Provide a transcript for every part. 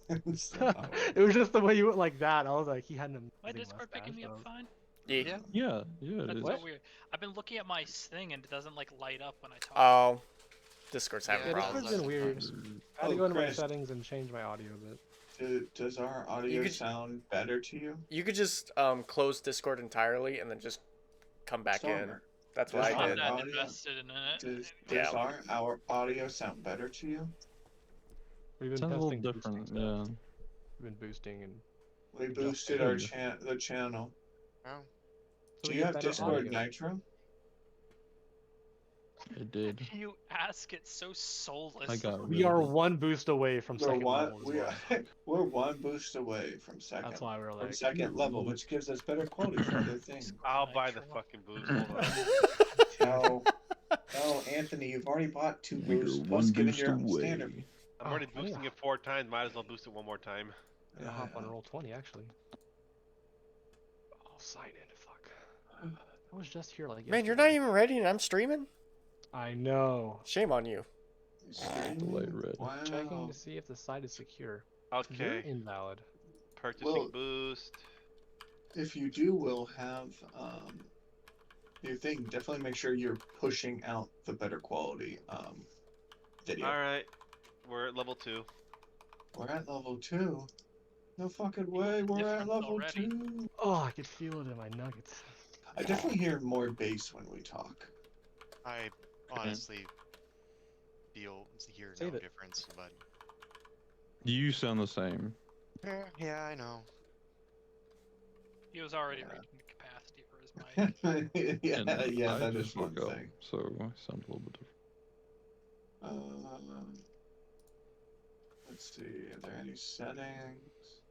It was just the way you went like that. I was like, he had an My amazing Discord picking me up mustache, fine? Yeah. Yeah, it That's is. so weird. I've been looking at my thing and it doesn't like light up when I talk. Oh, Discord's having Yeah, problems. Discord's been weird. I had to Oh, go into my Chris. settings and change my audio a bit. Does our audio sound better to you? You could just close Discord entirely and then just come back in. Stormer, That's does what I I'm did. not audio- invested in it. Does our audio sound better to you? We've been Sounds a little testing boosting different, stuff. yeah. We've been boosting and We Just boosted our good. the channel. Oh. so Do we you get have better Discord audio. Nitro? It did. You ask it so soulless. I got We rid are of it. one boost away from We're second one. level as well. We're one boost away from second. That's why we're From like, second level, which gives us better quality for other things. I'll buy the fucking boost. Hold on. No, Anthony, you've already bought 2 We boosts go plus one giving boost your own away. standard. I'm already Oh, boosting yeah. it 4 times. Might as well boost it 1 more time. I'm gonna hop on roll 20 actually. Oh, sign in. Fuck. I was just here like. Man, you're not even ready and I'm streaming? I know. Shame on you. Light red. Wow. Checking to see if the site is secure. You're Okay. invalid. Purchasing Well- boost. If you do, we'll have your thing. Definitely make sure you're pushing out the better quality video. Alright. We're at level 2. We're at level 2. No fucking way. We're at Difference level already. 2. Oh, I could feel it in my nuggets. I definitely hear more bass when we talk. I honestly hear Save no it. difference, but You sound the same. yeah, I know. He was already reaching the capacity for his mic. yeah, And yeah, I that just is one woke up, thing. so I sound a little bit different. Let's see. Are there any settings?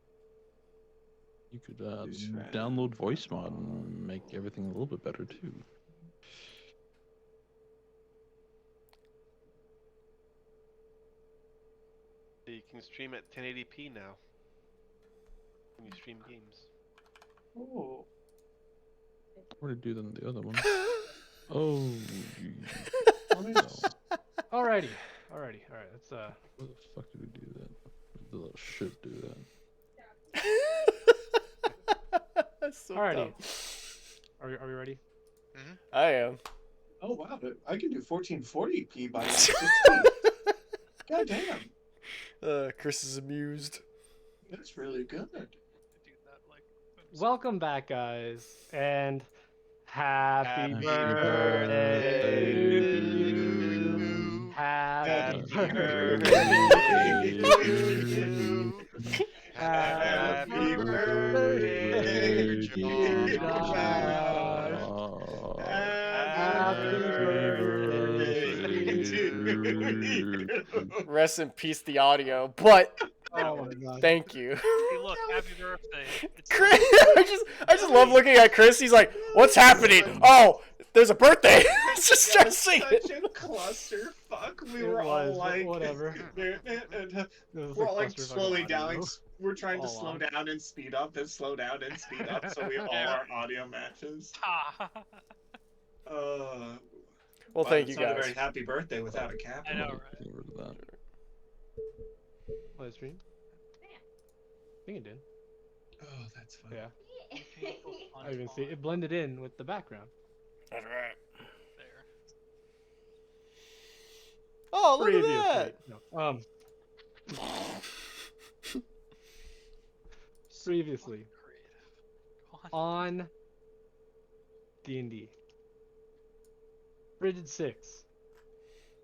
You could Just right. download voice mod and make everything a little bit better too. You can stream at 1080p now. When you stream games. Oh. Or to do than the other one. Oh, Alrighty. Alright. Let's Why the fuck did we do that? The little shit do that. That's so Alrighty. dumb. Are we ready? I am. Oh wow, I can do 1440p by 16. God damn, Chris is amused. that's really good. Do that, like, Welcome back, guys, and happy Happy birthday birthday to you. Happy birthday birthday to you. Happy birthday, dear Josh. Happy birthday to you. Rest in peace, the audio. But Oh my god. thank you. hey, look, happy birthday. It's Chris, I just love looking at Chris. He's like, "What's happening? Oh, there's a birthday." It's just start singing. Such a clusterfuck. We It were all was, but like, whatever. we're This is all a like clusterfuck of slowly audio. down. We're trying to All slow on. down and speed up and slow down and speed up, so we all are audio matches. Ha. Uh, Well, wow, thank it's you not a guys. very happy birthday without a cap. I know, right? Get rid of that. Live stream? I think it did. Oh, that's fun. Yeah. Okay, cool. I even see it blended in with the background. That's right. There. Oh, look at that. No. Previously Creative. Go on. on D&D. Frigid 6.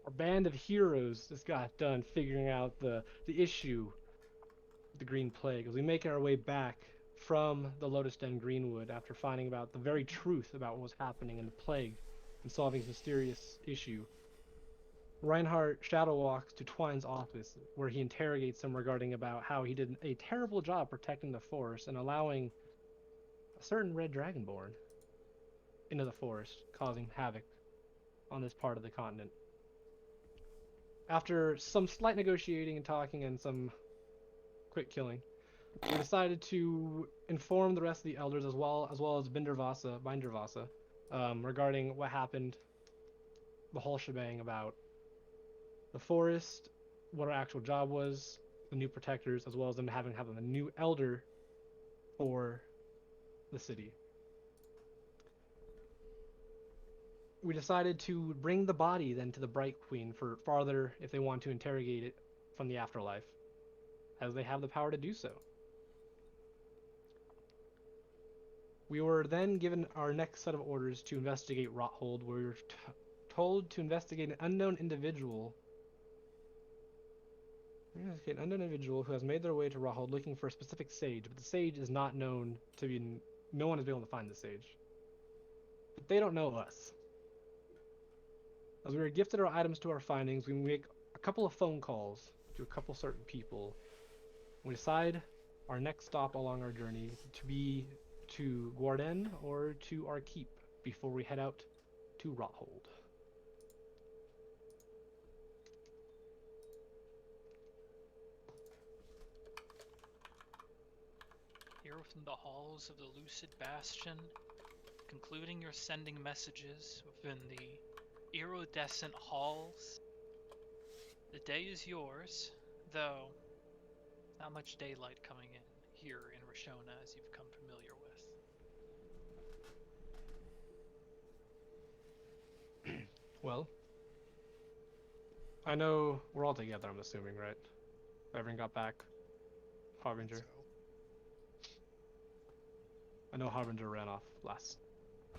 Our band of heroes just got done figuring out the issue of the Green Plague as we make our way back from the Lotus Den Greenwood after finding about the very truth about what was happening in the plague and solving this mysterious issue. Reinhardt shadow walks to Twine's office, where he interrogates him regarding about how he did a terrible job protecting the forest and allowing a certain red dragonborn into the forest, causing havoc on this part of the continent. After some slight negotiating and talking and some quick killing, we decided to inform the rest of the elders as well as Bindervasa, regarding what happened, the whole shebang about the forest, what our actual job was, the new protectors, as well as them having a new elder for the city. We decided to bring the body then to the Bright Queen for farther if they want to interrogate it from the afterlife, as they have the power to do so. We were then given our next set of orders to investigate Rothold, where we were told to investigate an unknown individual. An unknown individual who has made their way to Rothold looking for a specific sage, but the sage is not known to be. No one has been able to find the sage. But they don't know us. As we were gifted our items to our findings, we make a couple of phone calls to a couple certain people. We decide our next stop along our journey to be to Guarden or to our keep before we head out to Rothold. Here within the halls of the Lucid Bastion, concluding your sending messages within the iridescent halls. The day is yours, though not much daylight coming in here in Rashona as you've become familiar with. Well, I know we're all together, I'm assuming, right? Everyone got back? Harbinger? So, I know Harbinger ran off last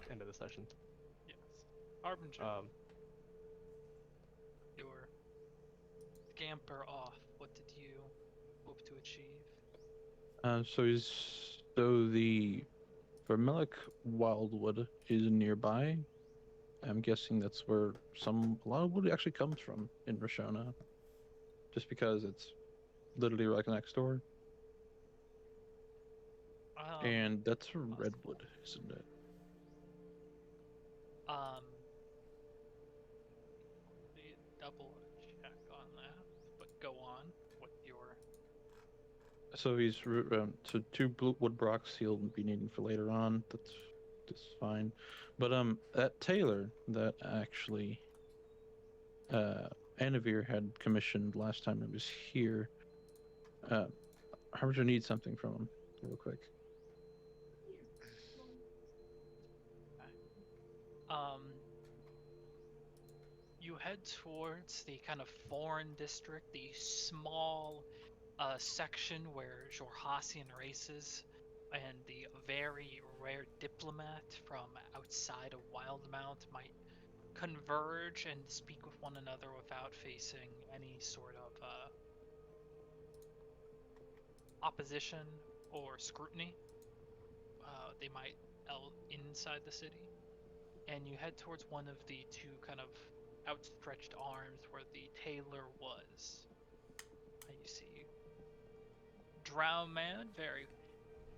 end of the session. Yes. Harbinger, your scamper off. What did you hope to achieve? So the Vermilic Wildwood is nearby. I'm guessing that's where a lot of wood actually comes from in Rashona. Just because it's literally right next door. And that's a redwood, isn't it? Double check on that, but go on. What your So so 2 wood blocks he'll be needing for later on. That's fine. But that tailor that actually Anavir had commissioned last time it was here. Harbinger needs something from him real quick. You head towards the kind of foreign district, the small section where Jorhasian races and the very rare diplomat from outside of WildeMount might converge and speak with one another without facing any sort of opposition or scrutiny. They might inside the city. And you head towards one of the 2 kind of outstretched arms where the tailor was. You see Drow man, very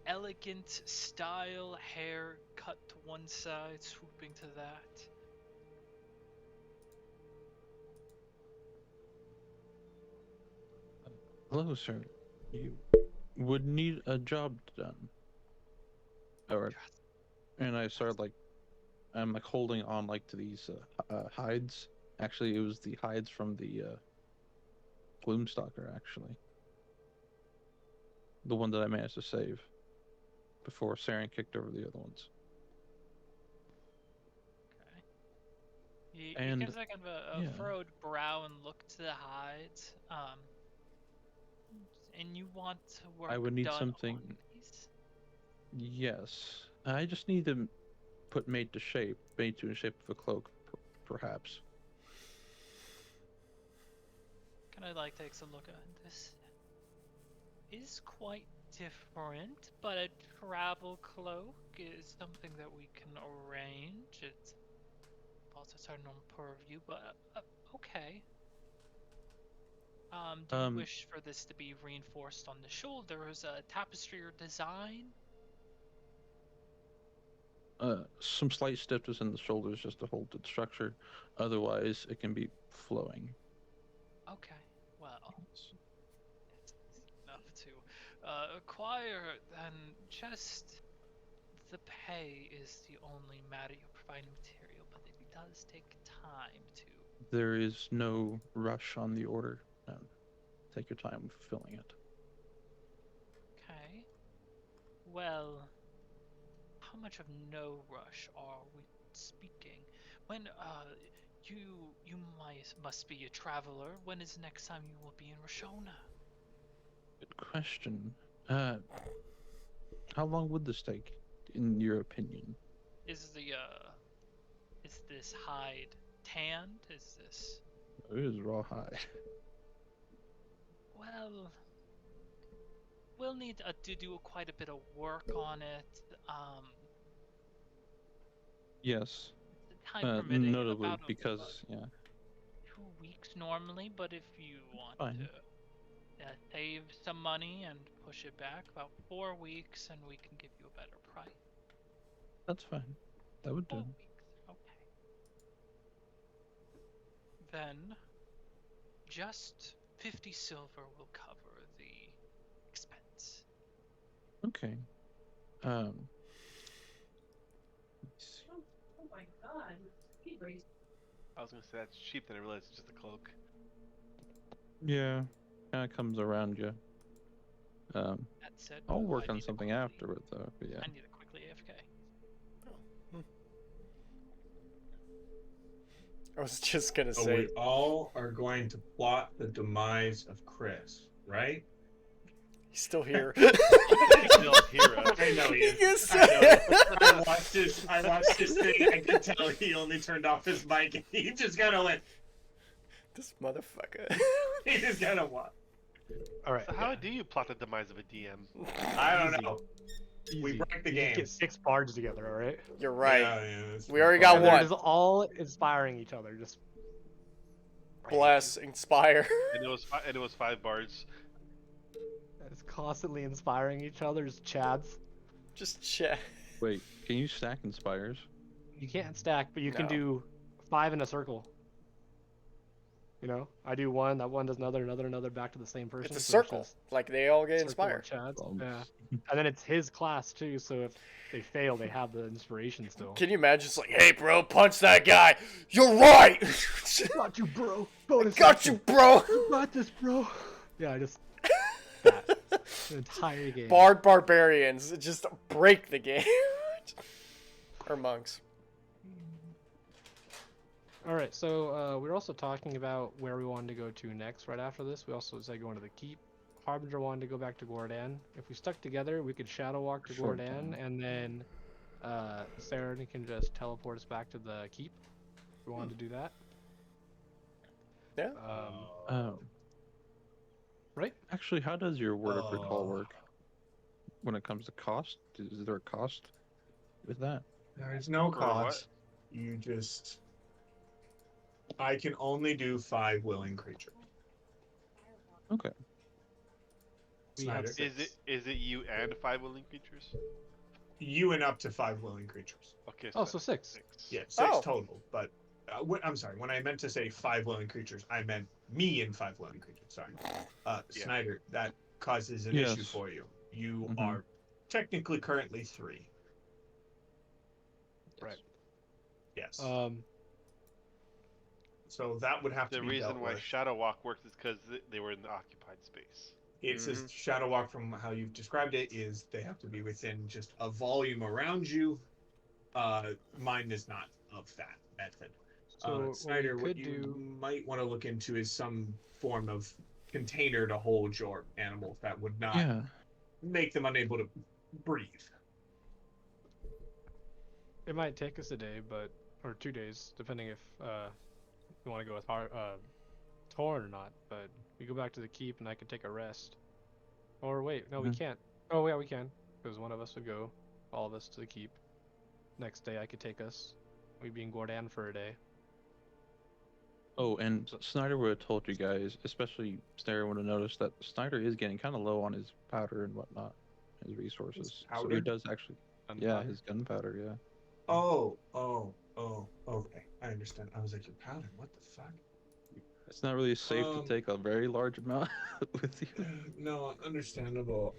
elegant style, hair cut to one side, swooping to that. Hello, sir. You would need a job done. Alright. And I started I'm holding on to these hides. Actually, it was the hides from the Gloomstalker, actually. The one that I managed to save before Saren kicked over the other ones. Okay. He And- gives like kind of a yeah. furrowed brow and look to the hides. And you want to work I would need done something- on these? Yes. I just need to put made to shape of a cloak, perhaps. Kind of takes a look at this. Is quite different, but a travel cloak is something that we can arrange. It's also our normal purview, but okay. Do you wish for this to be reinforced on the shoulders, a tapestry or design? Some slight stiffness in the shoulders just to hold the structure. Otherwise, it can be flowing. Okay, well, it's enough to acquire, then just the pay is the only matter. You provide material, but it does take time to. There is no rush on the order. take your time filling it. Okay. Well, how much of no rush are we speaking? When you must be a traveler. When is the next time you will be in Roshona? Good question. How long would this take, in your opinion? Is this hide tanned? Is this It is rawhide. well? We'll need to do quite a bit of work on it. Yes. Time permitting, Notably about because, yeah. 2 weeks normally. But if you want Fine. to save some money and push it back about 4 weeks, and we can give you a better price. That's fine. That would 4 do. weeks, okay. Then, just 50 silver will cover the expense. Okay. Let's see. Oh my god. He raised I was gonna say that's cheap, then I realized it's just a cloak. Yeah. Kind of comes around you. That said, I'll I work on need to something quickly- afterward, though. But yeah. I need to quickly AFK. I was just gonna So say. we all are going to plot the demise of Chris, right? He's still here. Still a hero. I know he He is. gets- I watched his thing. I could tell he only turned off his mic and he just kind of went. This motherfucker. He just kind of what? All right. So how do you plot the demise of a DM? I don't Easy. know. We Easy. break the You just game. get 6 bards together, all right? You're right. Yeah, that's We already got And they're one. just all inspiring each other. Just Bless, inspire. And it was 5 bards. Just constantly inspiring each other. Just chads. Just chat. Wait, can you stack inspires? You can't stack, but you can No. do 5 in a circle. You know, I do one, that one does another, back to the same person. It's a so circle. just Like they all get circle of inspired. chads. Um, Yeah, and then it's his class too. So if they fail, they have the inspiration still. Can you imagine? It's like, hey, bro, punch that guy. You're right. Got you, bro. Bonus Got action. you, bro. You got this, bro. Yeah, just that. The entire game. Bard barbarians just break the game. Or monks. All right, so we were also talking about where we wanted to go to next. Right after this, we also said going to the keep. Harbinger wanted to go back to Gordon. If we stuck together, we could shadow walk to Short Gordon, time. and then Sarah can just teleport us back to the keep. If we wanted to do that. Yeah. Right? Actually, how does your word of recall Oh. work when it comes to cost? Is there a cost with that? There's no For cost. You just. I can only do 5 willing creatures. Okay. We have Snyder. Is it you and 5 willing creatures? You and up to 5 willing creatures. Okay. Oh, so 6. Yeah, 6 Oh. total. But I'm sorry. When I meant to say 5 willing creatures, I meant me and 5 willing creatures. Sorry, Snyder. That causes an issue Yes. for you. You Mhm. are technically currently 3. Right. Yes. So that would have to The be reason dealt why with. Shadow Walk works is because they were in the occupied space. It's just Shadow Walk from how you've described it is they have to be within just a volume around you. Mine is not of that method. So Snyder, what what we you could do. might want to look into is some form of container to hold your animals that would not Yeah. make them unable to breathe. It might take us a day, or 2 days, depending if we want to go with Torn or not. But we go back to the keep, and I can take a rest. Or wait, no, we Mhm. can't. Oh yeah, we can, because one of us would go, all of us to the keep. Next day, I could take us. We'd be in Gordon for a day. Oh, and Snyder would have told you guys, especially Snyder would have noticed that Snyder is getting kind of low on his powder and whatnot, his resources. So powder? he does actually, yeah, his gunpowder, yeah. Oh, okay. I understand. I was like, you're powder. What the fuck? It's not really safe to take a very large amount with you. No, understandable.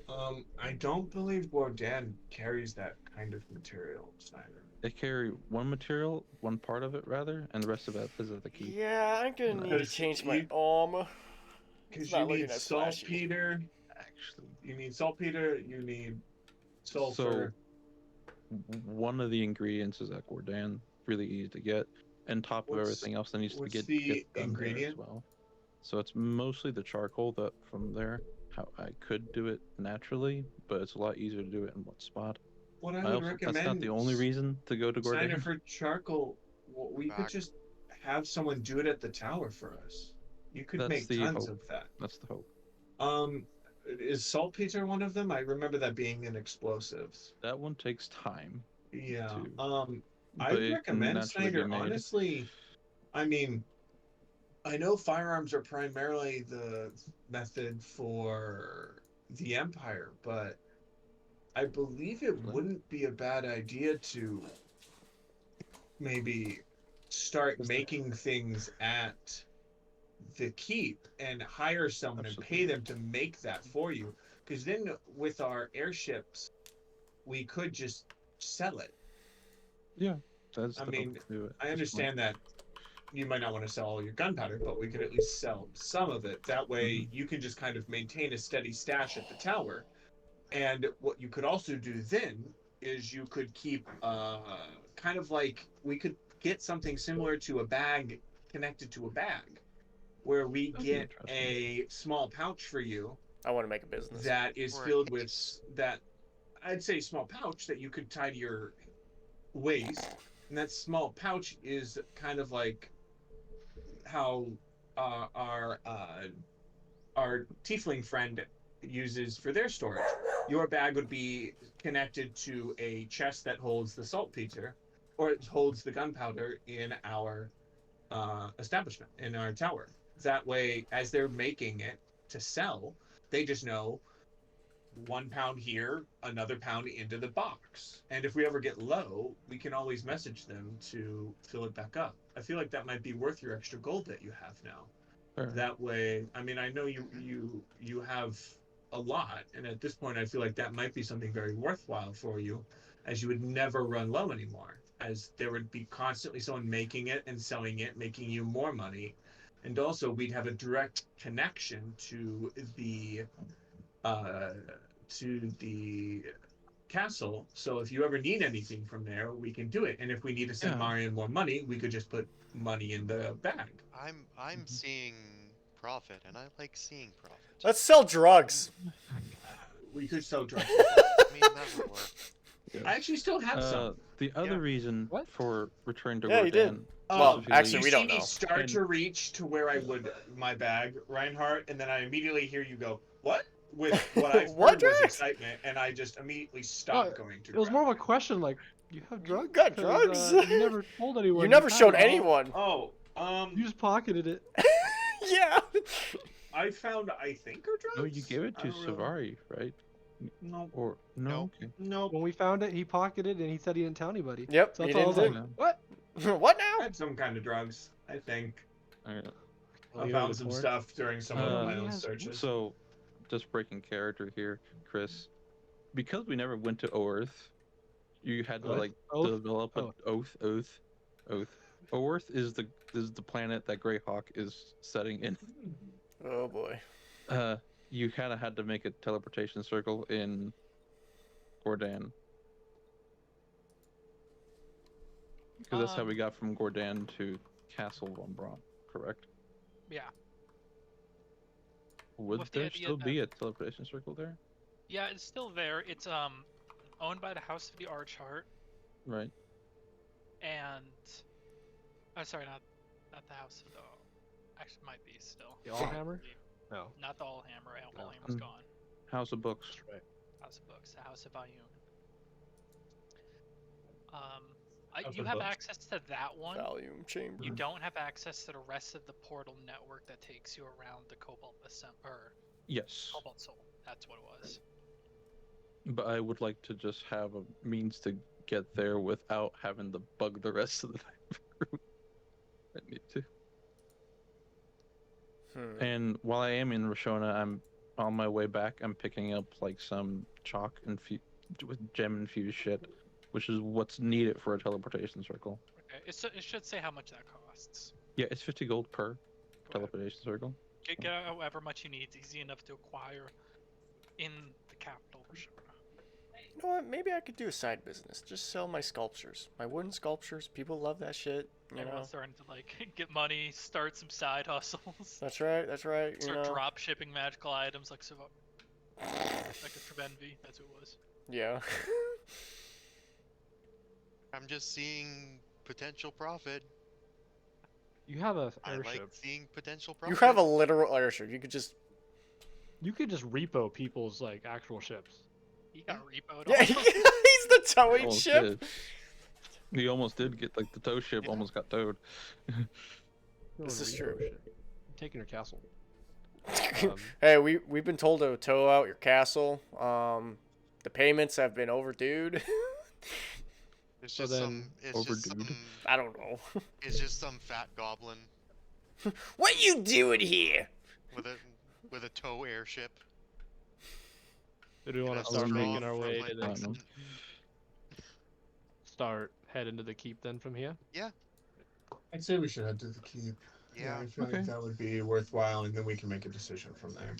I don't believe Bourdain carries that kind of material, Snyder. They carry one material, one part of it rather, and the rest of it is at the keep. Yeah, I'm gonna need to Because change my you- armor. Because not you looking need as flashy. saltpeter. Actually, You need saltpeter. You need sulfur. one of the ingredients is at Gordon, really easy to get, and top of What's- everything else that needs to what's get the done there as ingredient? well. So it's mostly the charcoal that from there. How I could do it naturally, but it's a lot easier to do it in one spot. What I I would also, recommend. that's not the only reason to go to Sign Gordon. up for charcoal. Well, we could Back. just have someone do it at the tower for us. You could That's make the tons hope. of that. That's the hope. Is saltpeter one of them? I remember that being in explosives. That one takes time. Yeah. to- I but would it can recommend naturally be Snyder. made. Honestly, I mean, I know firearms are primarily the method for the Empire, but I believe it wouldn't be a bad idea to maybe start making things at the keep and hire someone and pay them to make that for you. Because then with our airships, we could just sell it. Yeah, that's I the mean, hope to do it. I understand that you might not want to sell all your gunpowder, but we could at least sell some of it. That way, you can just kind of maintain a steady stash at the tower. And what you could also do then is you could keep kind of like we could get something similar to a bag connected to a bag, where we That'd be get interesting. a small pouch for you I want to make a business. that is Or a filled with case. that. I'd say small pouch that you could tie to your waist, and that small pouch is kind of like how our tiefling friend uses for their storage. Your bag would be connected to a chest that holds the saltpeter, or it holds the gunpowder in our establishment, in our tower. That way, as they're making it to sell, they just know 1 pound here, another pound into the box. And if we ever get low, we can always message them to fill it back up. I feel like that might be worth your extra gold that you have now. Fair. That way, I mean, I know you have a lot, and at this point, I feel like that might be something very worthwhile for you, as you would never run low anymore, as there would be constantly someone making it and selling it, making you more money, and also we'd have a direct connection to the castle. So if you ever need anything from there, we can do it. And if we need to send Yeah. Marion more money, we could just put money in the bag. I'm seeing profit, and I like seeing profit. Let's sell drugs. We could sell drugs. I mean, that would work. I actually still have some. The other Yeah. reason What? for returning to Yeah, you did. Gordon. Well, specifically- actually, you we see don't me know. start And- to reach to where I would my bag, Reinhardt, and then I immediately hear you go, "What?" With what I What heard was drugs? excitement, and I just immediately stopped Oh, going to. It was grab more of a question, like, you have drugs? got 'Cause, drugs? you never told anyone. You never had showed it all. anyone. Oh, You just pocketed it. Yeah. I found I think are drugs. No, you gave it I to don't really- Savari, right? No, Or no? Nope. Okay. no. When we found it, he pocketed it and he said he didn't tell anybody. Yep, So he that's all I was didn't like, do. what? What I now? had some kind of drugs. I think Alright. I found some stuff during some of my own yes. searches. So, just breaking character here, Chris. Because we never went to Oerth, you had to What? like Oath? develop an oath. Oerth is the planet that Greyhawk is setting in. Oh boy. You kind of had to make a teleportation circle in Gordon. Because that's how we got from Gordon to Castle Von Braun, correct? Yeah. Would With the there idea still be that- a teleportation circle there? Yeah, it's still there. It's owned by the House of the Archheart, Right. and sorry, not the House of the. Actually, it might be still. The Allhammer? No. Not the Allhammer. No. Allhammer's Mm. gone. House of Books. That's right. House of Books, the House of Ayun. House You of have Books. access to that one. Volume chamber. You don't have access to the rest of the portal network that takes you around the Yes. Cobalt Soul. That's what it was. But I would like to just have a means to get there without having to bug the rest of the group. I need to. And while I am in Roshona, I'm on my way back. I'm picking up like some chalk with gem infused shit, which is what's needed for a teleportation circle. Okay, it should say how much that costs. Yeah, it's 50 gold per Go ahead. teleportation circle. Get however much you need. It's easy enough to acquire in the capital, Rashona. You know what? Maybe I could do a side business. Just sell my sculptures. My wooden sculptures. People love that shit. You know. Everyone's starting to like get money, start some side hustles, That's right. That's right. You start know. drop shipping magical items like a Trevenvi. That's who it was. Yeah. I'm just seeing potential profit. You have a I airship. like seeing potential You profit. have a literal airship. You could just. You could just repo people's like actual ships. He got repoed. Yeah, he's the towing Almost ship. did. He almost did get like the tow ship Yeah. almost got towed. This is Repo true. ship. I'm taking your castle. Hey, we've been told to tow out your castle. The payments have been overdue. It's So just then- some. It's just Overdude. some. I don't know. It's just some fat goblin What you doing here? with a tow airship. Do we want to Gonna start straw making our from, way like, to the Platinum. start head into the keep then from here? I'd say we should head to the keep. Yeah. I feel Okay. like that would be worthwhile, and then we can make a decision from there.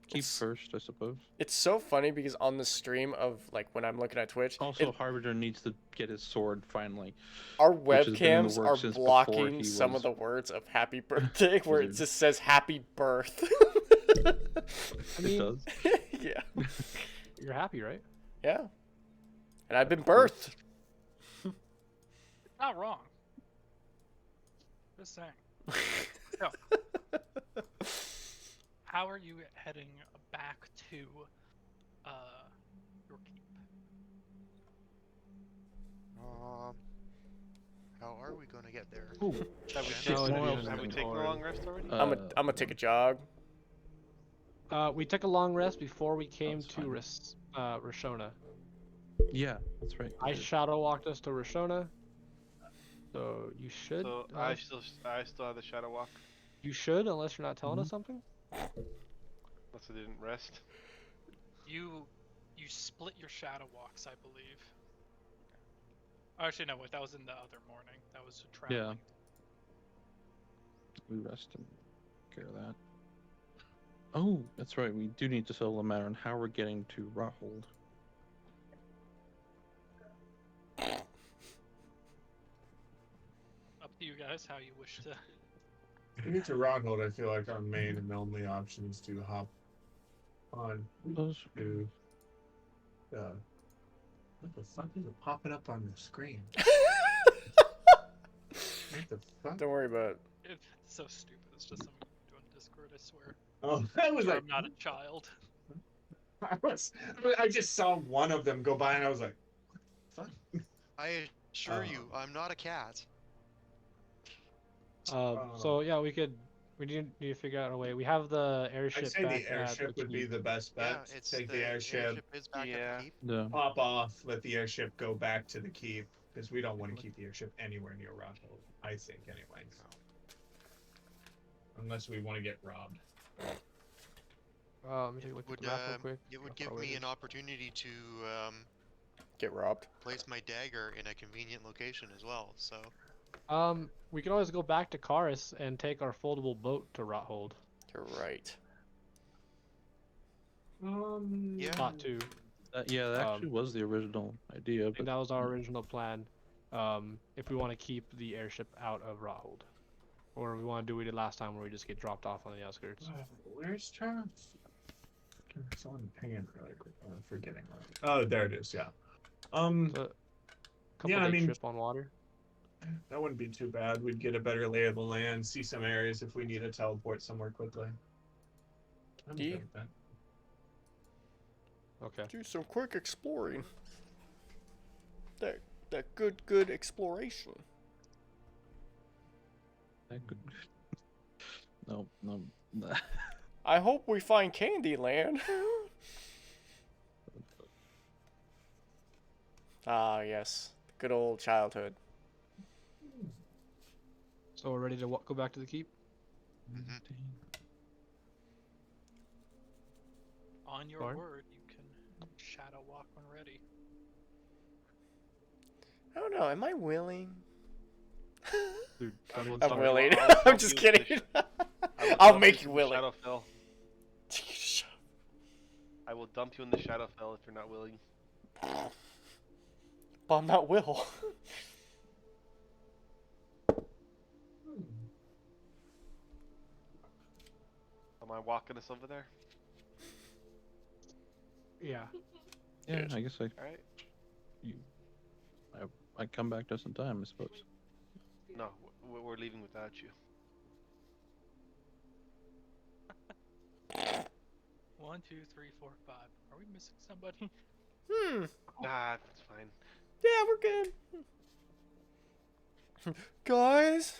Keep It's- first, I suppose. It's so funny because on the stream of like when I'm looking at Twitch, Also, Harbinger needs to get his sword finally. our which has been in the webcams are works since before blocking he some was of the words of happy birthday where it wizard. just says happy birth. I mean, It does. Yeah. you're happy, right? Yeah. And I've been birthed. Not wrong. Just saying. So, how are you heading back to your keep? How are we gonna get there? Ooh. Have we Shit. taken, No, it have we isn't. taken a long rest already? I'm gonna take a jog. We took a long rest before we came That's to fine. Rashona. Yeah, that's right. I shadow walked us to Rashona. So you should. So I still have the shadow walk, You should, unless you're not telling us something. unless I didn't rest. You split your shadow walks, I believe. Actually, no, wait, that was in the other morning. That was traveling. We rest and care of that. Oh, that's right. We do need to settle the matter on how we're getting to Rothold. Up to you guys, how you wish to. We need to Rockhold. I feel like our main and only option is to hop on Those to. What the fuck is it popping up on the screen? What the fuck? Don't worry about it. It's so stupid. It's just something you do on Discord, I swear. Oh, that was Sure, like I'm not a child. I just saw one of them go by and I was like, "What the fuck?" I assure you, I'm not a cat. So yeah, we need to figure out a way. We have the airship. I'd say back the at airship would be keep. the best Yeah, bet. it's Take the airship, is back Yeah. at the keep. yeah. pop off, let the airship go back to the keep because we don't want to keep the airship anywhere near Rockhold. I think, anyway. Unless we want to get robbed. Let me take a look at the map real quick. It would How give far away me it an opportunity to Get robbed. place my dagger in a convenient location as well. So is. We can always go back to Karis and take our foldable boat to Rothold. You're right. yeah, Thought too. Yeah, that actually was the original idea, I think but that was our original plan. If we want to keep the airship out of Rothold, or we want to do what we did last time, where we just get dropped off on the outskirts. Where's Charles? Someone hang in really quick. I'm forgetting. Oh, there it is. Yeah. But couple Yeah, I day mean- trip on water. That wouldn't be too bad. We'd get a better lay of the land, see some areas if we need to teleport somewhere quickly. I'm Yeah. good with that. Okay. Do some quick exploring. That good exploration. that could... no. I hope we find Candyland. Ah, yes. Good old childhood. So we're ready to go back to the keep. On your Fine. word, you can shadow walk when ready. I don't know. Am I willing? Dude, I will cutting I'm dump sorry. willing. I will I'm dump just you in the kidding. I will I'll dump make you in the willing. Shadowfell. I will dump you in the Shadowfell if you're not willing. But I'm not Will. Am I walking us over there? Yeah. Yeah, Good. I guess I Alright. I come back just in time, I suppose. No, we're leaving without you. 1, 2, 3, 4, 5. Are we missing somebody? Nah, that's fine. Yeah, we're good. Guys.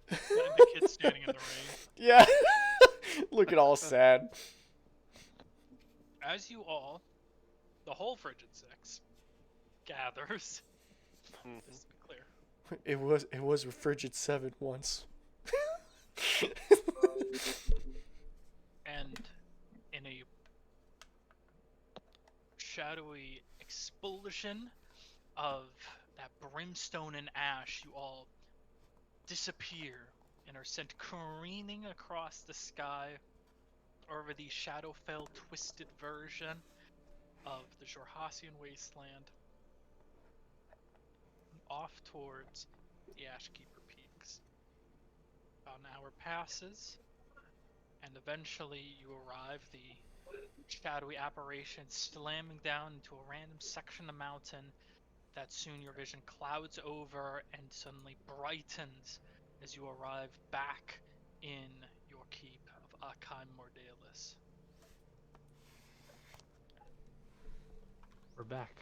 And the kid standing in the rain. Yeah. Looking all sad. As you all, the whole Frigid Six, gathers. Mhm. Just to be clear. It was a frigid 7 once. And in a shadowy explosion of that brimstone and ash, you all disappear and are sent careening across the sky over the Shadowfell twisted version of the Jorhassian wasteland, off towards the Ashkeeper Peaks. About an hour passes, and eventually you arrive, the shadowy apparition slamming down into a random section of mountain that soon your vision clouds over and suddenly brightens as you arrive back in your keep of Akheim Mordalis. We're back.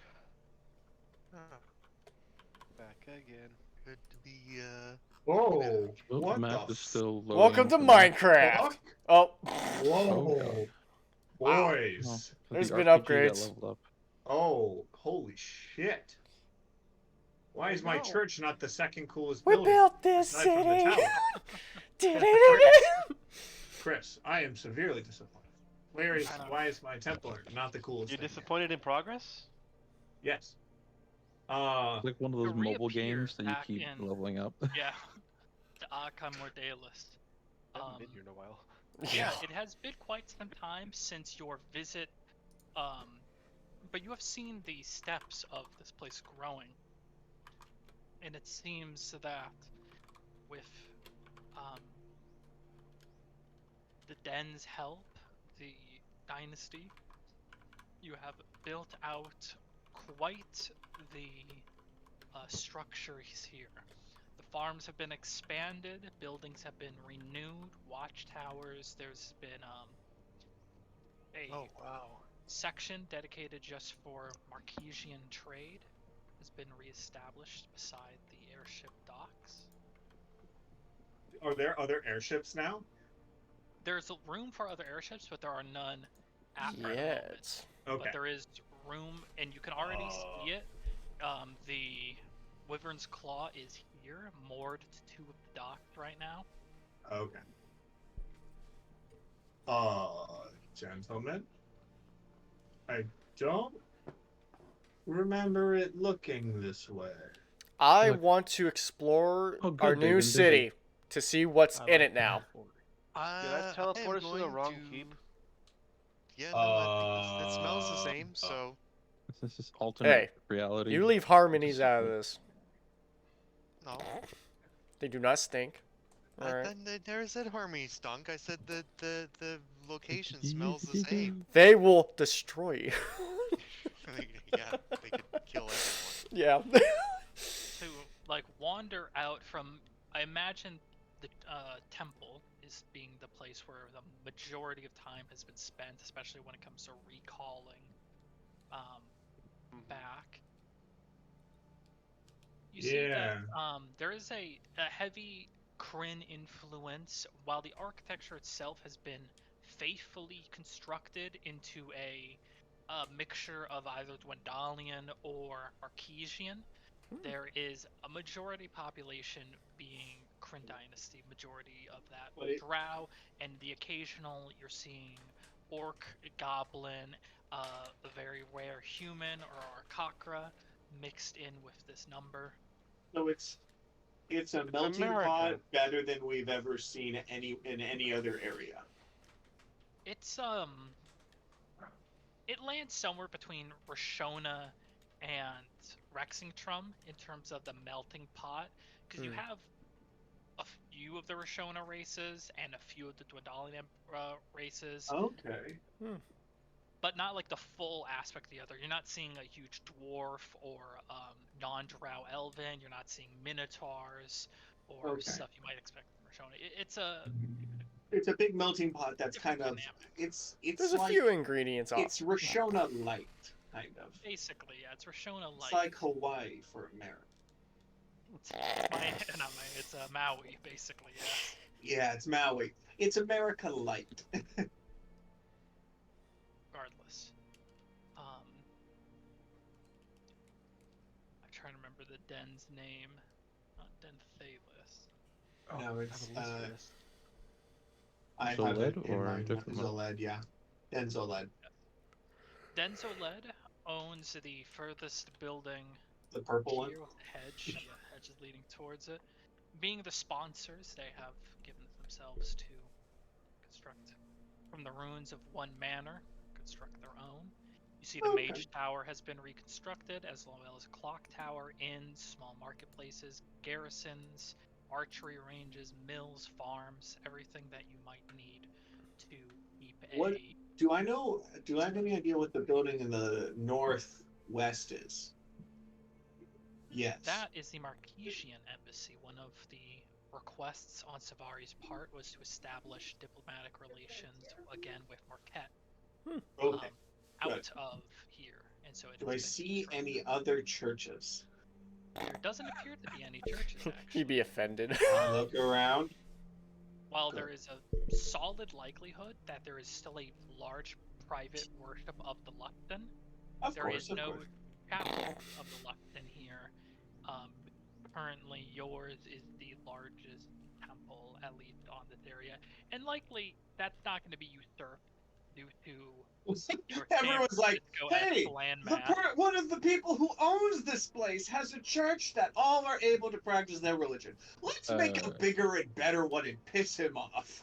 Back again. Good to be Whoa! Oh, What the map the is still loading. Welcome to for me. Minecraft. fuck? Oh, Whoa! Wow. Boys! Oh, There's the been RPG got upgrades. leveled up. Oh, holy shit! Why is my No. church not the second coolest we building? built this aside from the city. tower? Chris, I am severely disappointed. I know. Why is my Templar not the coolest You're thing? disappointed in progress? Yes. It's like one of those To mobile reappear games that you back keep in- leveling up. Yeah, to Akheim Mordalis. I haven't been here in a while. Yeah, it has been quite some time since your visit, but you have seen the steps of this place growing, and it seems that with the Den's help, the dynasty, you have built out quite the structures here. The farms have been expanded, buildings have been renewed, watchtowers. There's been a Oh wow. section dedicated just for Marquesian trade has been reestablished beside the airship docks. Are there other airships now? There's a room for other airships, but there are none at the moment. Yes. Okay. But there is room, and you can already see it. The Wyvern's Claw is here, moored to the dock right now. Okay. Gentlemen, I don't remember it looking this way. I Look. want to explore Oh, good, our they've new been busy. city to see what's I in like it now. Did I I teleport us to the going wrong keep? Yeah, no, I think it smells the same. So This is alternate Hey, reality. You leave harmonies out of this. no, They do not stink. I Alright. never said Harmony stunk. I said the location smells the same. They will destroy you. Yeah, they could kill everyone. Yeah. To like wander out from, I imagine the temple is being the place where the majority of time has been spent, especially when it comes to recalling back. You see that there is a heavy Kryn influence, while the architecture itself has been faithfully constructed into a mixture of either Dwendalian or Archesian. There is a majority population being Kryn Dynasty, majority of that Drow, and the occasional you're seeing Orc, Goblin, a very rare human or Arcacra mixed in with this number. So it's It's a melting America. pot better than we've ever seen in any other area. It's it lands somewhere between Roshona and Rexingtrum in terms of the melting pot, because you have a few of the Roshona races and a few of the Dwendalian races, Okay. but not like the full aspect of the other. You're not seeing a huge dwarf or non-drow elven. You're not seeing minotaurs or Okay. stuff you might expect from Roshona. It's a It's a big melting pot that's different kind of dynamic. it's There's a like few ingredients off. it's Roshona light, kind of. Basically, yeah, it's Roshona It's light. like Hawaii for America. It's Maui, basically, yes. Yeah, it's Maui. It's America light. Regardless. I'm trying to remember the den's name. Not Den Thalis. No, it's I have a list for this. I have Zoled it in or my different one? Zoled, yeah. Den Zoled. Den Zoled owns the furthest building The purple one. here with the hedge. Yeah, hedge is leading towards it. Being the sponsors, they have given themselves to construct from the ruins of one manor, construct their own. You see the Okay. Mage Tower has been reconstructed, as well as a clock tower, inns, small marketplaces, garrisons, archery ranges, mills, farms, everything that you might need to keep What- a... Do I have any idea what the building in the northwest is? Yes. That is the Marquesian Embassy. One of the requests on Savari's part was to establish diplomatic relations, again, with Marquette, Okay. out good. of here. And so it Do has I been see constructed. any other churches? There doesn't appear to be any churches, actually. He'd be offended. Look around. While Good. there is a solid likelihood that there is still a large private worship of the Luckton, Of there course, is of no course. chapel of the Luckton here. Currently, yours is the largest temple, at least on this area, and likely that's not going to be usurped due to your Everyone's San like, Francisco-esque hey, landmass. one of the people who owns this place has a church that all are able to practice their religion. Let's make a bigger and better one and piss him off.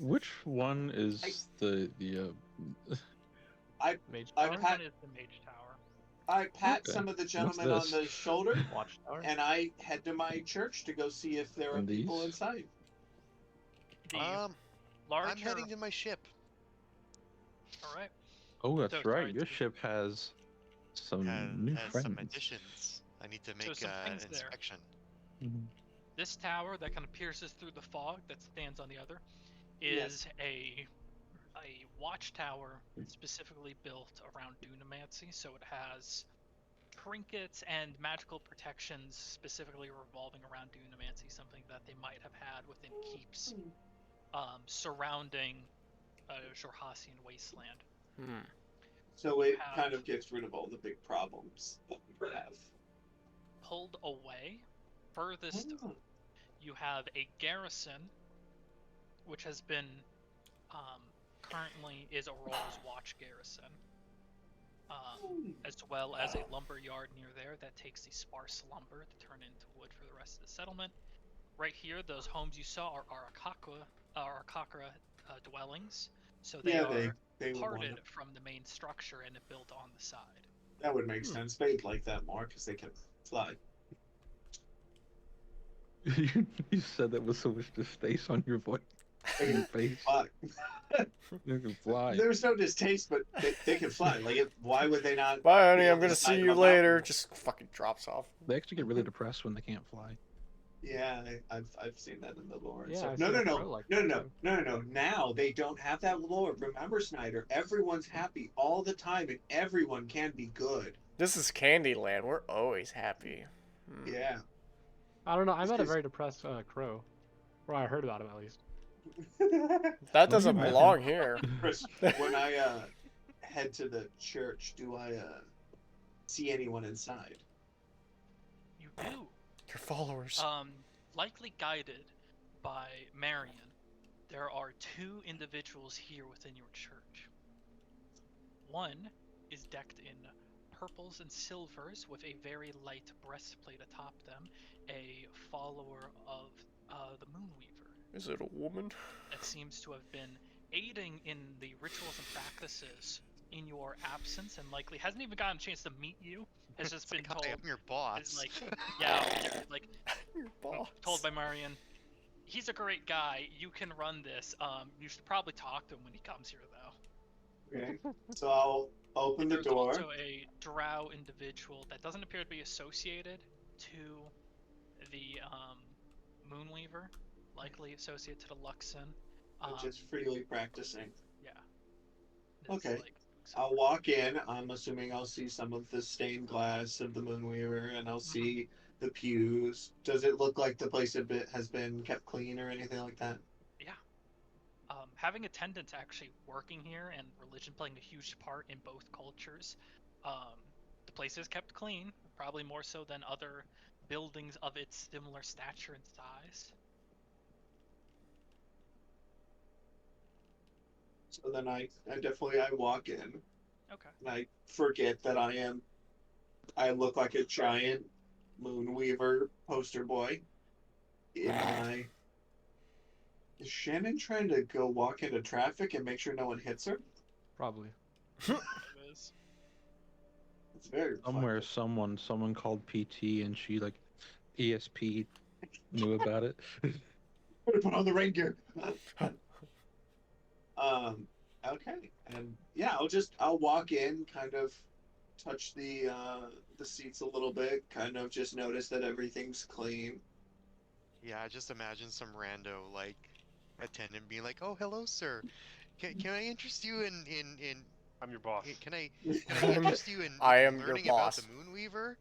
Which one is the Mage I Tower? pat- One is the Mage Tower. I pat Okay. some of the What's gentlemen on this? the shoulder, Watchtower? and I head to my church to go see if there are And people these? inside. The I'm larger. heading to my ship. All right. Oh, that's So right. sorry, Your to- ship has some new Has friends. some additions. I need to make some an things there. inspection. Mhm. This tower that kind of pierces through the fog that stands on the other Yes. is a watchtower specifically built around Dunamancy, so it has trinkets and magical protections specifically revolving around Dunamancy, something that they might have had within keeps surrounding Jorhassian wasteland. So it have- kind of gets rid of all the big problems that we have. Pulled away, furthest Oh. you have a garrison, which has been currently is Aurora's Watch garrison, as well as a lumber yard near there that takes the sparse lumber to turn into wood for the rest of the settlement. Right here, those homes you saw are Arakakra dwellings, so they Yeah, are they would want parted it. from the main structure and built on the side. That would make sense. They'd like that more because they can fly. You said that with so much distaste on your voice. They Your can face. fly. You can fly. There's no distaste, but they can fly. Like, why would they not? Bye, honey. be I'm on gonna the see side of you a later. mountain? Just fucking drops off. They actually get really depressed when they can't fly. Yeah, I've seen that in the lore. and Yeah, stuff. I've No, seen no, a no, crow like no, that, no, too. no, no, no. Now they don't have that lore. Remember, Snyder, everyone's happy all the time, and everyone can be good. This is Candyland. We're always happy. Yeah. I don't know. I It's met a 'cause- very depressed crow. Or I heard about him, at least. That Well, doesn't you met belong him. here. Chris, when I head to the church, do I see anyone inside? You do. Your followers. Likely guided by Marion, there are two individuals here within your church. One is decked in purples and silvers with a very light breastplate atop them, a follower of the Moonweaver. Is it a woman? That seems to have been aiding in the rituals and practices in your absence, and likely hasn't even gotten a chance to meet you. Has just been Like, told, "Hi, I'm your is boss." like, yeah, like Your boss. told by Marion, he's a great guy. You can run this. You should probably talk to him when he comes here, though. Okay. So I'll open the There's door. also a drow individual that doesn't appear to be associated to the Moonweaver, likely associated to the Luxon. I'm just freely practicing. Yeah. Okay. Like, I'll walk in. I'm assuming I'll see some of the stained glass of the Moonweaver, and I'll see the pews. Does it look like the place has been kept clean or anything like that? Yeah. Having attendants actually working here and religion playing a huge part in both cultures, the place is kept clean, probably more so than other buildings of its similar stature and size. So then I definitely walk in. Okay. And I forget that I look like a giant Moonweaver poster boy. Is Shannon trying to go walk into traffic and make sure no one hits her? Probably. It is. It's very Somewhere, reflective. someone called PT, and she like ESP knew about it. Put on the rain gear. Okay, and yeah, I'll walk in, kind of touch the seats a little bit, kind of just notice that everything's clean. Yeah, I just imagine some rando like attendant being like, "Oh, hello, sir. Can I interest you in I'm your boss. can I interest you in I am your learning about boss. the Moonweaver?"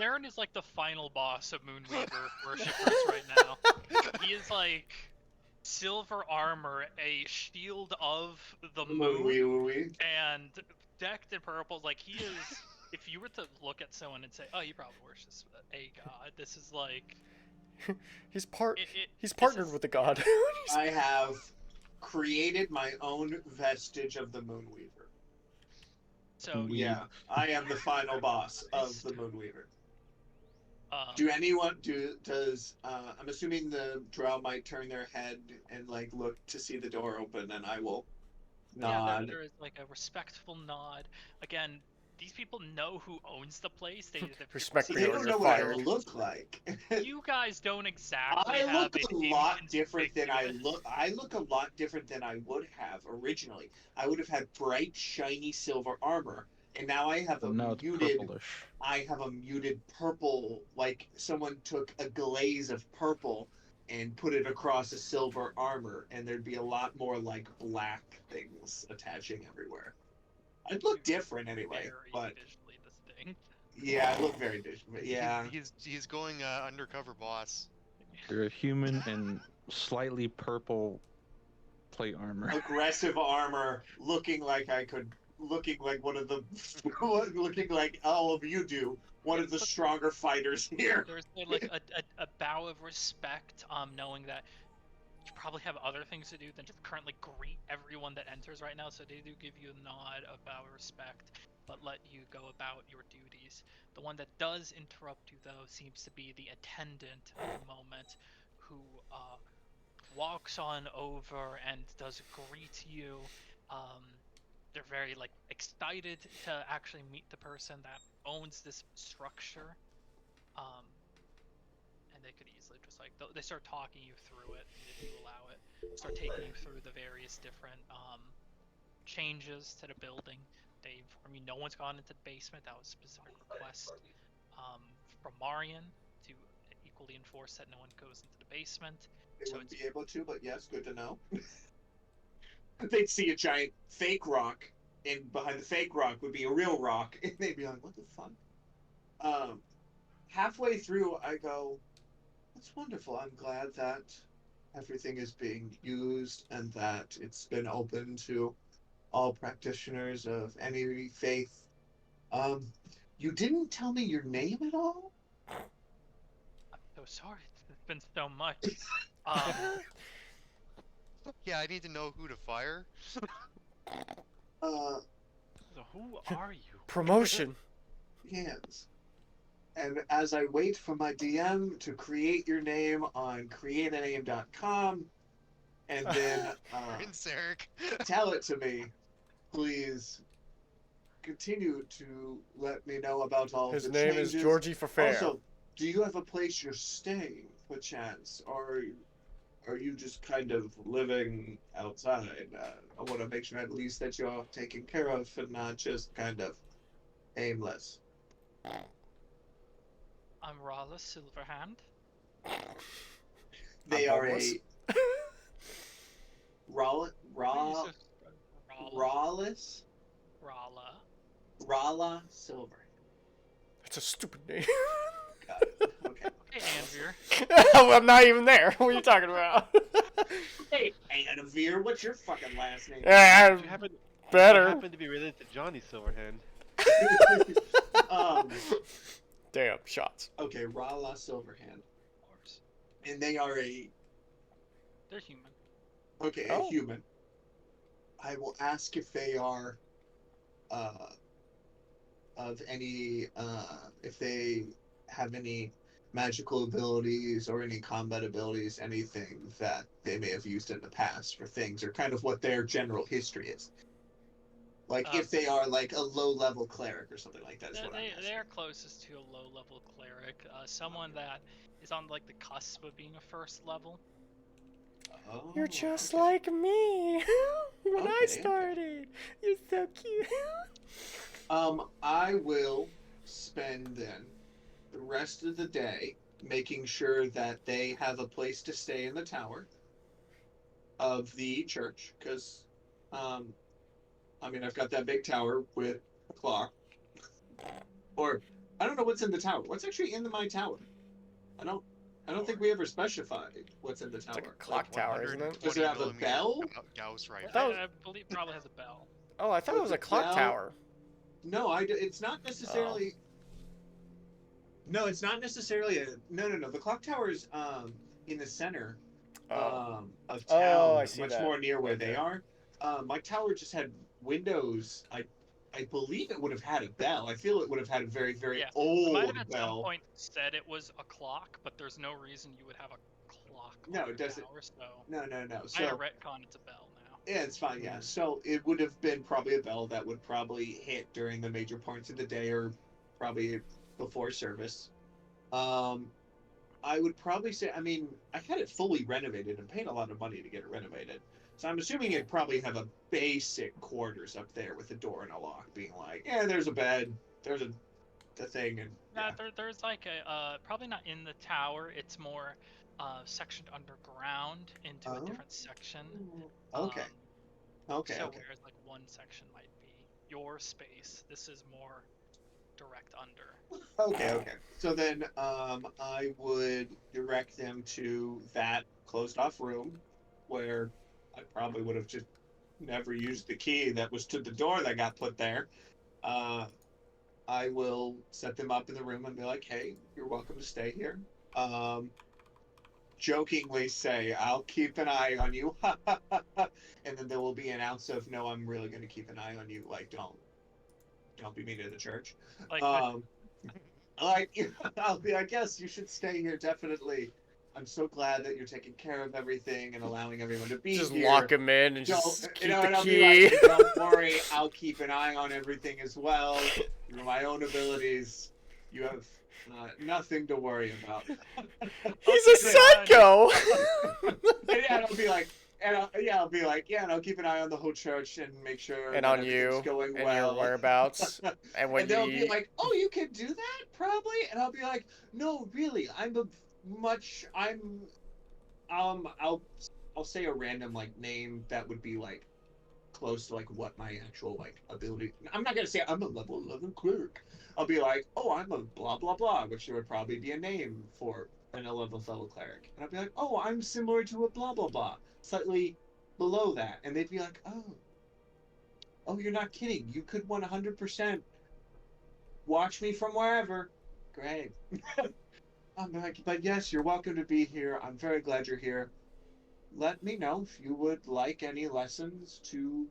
Darren is like the final boss of Moonweaver worshippers right now. He is like silver armor, a shield of the moon, and decked in purple. Like, he is. If you were to look at someone and say, "Oh, you probably worships a god," this is like. He's This partnered is- with the god. I have created my own vestige of the Moonweaver. So Yeah, I am the final boss of the Moonweaver. Does I'm assuming the drow might turn their head and like look to see the door open, and I will nod. Yeah, there is like a respectful nod. Again, these people know who owns the place. Respect me They or don't you're know what I fired. look like. You guys don't exactly. I have look a a lot different than I inconspicuous- look. I look a lot different than I would have originally. I would have had bright, shiny silver armor, and now I have a Now it's muted. purplish. I have a muted purple, like someone took a glaze of purple and put it across a silver armor, and there'd be a lot more like black things attaching everywhere. I'd look different anyway, Very but visually distinct. yeah, I look very different. Yeah, He's going undercover boss. You're a human in slightly purple plate armor. aggressive armor, looking like one of the, looking like all of you do, one of the stronger fighters here. There's like a bow of respect, knowing that you probably have other things to do than just currently greet everyone that enters right now. So they do give you a nod of bow of respect, but let you go about your duties. The one that does interrupt you, though, seems to be the attendant at the moment, who walks on over and does greet you. They're very like excited to actually meet the person that owns this structure. And they could easily just like they start talking you through it if you allow it. Start taking you through the various different changes to the building. They inform you no one's gone into the basement. That was a specific request from Marion to equally enforce that no one goes into the basement. They So wouldn't be able to, but yes, good to know. They'd see a giant fake rock, and behind the fake rock would be a real rock, and they'd be like, "What the fuck?" Halfway through, I go, "That's wonderful. I'm glad that everything is being used and that it's been open to all practitioners of any faith." You didn't tell me your name at all? I'm so sorry. It's been so much. Yeah, I need to know who to fire. So who are you? Promotion. Yes. And as I wait for my DM to create your name on createaname.com and then Prince Eric. tell it to me, please continue to let me know about all His the name changes. is Georgie Fafair. Also, do you have a place you're staying, perchance, or are you just kind of living outside? I want to make sure at least that you're taken care of and not just kind of aimless. I'm Rala Silverhand. They I'm are homeless. a Rawless Rala Silver. That's a stupid name. Got it. Okay. Hey, Anvir. Well, I'm not even there. What are you talking about? Hey, Anavir, what's your fucking last name? Yeah, You happen better. to be related to Johnny Silverhand. um, Damn, shots. okay, Rala Silverhand. Of course. And they are a They're human. okay, Oh. a human. I will ask if they are of any if they have any magical abilities or any combat abilities, anything that they may have used in the past for things, or kind of what their general history is. Like if they are like a low-level cleric or something like that is what I'm asking. They're closest to a low-level cleric. Someone that is on like the cusp of being a first level. Oh, You're just okay. like me when I Okay, started. You're so cute. I will spend then the rest of the day making sure that they have a place to stay in the tower of the church, because I mean, I've got that big tower with a clock. Or I don't know what's in the tower. What's actually in my tower? I don't think we ever specified what's in the tower. It's like a clock tower, isn't it? Does it have a 120mm bell? Gauss rifle. I believe it probably has a bell. Oh, I thought it was a clock Well- tower. No, it's not necessarily. No, it's not necessarily a. No. The clock tower is in the center of town, Oh, I see much that. more near where Okay. they are. My tower just had windows. I believe it would have had a bell. I feel it would have had a very, very Yeah. It old might have at some bell. point said it was a clock, but there's no reason you would have a clock. No, on it your doesn't- tower, so No. I had a So retcon. It's a bell now. yeah, it's fine. Yeah. So it would have been probably a bell that would probably hit during the major parts of the day, or probably before service. I would probably say, I mean, I had it fully renovated and paid a lot of money to get it renovated. So I'm assuming it'd probably have a basic quarters up there with a door and a lock, being like, yeah, there's a bed, there's a thing, and yeah. There's like a probably not in the tower. It's more sectioned underground into a different section. Okay. Okay. So Okay. whereas like one section might be your space, this is more direct under. Okay. So then, I would direct them to that closed off room, where I probably would have just never used the key that was to the door that got put there. I will set them up in the room and be like, "Hey, you're welcome to stay here." Jokingly say, "I'll keep an eye on you," and then there will be an ounce of, "No, I'm really going to keep an eye on you. Like, don't be mean to the church." Like, Like, I'll be like, "Yes, you should stay here, definitely. I'm so glad that you're taking care of everything and allowing everyone to be Just here. lock him in and Don't- just keep you know, the and I'll key. be like, don't worry, I'll keep an eye on everything as well. Through my own abilities, you have nothing to worry about." He's a psycho. And I'll be like, I'll be like, yeah, and I'll keep an eye on the whole church and make sure And that on everything's you going and well. your whereabouts. And when And they'll you be like, "Oh, you can do that, probably," and I'll be like, "No, really, I'll say a random like name that would be like close to like what my actual like ability. I'm not gonna say I'm a level 11 cleric. I'll be like, oh, I'm a blah blah blah, which would probably be a name for an 11th level cleric. And I'll be like, oh, I'm similar to a blah blah blah, slightly below that, and they'd be like, oh, you're not kidding. You could 100% watch me from wherever. Great. I'm like, but yes, you're welcome to be here. I'm very glad you're here. Let me know if you would like any lessons to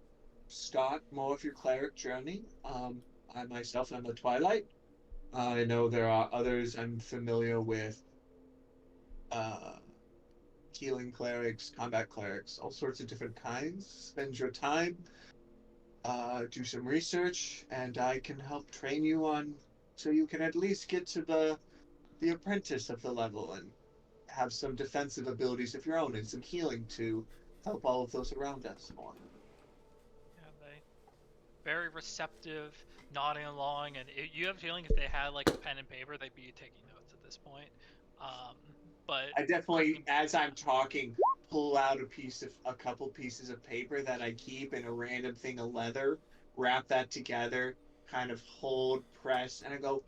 start more of your cleric journey. I myself am a Twilight. I know there are others I'm familiar with. Uh, Healing clerics, combat clerics, all sorts of different kinds. Spend your time, do some research, and I can help train you on so you can at least get to the apprentice of the level and have some defensive abilities of your own and some healing to help all of those around us more. Yeah, they very receptive, nodding along, and you have a feeling if they had like a pen and paper, they'd be taking notes at this point. Um, but I definitely, as I'm talking, pull out a couple pieces of paper that I keep and a random thing of leather, wrap that together, kind of hold, press, and I go,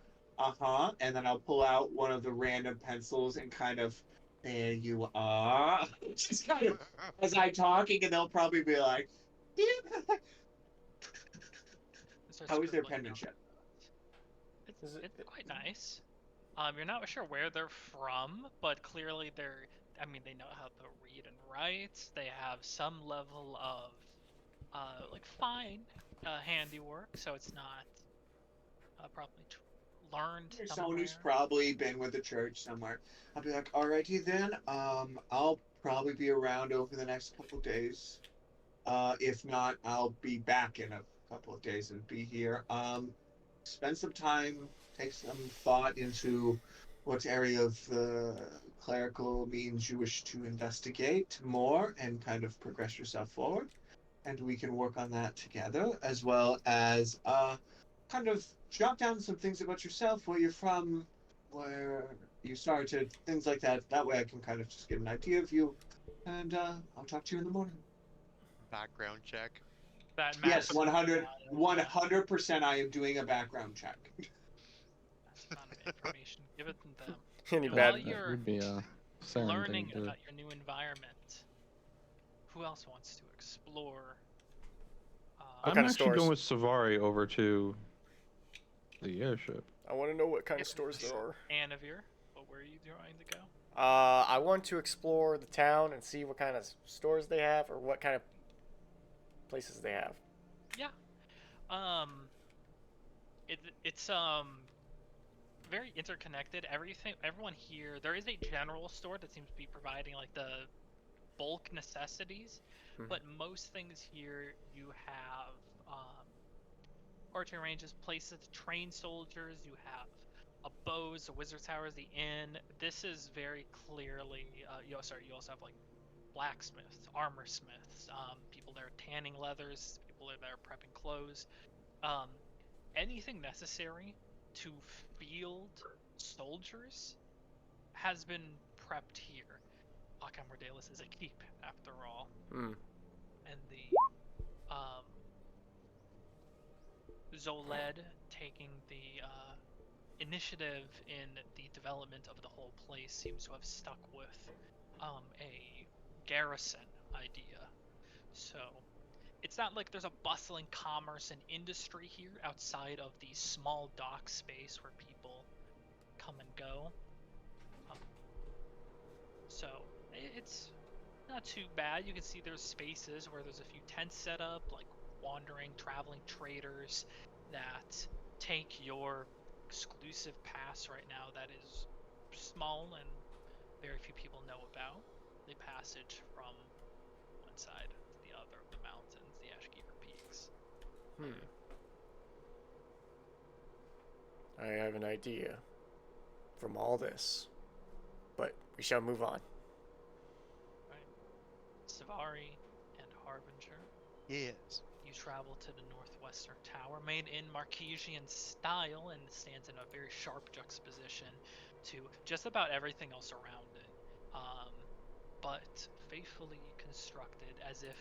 and then I'll pull out one of the random pencils and kind of, there you are, just kind of as I'm talking, and they'll probably be like, yeah. start How is their scribbling down penmanship? It's quite nice. You're not sure where they're from, but clearly I mean, they know how to read and write. They have some level of, like fine, handiwork, so it's not, probably learned There's someone who's somewhere. probably been with the church somewhere. I'll be like, alrighty then. I'll probably be around over the next couple days. If not, I'll be back in a couple of days and be here. Spend some time, take some thought into what area of the clerical means you wish to investigate more and kind of progress yourself forward. And we can work on that together, as well as kind of jot down some things about yourself, where you're from, where you started, things like that. That way I can kind of just get an idea of you. And I'll talk to you in the morning. Background check. That Yes, massive 100% I am doing a background check. amount of information given to them. Any While bad? That you're would be a Saren learning thing to do. about your new environment, who else wants to explore? What I'm kind of actually going with stores? Savari over to the airship. I want to know what kind of If- stores there are. Anavir, what were you trying to go? I want to explore the town and see what kind of stores they have or what kind of places they have. Yeah. It's very interconnected. Everyone here. There is a general store that seems to be providing like the bulk necessities, Mhm. but most things here you have archery ranges, places to train soldiers. You have a bows, a wizard towers, the inn. This is very clearly. You also have like blacksmiths, armor smiths, people that are tanning leathers, people that are prepping clothes. Um, Anything necessary to field soldiers has been prepped here. Arkham Mordalis is a keep, after all, Hmm. and the Zoled taking the initiative in the development of the whole place seems to have stuck with a garrison idea. So it's not like there's a bustling commerce and industry here outside of the small dock space where people come and go. Um, so it's not too bad. You can see there's spaces where there's a few tents set up, like wandering, traveling traders that take your exclusive pass right now that is small and very few people know about. The passage from one side to the other of the mountains, the Ashkeeper Peaks. I have an idea from all this, but we shall move on. Right. Savari and Harbinger, Yes. you travel to the northwestern tower, made in Marquesian style, and stands in a very sharp juxtaposition to just about everything else around it. But faithfully constructed, as if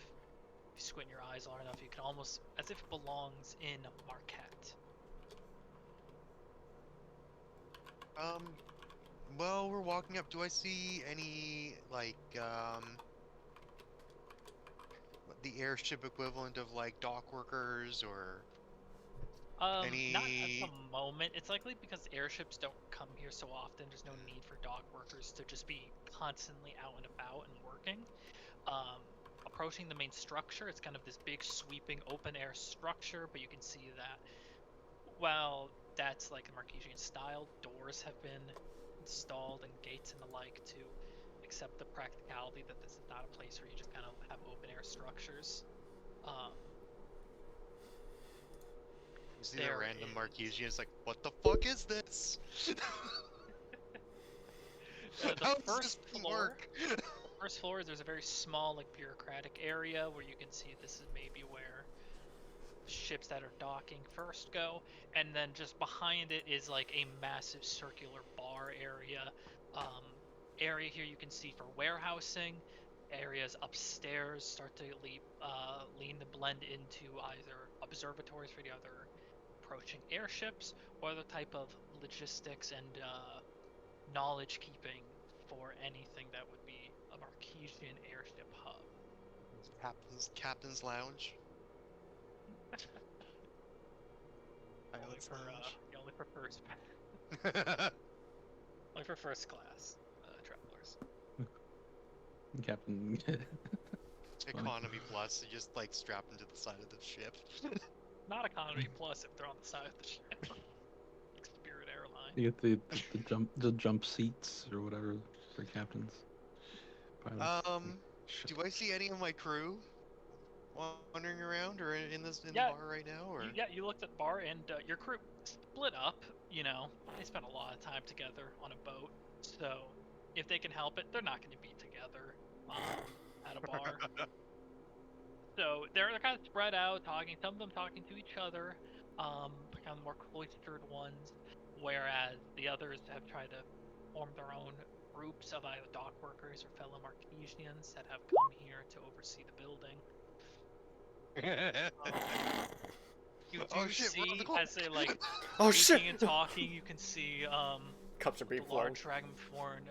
you squint your eyes long enough, you can almost as if it belongs in Marquette. Well, we're walking up. Do I see any, like, the airship equivalent of, like, dock workers or Not at any... the moment. It's likely because airships don't come here so often. There's no need for dock workers to just be constantly out and about and working. Approaching the main structure, it's kind of this big sweeping open air structure, but you can see that While that's like a Marquesian style, doors have been installed and gates and the like to accept the practicality that this is not a place where you just kind of have open air structures. Um, You see the there random is- Marquesian, it's like, what the fuck is this? the How does first this thing floor, work? the first floor, there's a very small, like, bureaucratic area where you can see this is maybe where ships that are docking first go, and then just behind it is like a massive circular bar area. Area here you can see for warehousing. Areas upstairs start to lean to blend into either observatories for the other approaching airships, or the type of logistics and knowledge keeping for anything that would be a Marquesian airship hub. Captain's lounge. Pilot's Only for first only for first class travelers. Captain. Economy plus, you just like strap into the side of the ship. Not economy plus if they're on the side of the ship. Like Spirit Airline. You get the jump seats or whatever for captains. Pilots. Do I see any of my crew wandering around or in the Yeah, bar right now? Or you looked at the bar and your crew split up. You know, they spent a lot of time together on a boat, so if they can help it, they're not going to be together at a bar. So they're kind of spread out, talking. Some of them talking to each other, kind of more cloistered ones, whereas the others have tried to form their own groups of either dock workers or fellow Marquesians that have come here to oversee the building. You do Oh, shit, we're on see the clock. as they're like Oh speaking shit! and talking, you can see Cups are being the flown. large dragonborn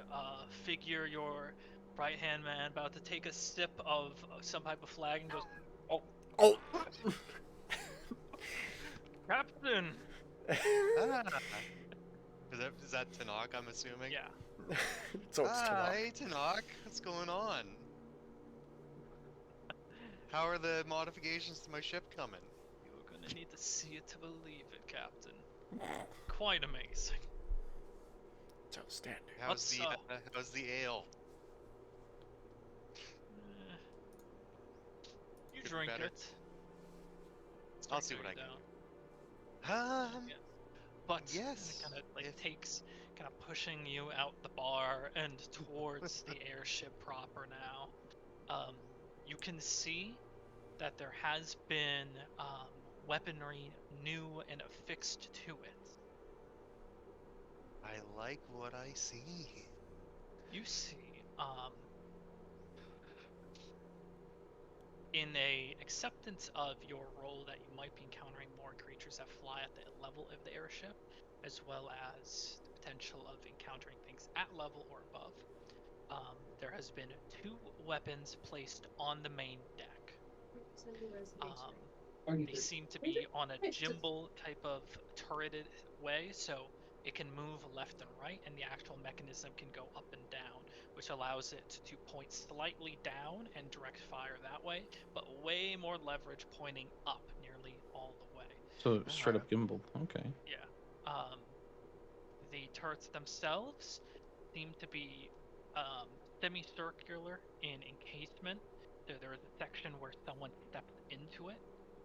figure, your right hand man, about to take a sip of some type of flag and goes, "Oh, Oh! Captain!" Ah. Is that Tanakh, I'm assuming? Yeah. So it's Hi, Tanakh. What's going on? How are the modifications to my ship coming? You're gonna need to see it to believe it, Captain. Quite amazing. It's outstanding. How's What's, how's the ale? You Could be drink better. it. It's I'll pretty see what I good, can though. do. Yeah. But yes, it kind of like if- takes kind of pushing you out the bar and towards the airship proper now. You can see that there has been weaponry new and affixed to it. I like what I see. You see, in a acceptance of your role that you might be encountering more creatures that fly at the level of the airship, as well as the potential of encountering things at level or above, there has been 2 weapons placed on the main deck. They seem to be on a gimbal type of turreted way, so it can move left and right, and the actual mechanism can go up and down, which allows it to point slightly down and direct fire that way, but way more leverage pointing up nearly all the way. So straight up gimbal. Okay. Yeah. The turrets themselves seem to be semicircular in encasement. So there is a section where someone steps into it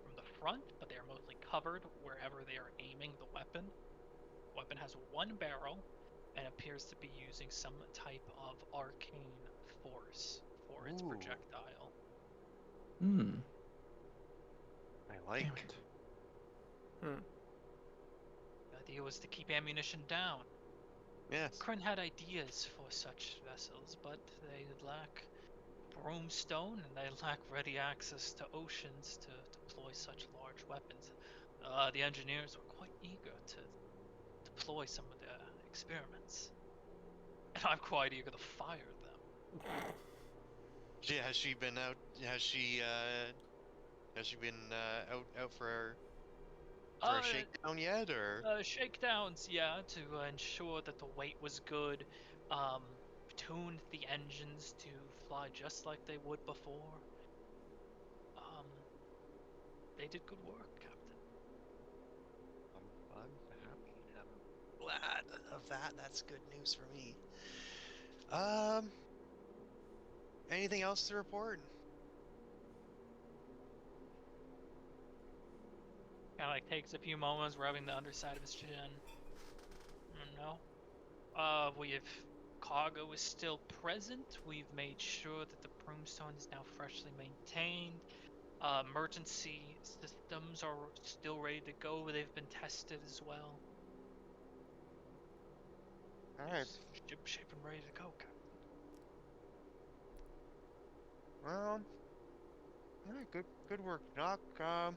from the front, but they are mostly covered wherever they are aiming the weapon. The weapon has 1 barrel and appears to be using some type of arcane force for its Ooh. projectile. I like. Damn it. The idea was to keep ammunition down. Yes. Kryn had ideas for such vessels, but they lack brimstone and they lack ready access to oceans to deploy such large weapons. The engineers were quite eager to deploy some of their experiments, and I'm quite eager to fire them. Has she been out? Has she been out for a shakedown yet, or? Shakedowns, yeah, to ensure that the weight was good. Tuned the engines to fly just like they would before. They did good work, Captain. glad of that. That's good news for me. Anything else to report? Kind of like takes a few moments rubbing the underside of his chin. No. Cargo is still present. We've made sure that the Broomstone is now freshly maintained. Emergency systems are still ready to go. They've been tested as well. Alright. Ship shape and ready to go, Captain. Well, alright, good work, Doc. I'm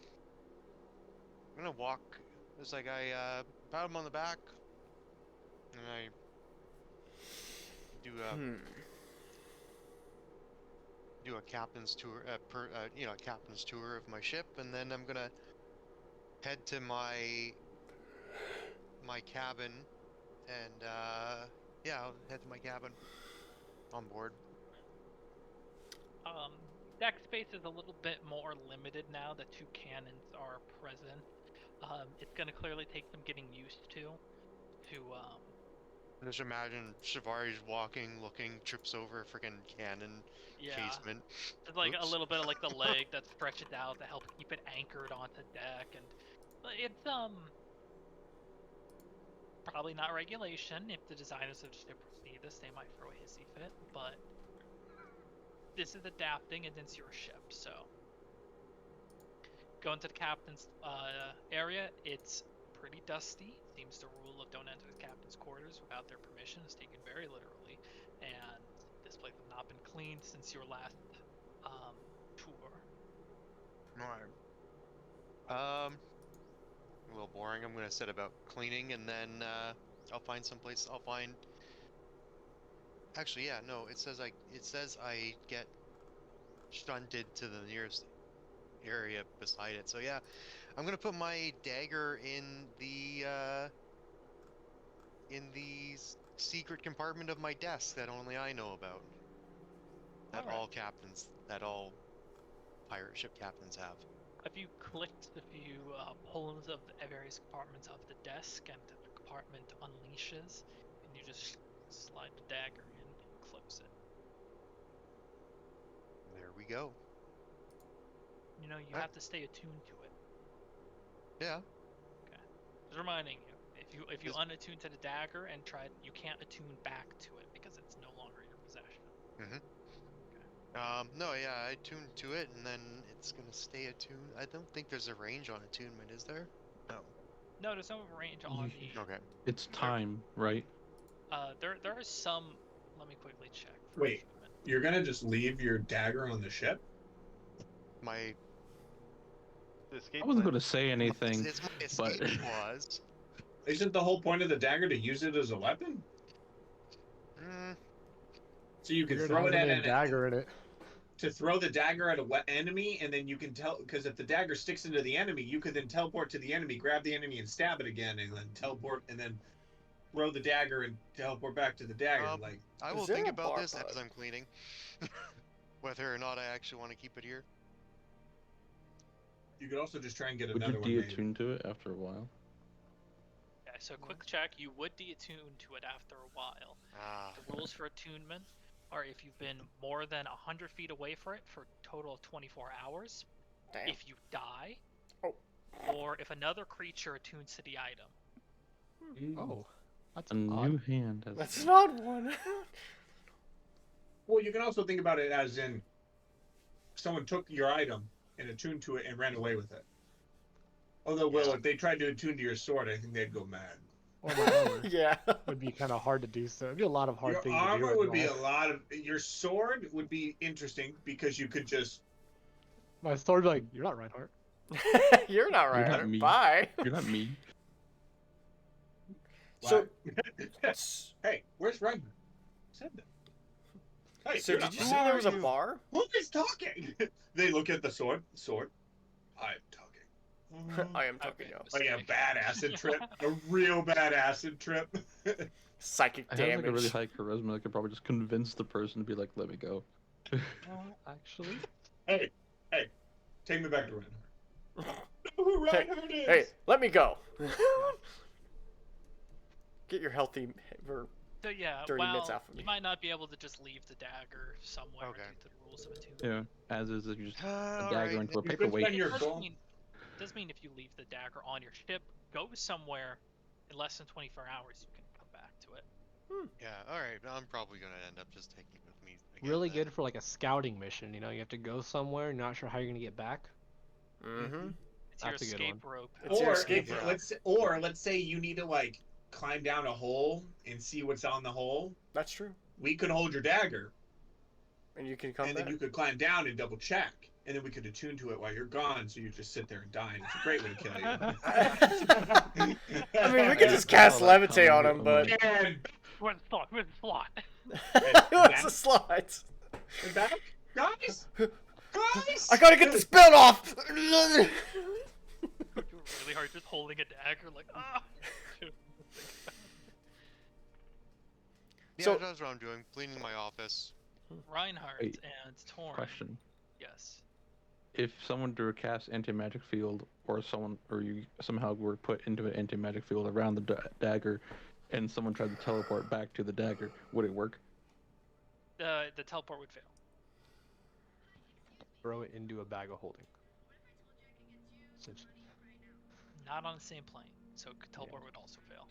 gonna walk. It's like I pat him on the back, and I do do a captain's tour, a captain's tour of my ship, and then I'm gonna head to my cabin, and yeah, I'll head to my cabin on board. Deck space is a little bit more limited now that 2 cannons are present. It's gonna clearly take some getting used to. Just imagine Shivari's walking, looking, trips over a freaking cannon casement. There's like a Oops. little bit of like the leg that stretches out to help keep it anchored onto deck, and it's probably not regulation. If the designers of the ship see this, they might throw a hissy fit, but this is adapting and it's your ship, so. Going to the captain's area, it's pretty dusty. Seems the rule of don't enter the captain's quarters without their permission is taken very literally, and this place has not been cleaned since your last tour. Alright. A little boring. I'm gonna set about cleaning, and then I'll find someplace. Actually, yeah, no. It says I get shunted to the nearest area beside it. So yeah, I'm gonna put my dagger in the secret compartment of my desk that only I know about. That all pirate ship captains have. If you clicked a few pulls of the various compartments of the desk, and the compartment unleashes, and you just slide the dagger in and close it. There we go. You know, you have to stay attuned to it. Yeah. Okay. Just reminding you, if you unattune to the dagger and you can't attune back to it because it's no longer your possession. Mm-hmm. Okay. No, yeah, I tuned to it, and then it's gonna stay attuned. I don't think there's a range on attunement, is there? No. No, there's no range on the. Okay. It's time, right? There is some. Let me quickly check. Wait, you're gonna just leave your dagger on the ship? My. I wasn't going to say anything, It's my but escape clause. Isn't the whole point of the dagger to use it as a weapon? So you can throw it at a dagger in it. To throw the dagger at an enemy, and then you can tell, because if the dagger sticks into the enemy, you could then teleport to the enemy, grab the enemy, and stab it again, and then teleport, and then throw the dagger and teleport back to the dagger. I will think about this as I'm cleaning, whether or not I actually want to keep it here. You could also just try and get would another one you made. de-attune to it after a while? Yeah, so quick check, you would de-attune to it after a while. The rules for attunement are if you've been more than 100 feet away from it for a total of 24 hours, Damn. if you die, or if another creature attunes to the item. Oh, that's A new hand has. That's an odd one. Well, you can also think about it as in someone took your item and attuned to it and ran away with it. Although, if they tried to attune to your sword, I think they'd go mad. Or my armor. Yeah. Would be kind of hard to do so. It'd be a lot of hard Your things to do. armor in would be life. a lot of. Your sword would be interesting because you could just. My sword would be like, you're not Reinhardt. You're not You're right. not me. Bye. You're not me. So, Hey, where's Reinhardt? Said that. Hey, so you're did not you Reinhardt. say there was a bar? Who is talking? They look at the sword. Sword. I'm talking. I am talking now. Like a bad acid trip. A real bad acid trip. Psychic I have like a damage. really high charisma. I could probably just convince the person to be like, "Let me go." Actually. Hey, take me back to Reinhardt. Know who Hey, Reinhardt is? hey, let me go. Get your healthy or So yeah, 30 minutes well, off of me. you might not be able to just leave the dagger somewhere Okay. due to the rules of attunement. Yeah, as is if you just a All dagger right. into a You could paperweight. spend your It gold. does mean if you leave the dagger on your ship, go somewhere in less than 24 hours, you can come back to it. Yeah. All right. I'm probably gonna end up just taking it with me. Again, Really then. good for like a scouting mission. You know, you have to go somewhere, you're not sure how you're gonna get back. Mm-hmm. It's your That's a good escape rope. It's your Or escape if, route. let's say you need to like climb down a hole and see what's on the hole. That's true. We could hold your dagger, And you can come and back. then you could climb down and double check, and then we could attune to it while you're gone. So you just sit there and die. And it's a great way to kill you. I mean, we could just cast Oh, that levitate on combo. him, but And Where's the slot? Where's the slot? what's the slot? back, guys, guys. I gotta get this belt off. Really hard just holding a dagger like, ah! Yeah, So- that's what I'm doing. Cleaning my office. Reinhardt Wait, and Torn. Question: Yes. if someone drew a cast anti-magic field, or you somehow were put into an anti-magic field around the dagger, and someone tried to teleport back to the dagger, would it work? The teleport would fail. Throw it into a bag of holding. Essentially. Not on the same plane, so teleport would also fail.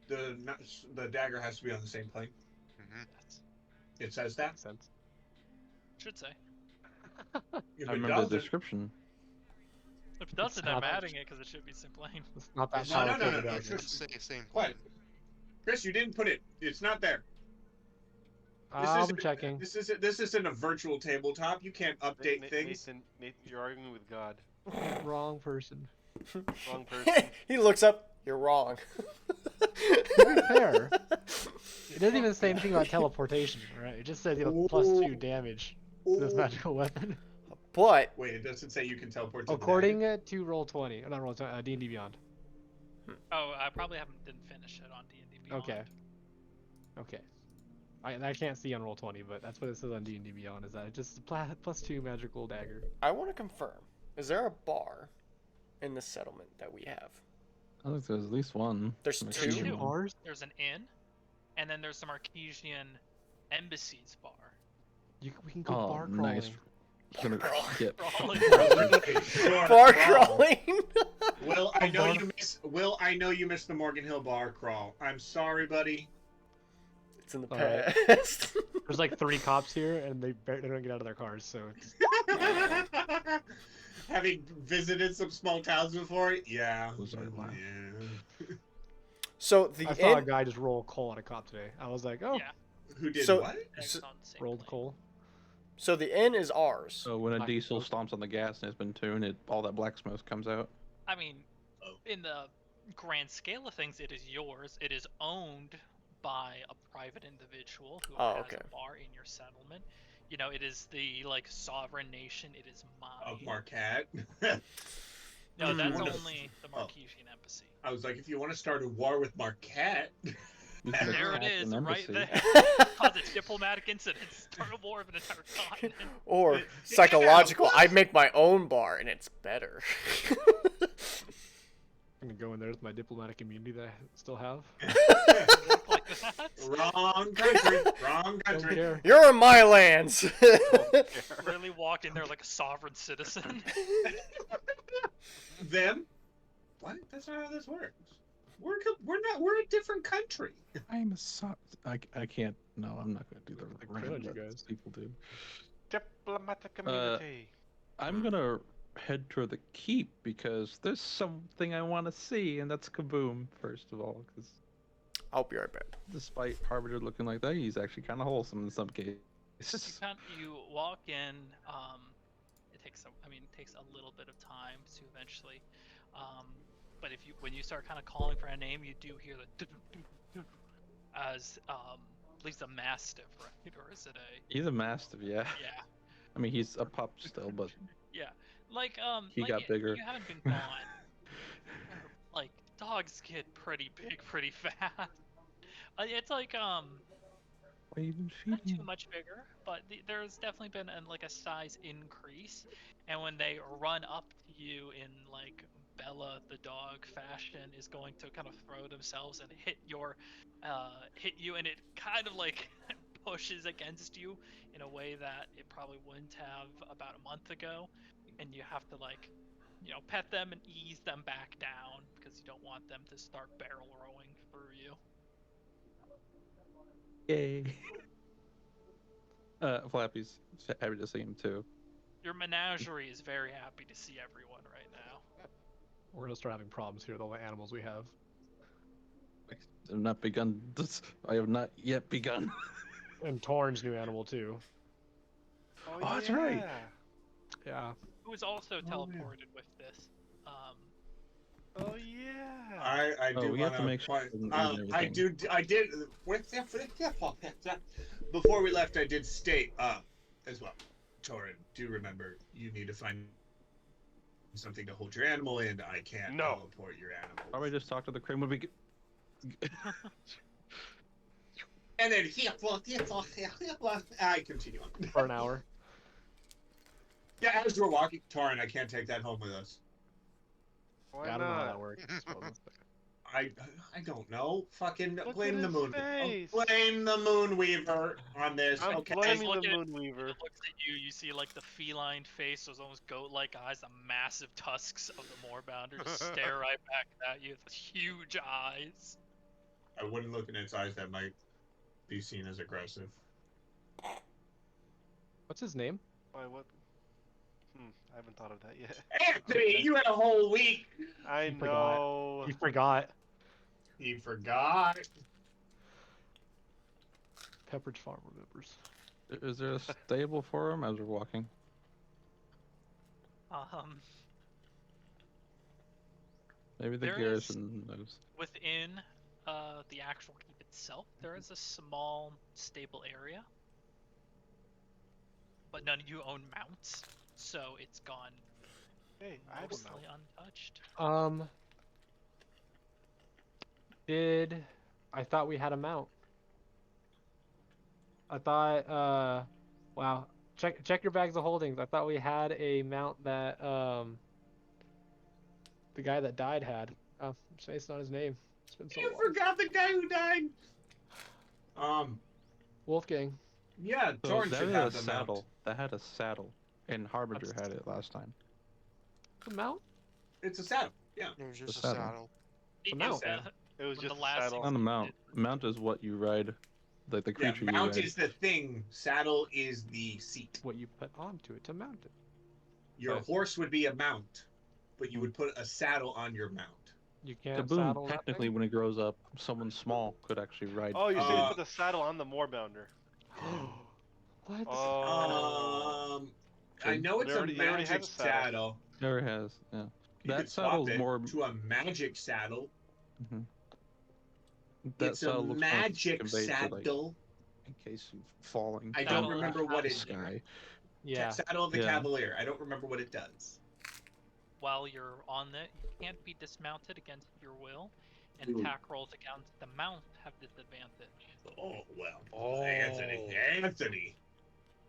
The dagger has to be on the same plane. Mm-hmm. That's, It says that. Makes sense. should say. If I it remember the doesn't, description. If it doesn't, not I'm that- adding it because it should be same plane. It's not that No, no, powerful. no, of a no, dagger. it's just- Same What? plane. Chris, you didn't put it. It's not there. I'm checking. This isn't a virtual tabletop. You can't update things. Nathan, you're arguing with God. Wrong person. Wrong person. He looks up. You're wrong. To be fair, it doesn't even say anything about teleportation, right? It just says +2 damage to this magical weapon. But Wait, it doesn't say you can teleport to the According dagger. to Roll20, not Roll20, D&D Beyond. Oh, I probably didn't finish it on D&D Beyond. Okay. I can't see on Roll20, but that's what it says on D&D Beyond. Is that it's just +2 magical dagger? I want to confirm: is there a bar in the settlement that we have? I think there's at least one. There's Like, two? Two. Bars? There's an inn, and then there's the Marquesian Embassy's bar. We can go Oh, bar crawling. nice. Gonna get Crawling. Sure, Bar crawl. crawling. Will, I know you miss. Will, I know you missed the Morgan Hill bar crawl. I'm sorry, buddy. It's in the Alright. past. There's like 3 cops here, and they don't get out of their cars, so it's... Having visited some small towns before, yeah. Was our laugh. Yeah. So the I saw a inn. guy just roll coal at a cop today. I was like, oh, Yeah, Who did So- what? next So- on the same rolled plane. coal. So the inn is ours. So when a Black diesel smoke. stomps on the gas and it's been tuned, all that black smoke comes out. I mean, Oh. in the grand scale of things, it is yours. It is owned by a private individual who Oh, has okay. a bar in your settlement. You know, it is the sovereign nation. It is mine. Of Marquette. No, that's Mm. only the Marquesian embassy. I was like, if you want to start a war with Marquette, You can There it attack is, an right embassy. there. Cause a diplomatic incident. Start a war of an entire continent. Or Yeah, psychological. what? I'd make my own bar, and it's better. I'm gonna go in there with my diplomatic immunity that I still have. Work like that. wrong country, wrong Don't country. care. You're in my lands. Really walk in there like a sovereign citizen. Them? What? That's not how this works. We're a different country. I'm a I can't. No, I'm not gonna do the Like, rant good on you that guys. people do. Diplomatic immunity. I'm gonna head toward the keep because there's something I want to see, and that's Kaboom. First of all, because I'll be right back. despite Harbinger looking like that, he's actually kind of wholesome in some cases. You walk in. It takes a little bit of time to eventually. But when you start kind of calling for a name, you do hear the as at least a mastiff, right? Or is it a He's a mastiff, yeah. yeah. I mean, he's a pup still, but Yeah, like He like got bigger. You haven't been gone. Like dogs get pretty big pretty fast. It's like what are you even not too feeding? much bigger, but there's definitely been like a size increase. And when they run up to you in like Bella the dog fashion is going to kind of throw themselves and hit you, and it kind of like pushes against you in a way that it probably wouldn't have about a month ago, and you have to like, pet them and ease them back down because you don't want them to start barrel rolling through you. Yay. Flappy's happy to see him too. Your menagerie is very happy to see everyone right now. We're gonna start having problems here with all the animals we have. I have not begun this. I have not yet begun. And Torn's new animal too. Oh, that's right. Yeah. Who was also yeah. teleported with this. Oh yeah. I do we have want to make sure point. it doesn't eat I did. Before we left, I did state as well. Torin, do remember you need to find something to hold your animal in. I can't No. teleport your animal. Probably just talk to the crane when we get. And then I continue on. For an hour. Yeah, as we're walking, Torin, I can't take that home with us. Why Yeah, I don't know how not? that works. I don't know. Fucking Look blame at the his moon. face. Blame the Moonweaver on this. I'm Okay. blaming Look the at it. Moonweaver. It looks at you. You see like the feline face, those almost goat-like eyes, the massive tusks of the moorbounder just stare right back at you. It's huge eyes. I wouldn't look in its eyes. That might be seen as aggressive. What's his name? Why, what? I haven't thought of that yet. Anthony, you had a whole week. I You forgot. know. You forgot. You forgot. Pepperidge Farm remembers. Is there a stable for him as we're walking? Maybe the There garrison knows. Within the actual keep itself, there is a small stable area, but none of you own mounts, so it's gone Hey, I have a mostly mount. untouched. I thought we had a mount. I thought wow. Check your bags of holdings. I thought we had a mount that the guy that died had. Oh, I'm spacing on his name. It's been so You long. forgot the guy who died. Wolfgang. Yeah, So Torin that should had a have the saddle. mount. That had a saddle, and Harbinger had it last time. The mount? It's a saddle. Yeah. It was just a saddle. saddle. It mount. is, It was When just the a last saddle. Not a mount. Mount is what you ride, like the Yeah, creature you mount ride. is the thing. Saddle is the seat. What you put onto it to mount it. Your Okay. horse would be a mount, but you would put a saddle on your mount. You can't Kaboom! saddle that Technically, thing? when it grows up, someone small could actually ride. Oh, you're saying Uh, put the saddle on the moorbounder. What? Oh. I know it's They already- a they already have magic a saddle. saddle. There has, yeah. You That could swap saddle's it more. to a magic saddle. That It's a saddle looks more magic conveyed to, like, saddle. in case of falling. I Saddle don't of remember the what the it. sky. Yeah. Saddle of the Yeah. Cavalier. I don't remember what it does. While you're on it, you can't be dismounted against your will, and Ooh. attack rolls against the mount have disadvantage. Oh well. Oh. Anthony.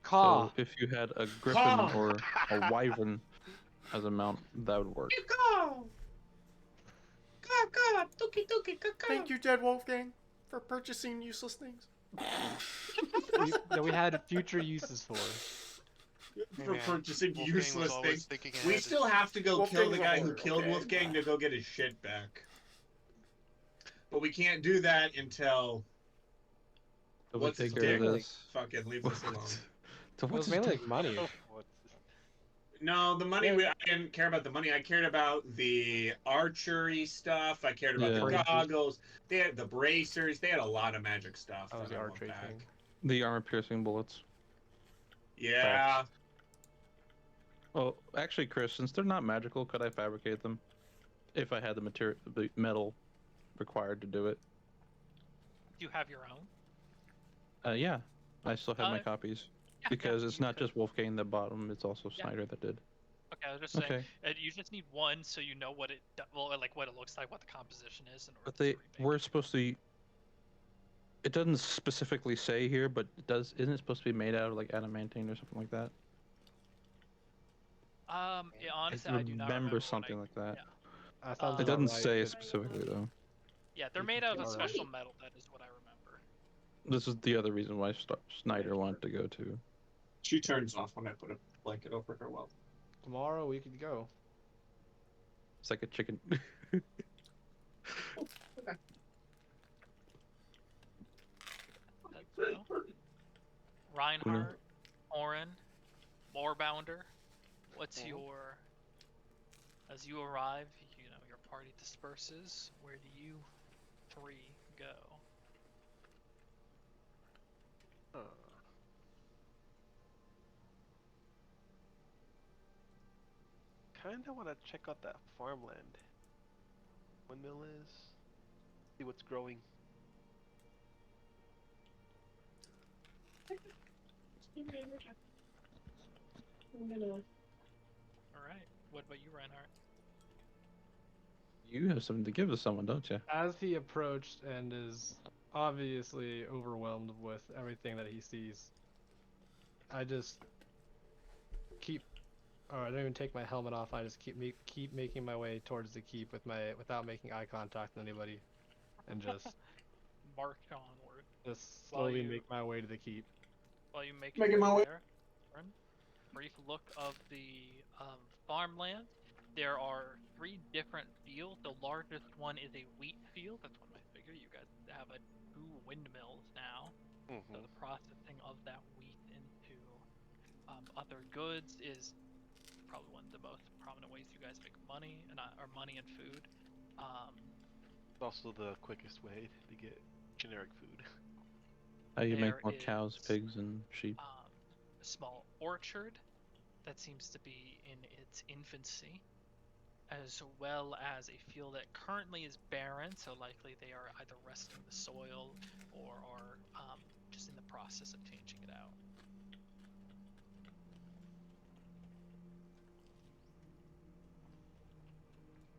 Caw. So if you had a griffin Caw. or a wyvern as a mount, that would work. Go. Go. Dookie dookie go. Thank you, Dead Wolfgang, for purchasing useless things. that we had future uses for. For Man, purchasing Wolfgang was useless always things. thinking We ahead. still have to go kill the Wolfgang's a guy who whore, killed okay? Wolfgang to go get his shit back. But we can't do that until So we what's his take care of dick? this. Fucking leave us alone. So It was what's his mainly dick? like money. What's No, the money. I didn't care about the money. I cared about the archery stuff. I cared about Yeah. the Bracers. goggles. They had the bracers. They had a lot of magic stuff. That was the I want archery back. thing. The armor-piercing bullets. Yeah. Oh, actually, Chris, since they're not magical, could I fabricate them? If I had the material, the metal required to do it. Do you have your own? Yeah, I still have my Uh, copies Yeah, because yeah, it's you not could. just Wolfgang that bought them; it's also Yeah. Snyder that did. Okay, I was just saying. Okay, You just need one, so you know what it like what it looks like, what the composition is, in order but to they remake were it. supposed to. It doesn't specifically say here, but it does. Isn't it supposed to be made out of like adamantine or something like that? Yeah, honestly, I I do not remember remember something when like that. yeah. I sounds It It about doesn't right, say but specifically though. Yeah, they're You made can out of a tell, special right? metal. That is what I remember. This is the other reason why Snyder wanted to go to. She turns off when I put a blanket over her well. Tomorrow we could go. It's like a chicken. That's well. Reinhardt, Orin, Moorbounder, what's your... As you arrive, you know, your party disperses. Where do you three go? Kinda wanna check out that farmland. Windmill is. See what's growing. Alright, what about you, Reinhardt? You have something to give to someone, don't you? As he approached and is obviously overwhelmed with everything that he sees, I just keep, or I don't even take my helmet off. I just keep making my way towards the keep without making eye contact with anybody, and just March onward. slowly you- make my way to the keep. While you make Making your my way way. there, Orin, brief look of the farmland. There are 3 different fields. The largest one is a wheat field. That's what I figured. You guys have 2 windmills now. So the processing of that wheat into other goods is probably one of the most prominent ways you guys make money, or money and food. It's also the quickest way to get generic food. How you There make more cows, is, pigs, and sheep. a small orchard that seems to be in its infancy, as well as a field that currently is barren, so likely they are either resting the soil or are just in the process of changing it out.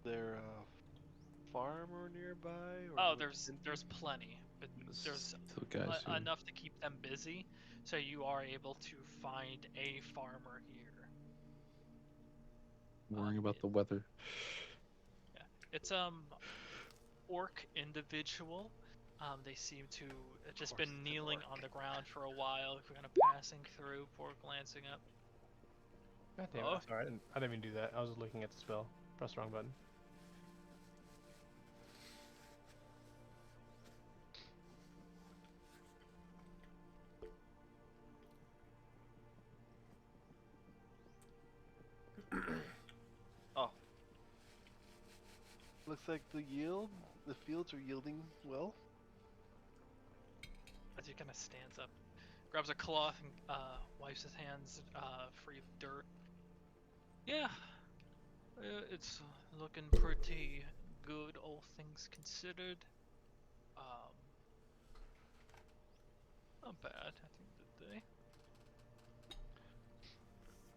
There a farmer nearby? Or Oh, would there's plenty, but there's So guys who... enough to keep them busy, so you are able to find a farmer here. worrying about the weather. Yeah, it's orc individual. They seem to have just course been it's an kneeling orc. on the ground for a while, kind of passing through before glancing up. God damn it! Oh. Sorry, I didn't mean to do that. I was looking at the spell. Press the wrong button. Oh. Looks like the fields are yielding well. As he kind of stands up, grabs a cloth and wipes his hands free of dirt. Yeah, it's looking pretty good, all things considered. Not bad at the end of the day.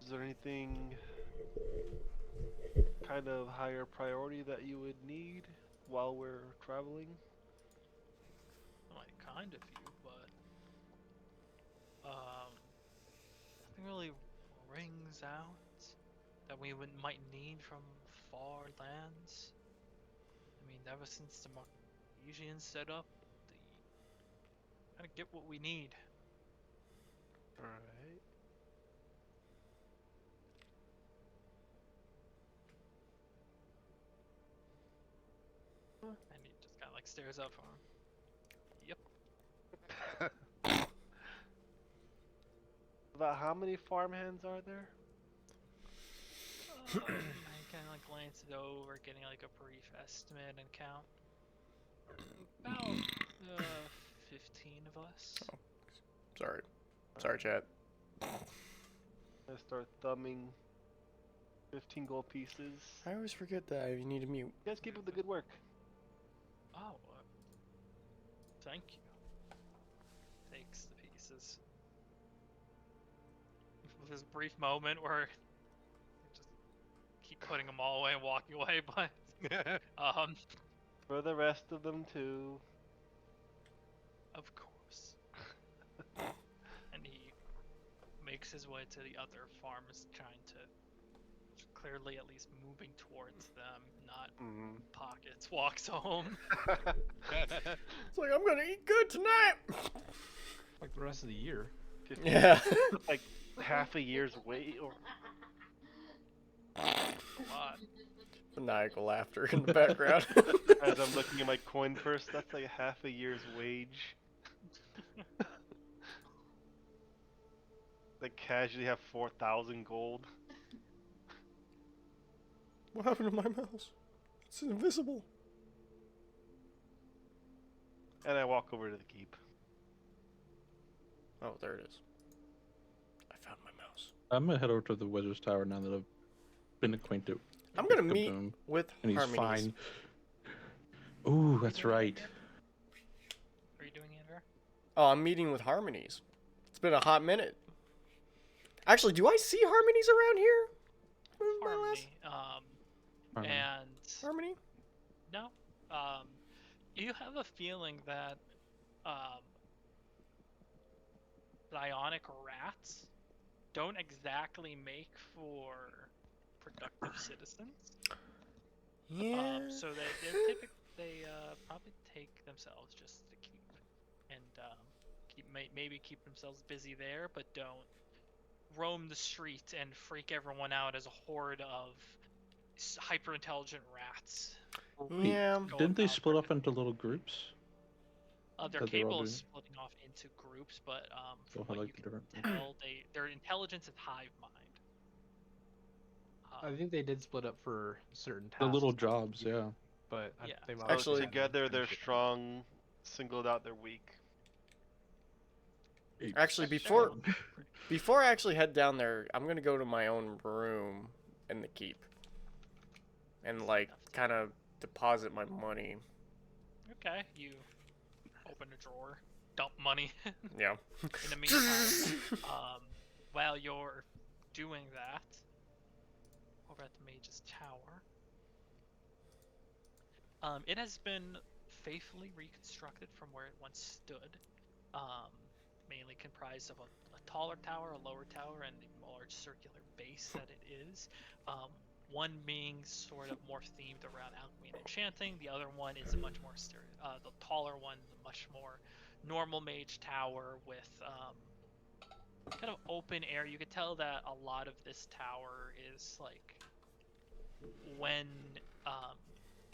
Is there anything kind of higher priority that you would need while we're traveling? Like kind of you, but nothing really rings out that we might need from far lands. I mean, ever since the Marquesians set up, we gotta get what we need. Alright. And he just kind of like stares up for him. Yep. About how many farmhands are there? I kind of like glance it over, getting like a brief estimate and count. About 15 of us. Sorry, chat. I start thumbing 15 gold pieces. I always forget that I need to mute. You guys keep up the good work. Oh, thank you. Takes the pieces. This brief moment where you just keep putting them all away and walking away, but For the rest of them too. of course. And he makes his way to the other farmers, trying to clearly at least moving towards them, not Mm. pockets. Walks home. It's like, I'm gonna eat good tonight. Like the rest of the year. Yeah. Like half a year's wait, or A lot. Maniacal laughter in the background. as I'm looking at my coin purse, that's like half a year's wage. Like casually have 4,000 gold. What happened to my mouse? It's invisible. And I walk over to the keep. Oh, there it is. I found my mouse. I'm gonna head over to the Wizard's Tower now that I've been acquainted. I'm gonna with meet Kaboom, with and he's Harmonies. fine. Ooh, that's right. What are you doing, Andrew? Oh, I'm meeting with Harmonies. It's been a hot minute. Actually, do I see Harmonies around here? When's my last- Harmony. Harmony. And Harmony? no, you have a feeling that psionic rats don't exactly make for productive citizens. Yeah. So they probably take themselves just to keep and maybe keep themselves busy there, but don't roam the street and freak everyone out as a horde of hyper intelligent rats. Yeah. go Didn't they about split their up into little groups? Their that they're all cable is doing- splitting off into groups, but Well, from how what like you the can different- tell, their intelligence is hive mind. I think they did split up for certain tasks. The little on the jobs, team, yeah. But Yeah. they So might Actually- together they're finish it. strong, singled out they're weak. Actually, before I actually head down there, I'm gonna go to my own room in the keep. And like kind of deposit my money. Okay, you open a drawer, dump money. Yeah. In the meantime, while you're doing that, over at the Mage's Tower, it has been faithfully reconstructed from where it once stood. Mainly comprised of a taller tower, a lower tower, and the large circular base that it is. One being sort of more themed around alchemy and enchanting. The other one is a much more the taller one, a much more normal mage tower with kind of open air. You could tell that a lot of this tower is like when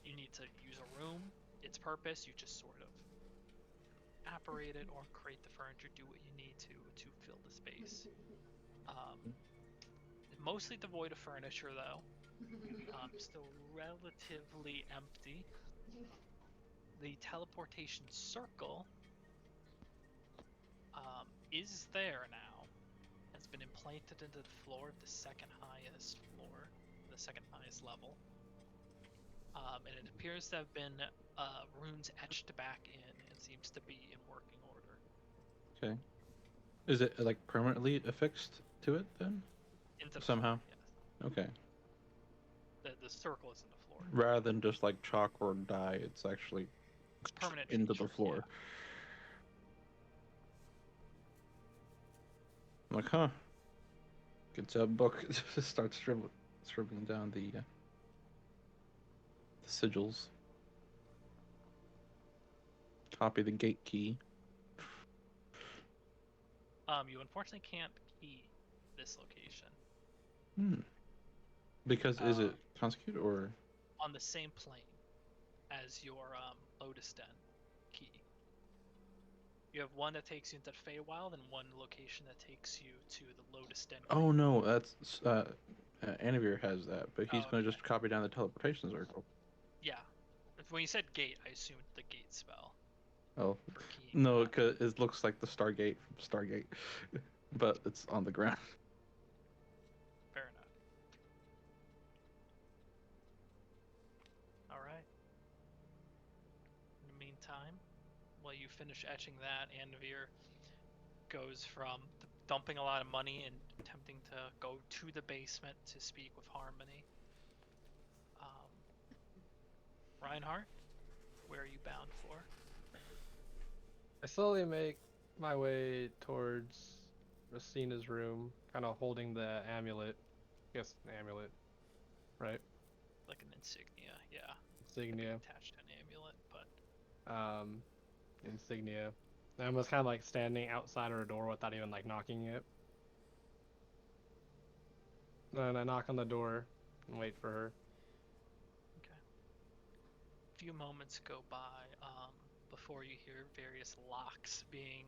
you need to use a room, its purpose, you just sort of apparate it or create the furniture, do what you need to fill the space. Mostly devoid of furniture though. Still relatively empty. The teleportation circle is there now. Has been implanted into the floor of the second highest floor, the second highest level. And it appears to have been runes etched back in and seems to be in working order. Okay. Is it like permanently affixed to it then? Into the Somehow? Floor, Okay. yes. The circle is in the floor. Rather than just like chalk or dye, it's actually It's permanent into feature, the floor. I'm like, huh. Gets a book, starts scribbling down the sigils. Copy the gate key. You unfortunately can't key this location. Hmm. Because is it Um, consecute or? On the same plane as your Lotus Den key. You have one that takes you into the Feywild and one location that takes you to the Lotus Den. Oh no, that's Anivir has that, but he's Oh, gonna okay. just copy down the teleportation circle. Yeah. When you said gate, I assumed the gate spell Oh for keying. no, because it looks like the Stargate from Stargate, but it's on the ground. Fair enough. Alright. In the meantime, while you finish etching that, Anvir goes from dumping a lot of money and attempting to go to the basement to speak with Harmony. Reinhardt, where are you bound for? I slowly make my way towards Racina's room, kind of holding the amulet. I guess an amulet. right? Like an insignia, yeah. Insignia. Attached to an amulet, but Insignia. I'm just kind of like standing outside her door without even like knocking it. And I knock on the door and wait for her. okay. A few moments go by before you hear various locks being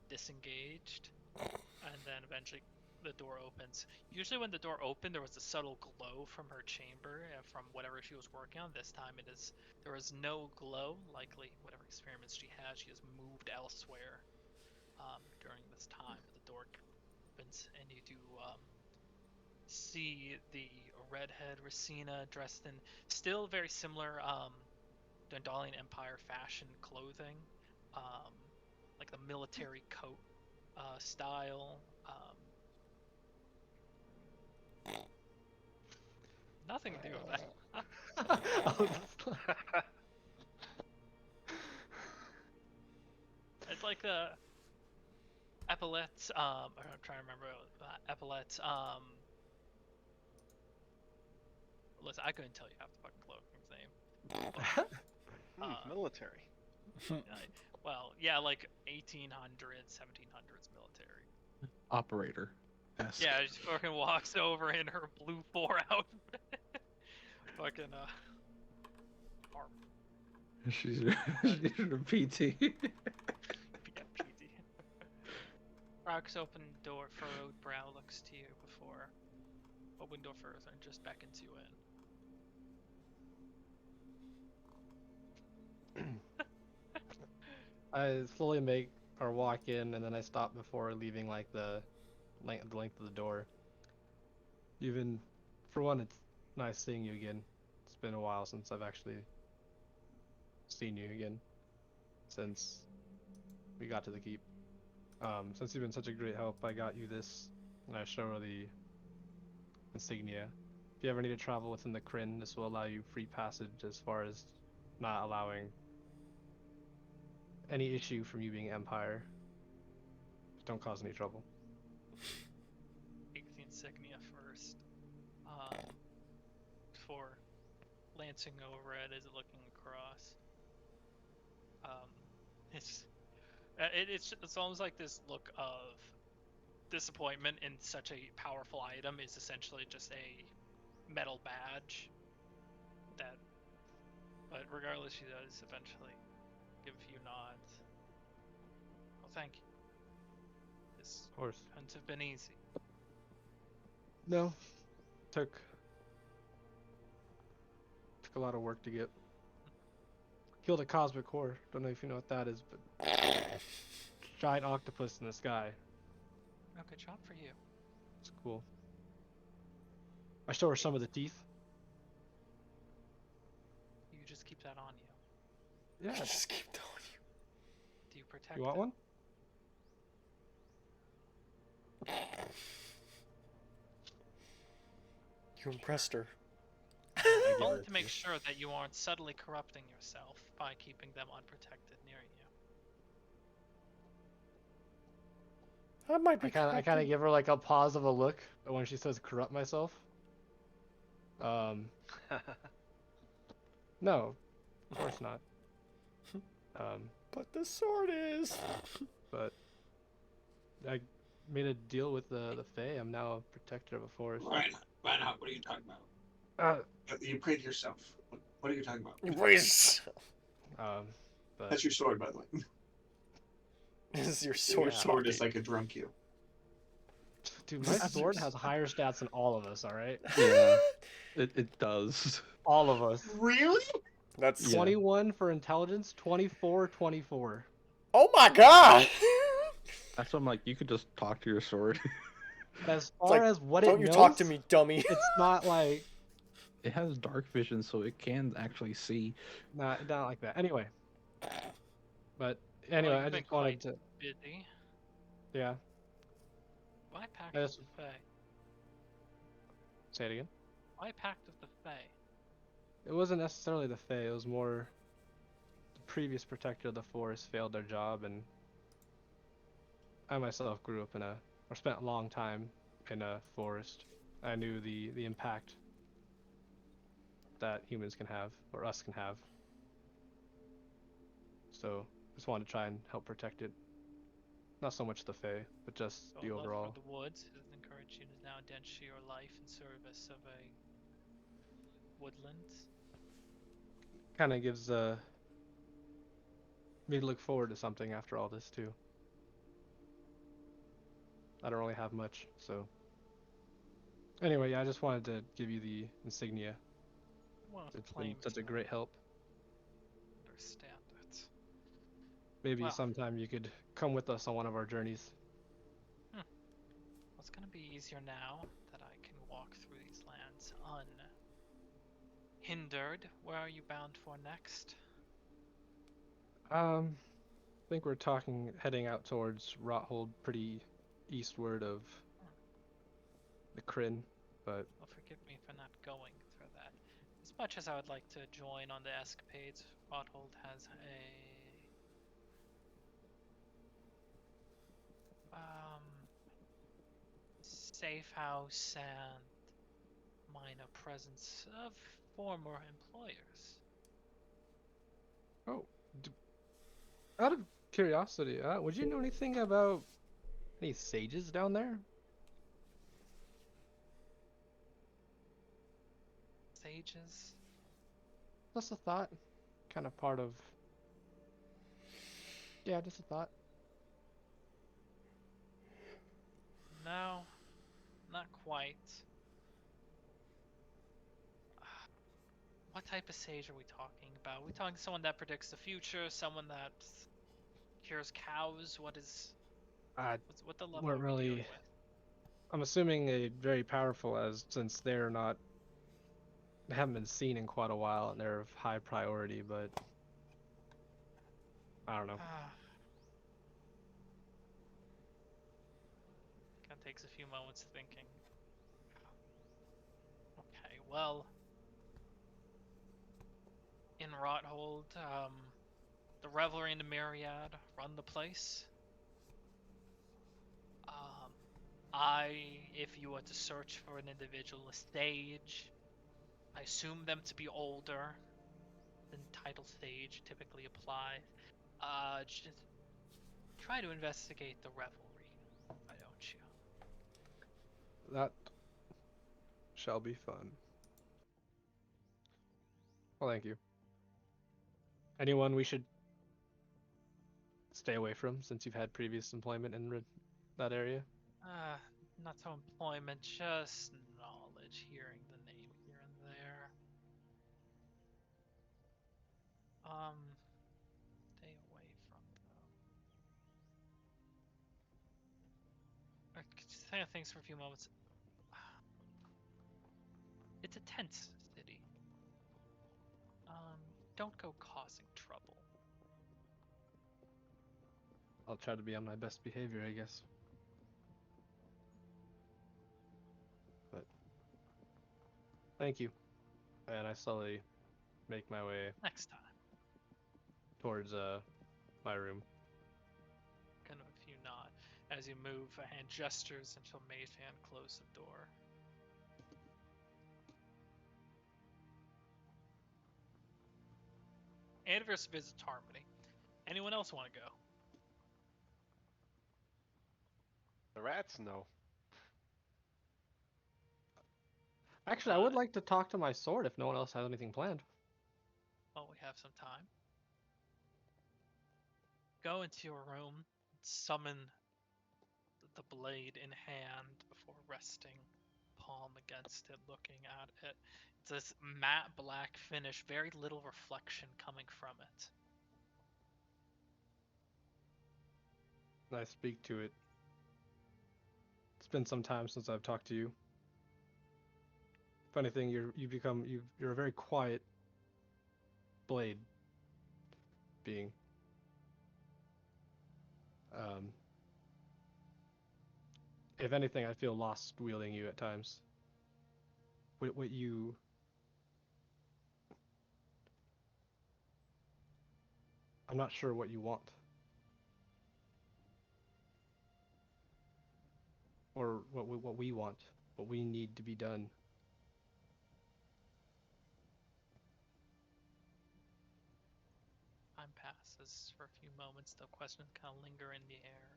disengaged, and then eventually the door opens. Usually when the door opened, there was a subtle glow from her chamber, from whatever she was working on. This time there was no glow. Likely whatever experiments she had, she has moved elsewhere during this time. But the door opens, and you do see the redhead Racina dressed in still very similar Dundalian Empire fashion clothing, like the military coat style. Nothing to do with that. It's like the epaulets. I'm trying to remember epaulets. Listen, I couldn't tell you half the fucking clothing's name. Military. Well, yeah, like 1800s, 1700s military. Operator. Yeah, she fucking walks over in her blue 4 outfit. Fucking arm. She's a PT. Yeah, PT. Cracks open door, furrowed brow looks to you before open door further and just beckons you in. I slowly make or walk in, and then I stop before leaving like the length of the door. Even for one, it's nice seeing you again. It's been a while since I've actually seen you again, since we got to the keep. Since you've been such a great help, I got you this, and I show her the insignia. If you ever need to travel within the Kryn, this will allow you free passage as far as not allowing any issue from you being Empire. Just don't cause any trouble. Take the insignia first. Before glancing over it as looking across. It's almost like this look of disappointment in such a powerful item is essentially just a metal badge. But regardless, she does eventually give a few nods. Well, thank you. This Of course. couldn't have been easy. No. Took a lot of work to get. Killed a cosmic core. Don't know if you know what that is, but giant octopus in the sky. Oh, good job for you. It's cool. I show her some of the teeth. You just keep that on you. Yeah. Just keep telling you. Do you protect You want them? one? You impressed her. Only to make sure that you aren't subtly corrupting yourself by keeping them unprotected near you. I might be. I kind of give her like a pause of a look when she says corrupt myself. No, of course not. But the sword is. But I made a deal with the Fae. I'm now a protector of a forest. Reinhardt, what are you talking about? You prayed yourself. What are you talking about? But That's your sword, by the way. This is your Your sword. sword is like a drunk you. dude, my sword has higher stats than all of us. All right, Yeah, it does. all of us. Really? That's. Yeah. 21 for intelligence, 24, 24. Oh my god! That's what I'm like. You could just talk to your sword. As far like, as what Don't it you knows, talk to me, dummy. it's not like It has dark vision, so it can actually see. not like that. Anyway, but anyway, Well, I you've been just wanted quite to, busy. yeah. Why pact I of just- the Fae? Say it again. Why pact of the Fae? It wasn't necessarily the Fae. It was more the previous protector of the forest failed their job, and I myself grew up or spent a long time in a forest. I knew the impact that humans can have, or us can have. So just wanted to try and help protect it. Not so much the Fae, but just the Your love overall. for the woods has encouraged you to now denture your life in service of a woodland. Kind of gives me to look forward to something after all this too. I don't really have much, so anyway, yeah, I just wanted to give you the insignia. Well, It's been claim such a to great help. understand it. Maybe Well, sometime you could come with us on one of our journeys. well, it's gonna be easier now that I can walk through these lands unhindered. Where are you bound for next? I think we're heading out towards Rothold, pretty eastward of the Kryn, but Well, forgive me for not going through that. As much as I would like to join on the escapades, Rothold has a safe house and minor presence of former employers. oh, out of curiosity, would you know anything about any sages down there? Sages? Just a thought. Kind of part of. Yeah, just a thought. No, not quite. What type of sage are we talking about? Are we talking someone that predicts the future, someone that cures cows? I What the level are weren't we dealing really. with? I'm assuming a very powerful, as since they haven't been seen in quite a while and they're of high priority, but I don't know. Kind of takes a few moments thinking. Okay, well, in Rothold, the Revelry and the Myriad run the place. If you were to search for an individual, a sage, I assume them to be older than title stage typically apply. Just try to investigate the Revelry, why don't you? That shall be fun. Well, thank you. Anyone we should stay away from since you've had previous employment in that area? Not so employment, just knowledge, hearing the name here and there. Stay away from though. Just think of things for a few moments. It's a tense city. Don't go causing trouble. I'll try to be on my best behavior, I guess. But thank you. And I slowly make my way Next time. towards my room. Kind of a few nod. As you move, a hand gestures until Mage Hand close the door. Anniversary visits Harmony. Anyone else want to go? The rats? No. Actually, I would like to talk to my sword if no one else has anything planned. Well, we have some time. Go into your room, summon the blade in hand before resting, palm against it, looking at it. It's this matte black finish, very little reflection coming from it. I speak to it. It's been some time since I've talked to you. Funny thing, you're a very quiet blade being. If anything, I feel lost wielding you at times. What you... I'm not sure what you want. Or what we want. What we need to be done. pauses for a few moments. The questions kind of linger in the air.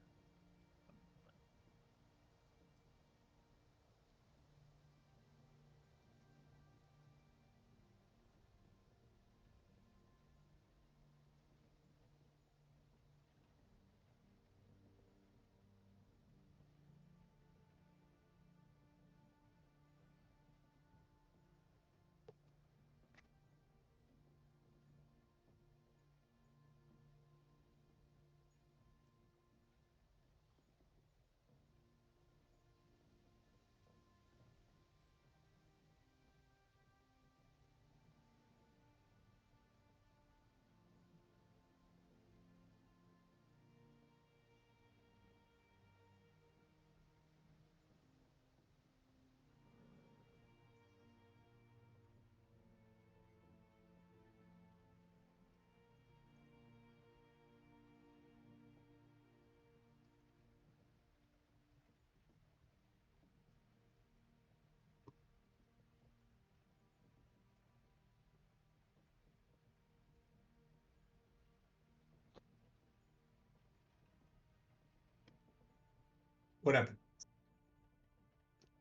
What happened?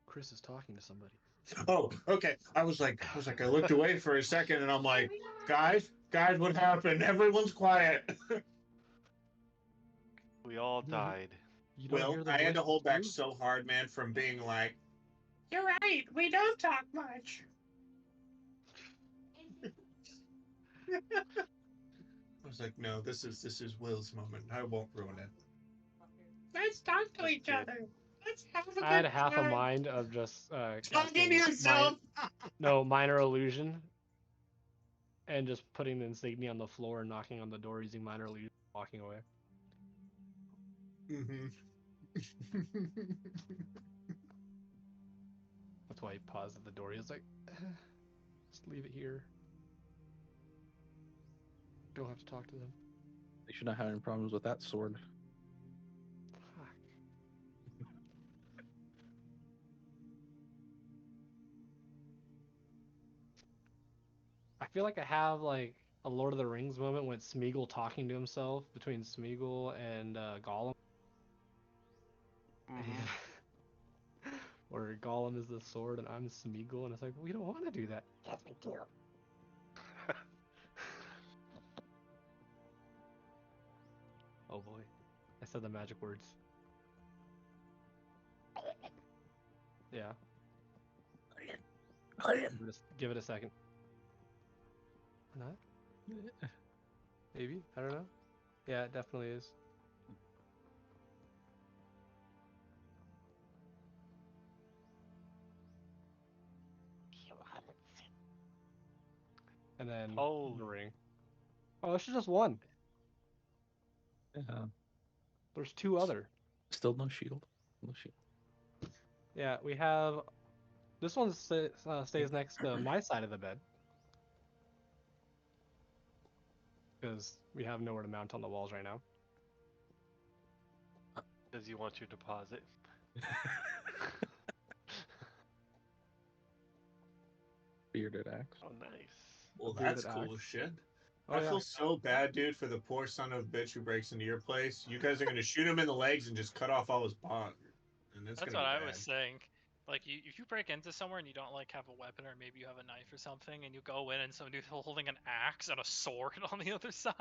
Chris is talking to somebody. Oh, okay. I looked away for a second, and I'm like, guys, what happened? Everyone's quiet. We all You don't hear- died. You don't hear the I had to voices hold back too? so hard, man, from being like, "You're right. We don't talk much." I was like, "No, this is Will's moment. I won't ruin it. Let's talk to That's each good. other. Let's have a I had good half a time." mind of just Talking to casting yourself. minor illusion and just putting the insignia on the floor and knocking on the door using minor illusion, walking away. Mm-hmm. That's why he paused at the door. He was like, just leave it here. Don't have to talk to them. They should not have any problems with that sword. Fuck. I feel like I have like a Lord of the Rings moment when it's Smeagol talking to himself between Smeagol and Gollum. Mhm. Where Gollum is the sword and I'm Smeagol, and it's like, we don't want to do that. Yes, we do. Oh boy. I said the magic words. Yeah. Give it a second. Or not? Maybe? I don't know. Yeah, it definitely is. And then Oh, the ring. Oh, this is just one. Yeah. There's two other. Still no shield. No shield. Yeah, we have. This one stays next to my side of the bed because we have nowhere to mount on the walls right now. does he want your deposit? Bearded axe. Oh, nice. Well, Bearded that's cool axe. as shit. Oh I yeah. feel so bad, dude, for the poor son of a bitch who breaks into your place. You guys are gonna shoot him in the legs and just cut off all his paws, and it's That's gonna what be I bad. was saying. Like, if you break into somewhere and you don't like have a weapon, or maybe you have a knife or something, and you go in and somebody's holding an axe and a sword on the other side.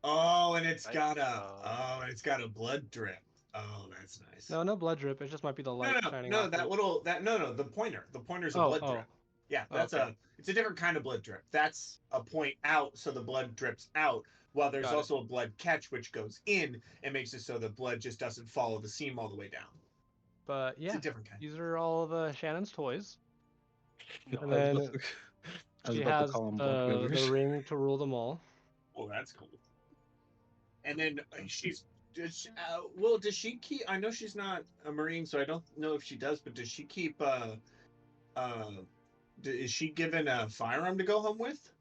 Oh, and it's I- got oh. it's got a blood drip. Oh, that's nice. No, no blood drip. It just might be the light shining off it. The pointer. The pointer's a Oh, blood oh. drip. Yeah, Oh, that's okay. it's a different kind of blood drip. That's a point out, so the blood drips out. While there's Got it. also a blood catch which goes in and makes it so the blood just doesn't follow the seam all the way down. But It's yeah, a different kind. these are all of Shannon's toys. No, And I was then about to, I was she about to has call them bunk the movers. ring to rule them all. well, that's cool. And then well, does she keep? I know she's not a marine, so I don't know if she does. But does she keep? Uh, is she given a firearm to go home with?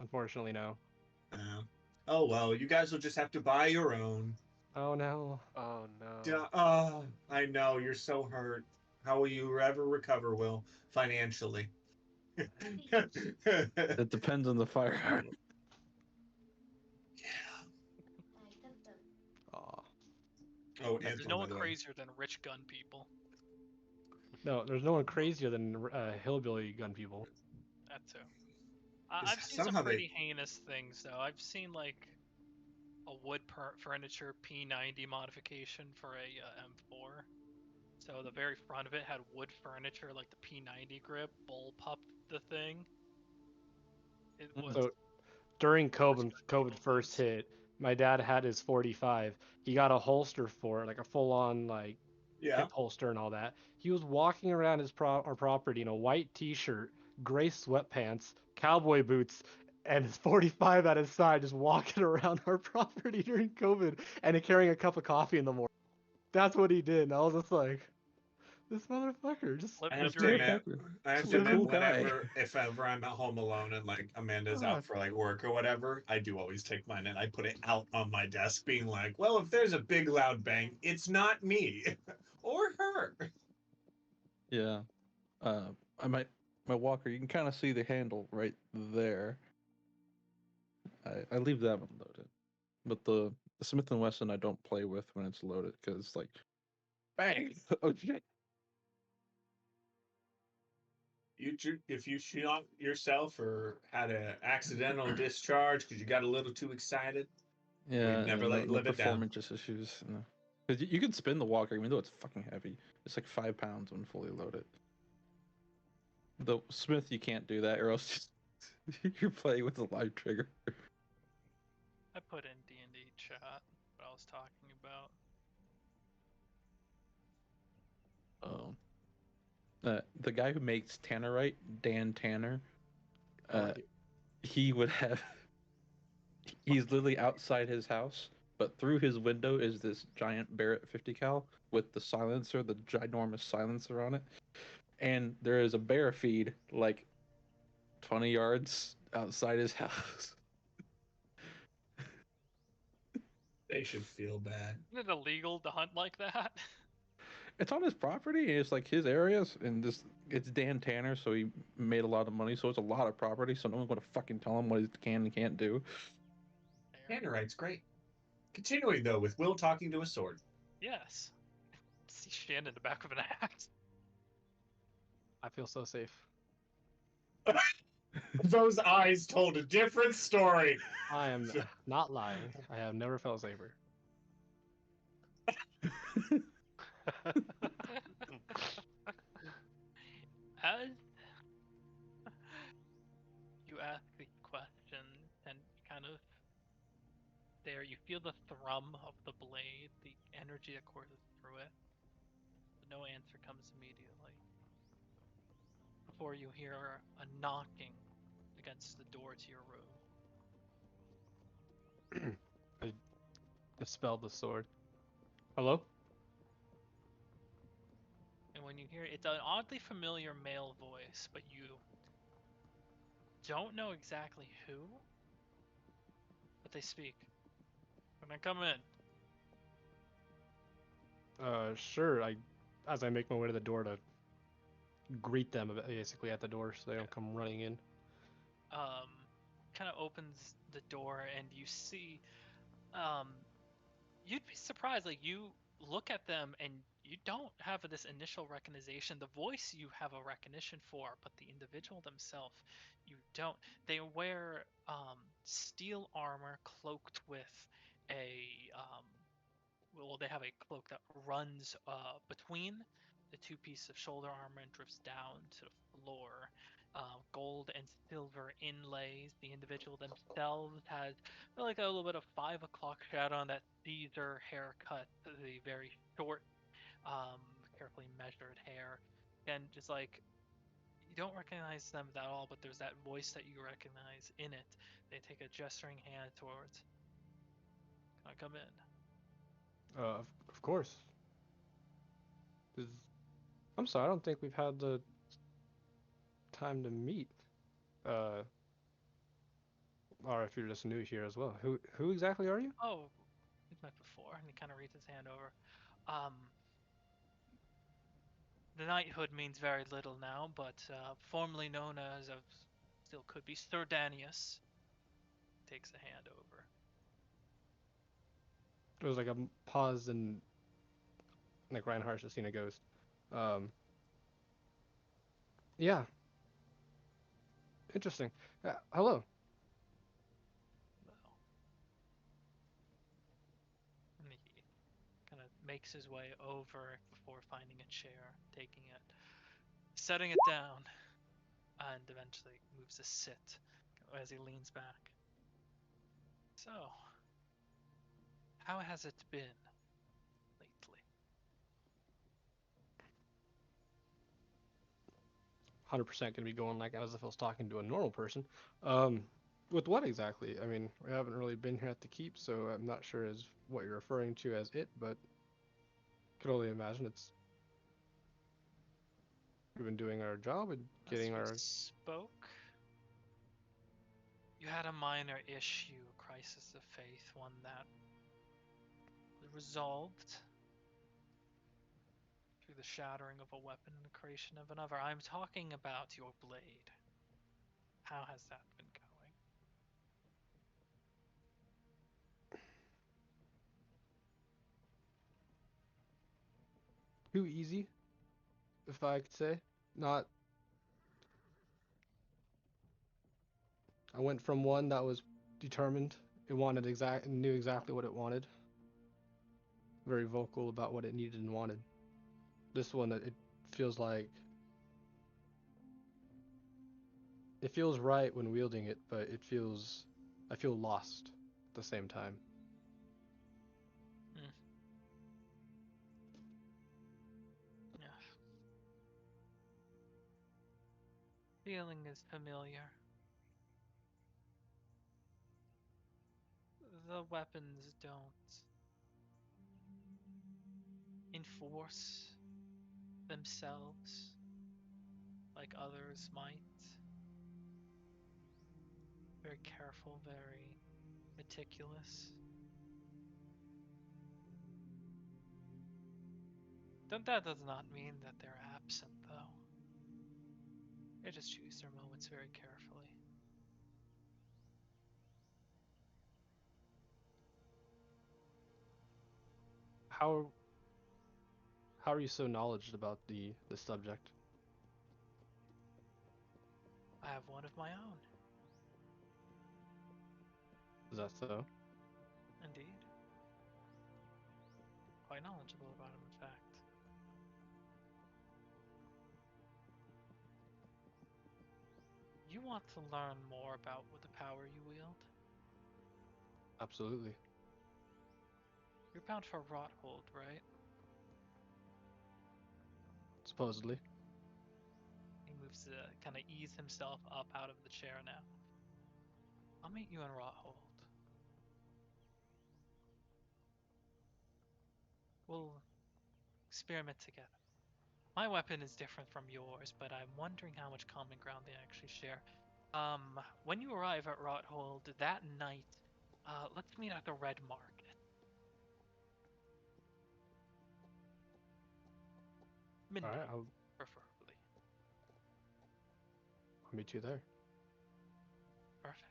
Unfortunately, no. Oh well, you guys will just have to buy your own. Oh no. Oh no. I know you're so hurt. How will you ever recover, Will, financially? It depends on the firearm. Oh, There's Anthor, no by one the way. crazier than rich gun people. No, there's no one crazier than hillbilly gun people. That too. Is I've seen some somehow they- pretty heinous things though. I've seen like a wood furniture P90 modification for a M4. So the very front of it had wood furniture, like the P90 grip, bull pupped the thing. It was So during rich COVID, gun COVID people first moves. hit, my dad had his 45. He got a holster for it, like a full-on like Yeah. hip holster and all that. He was walking around our property in a white T-shirt, gray sweatpants, cowboy boots, and his 45 at his side, just walking around our property during COVID, and carrying a cup of coffee in the morning. That's what he did, and I was just like, this motherfucker just. I Living the have to dream. admit, I have Just to a admit, cool guy. whenever, if ever I'm at home alone and like Amanda's out God. for like work or whatever, I do always take mine and I put it out on my desk, being like, well, if there's a big loud bang, it's not me or her. Yeah. I might my walker. You can kind of see the handle right there. I leave that one loaded, but the Smith and Wesson I don't play with when it's loaded because it's like, bang! Oh shit! If you shot yourself or had an accidental discharge because you got a little too excited, Yeah, we'd never no, let you no live it down. performance issues. No. Because you can spin the walker, even though it's fucking heavy. It's like 5 pounds when fully loaded. The Smith, you can't do that, or else you're playing with a live trigger. I put in D&D chat what I was talking about. The guy who makes Tannerite, Dan Tanner, I like it. he would have. He's literally outside his house, but through his window is this giant Barrett 50 cal with the silencer, the ginormous silencer on it, and there is a bear feed like 20 yards outside his house. They should feel bad. Isn't it illegal to hunt like that? It's on his property. It's like his areas, and this it's Dan Tanner, so he made a lot of money. So it's a lot of property. So no one's gonna fucking tell him what he can and can't do. Tannerite's great. Continuing though with Will talking to a sword. Yes. See Shan in the back of an axe. I feel so safe. Those eyes told a different story. I am not lying. I have never felt safer. As you ask the question, and kind of there, you feel the thrum of the blade, the energy that courses through it, but no answer comes immediately. Before you hear a knocking against the door to your room. I dispelled the sword. Hello? And when you hear it's an oddly familiar male voice, but you don't know exactly who, but they speak. Can I come in? Sure. As I make my way to the door to greet them basically at the door so they don't come running in. Kind of opens the door and you see, you'd be surprised, like you look at them and you don't have this initial recognition. The voice you have a recognition for, but the individual themselves, you don't. They wear steel armor cloaked with a well, they have a cloak that runs between the two pieces of shoulder armor and drifts down to the floor. Gold and silver inlays. The individual themselves has like a little bit of 5 o'clock shadow on that Caesar haircut, the very short, carefully measured hair, and just like you don't recognize them at all, but there's that voice that you recognize in it. They take a gesturing hand towards. Can I come in? Of course. I'm sorry, I don't think we've had the time to meet. Uh, or if you're just new here as well. Who exactly are you? Oh, we've met before, and he kind of reads his hand over. Um, the knighthood means very little now, but formerly known as, still could be, Sir Danius. Takes a hand over. There was like a pause and like Reinhardt's just seen a ghost. Um, yeah, interesting. Hello. Well, and he kind of makes his way over before finding a chair, taking it, setting it down, and eventually moves to sit as he leans back. So, how has it been lately? 100% gonna be going like as if I was talking to a normal person. Um, with what exactly? I mean, we haven't really been here at the keep, so I'm not sure as what you're referring to as it, but could only imagine it's we've been doing our job and As getting we our. spoke, you had a minor issue, a crisis of faith, one that was resolved through the shattering of a weapon and the creation of another. I'm talking about your blade. How has that been going? Too easy, if I could say. Not. I went from one that was determined, it wanted knew exactly what it wanted, very vocal about what it needed and wanted. This one, it feels like it feels right when wielding it, but I feel lost at the same time. Hmm. Yeah. Feeling is familiar. The weapons don't enforce themselves like others might. Very careful, very meticulous. That does not mean that they're absent, though. They just choose their moments very carefully. How how are you so knowledgeable about the subject? I have one of my own, Is that so? indeed. Quite knowledgeable about him, in fact. You want to learn more about what the power you wield? Absolutely. You're bound for Rothold, right? Supposedly. He moves to kind of ease himself up out of the chair now. I'll meet you in Rothold. We'll experiment together. My weapon is different from yours, but I'm wondering how much common ground they actually share. When you arrive at Rothold that night, let's meet at the Red Market. All right, Midnight, I'll preferably. meet you there. Perfect.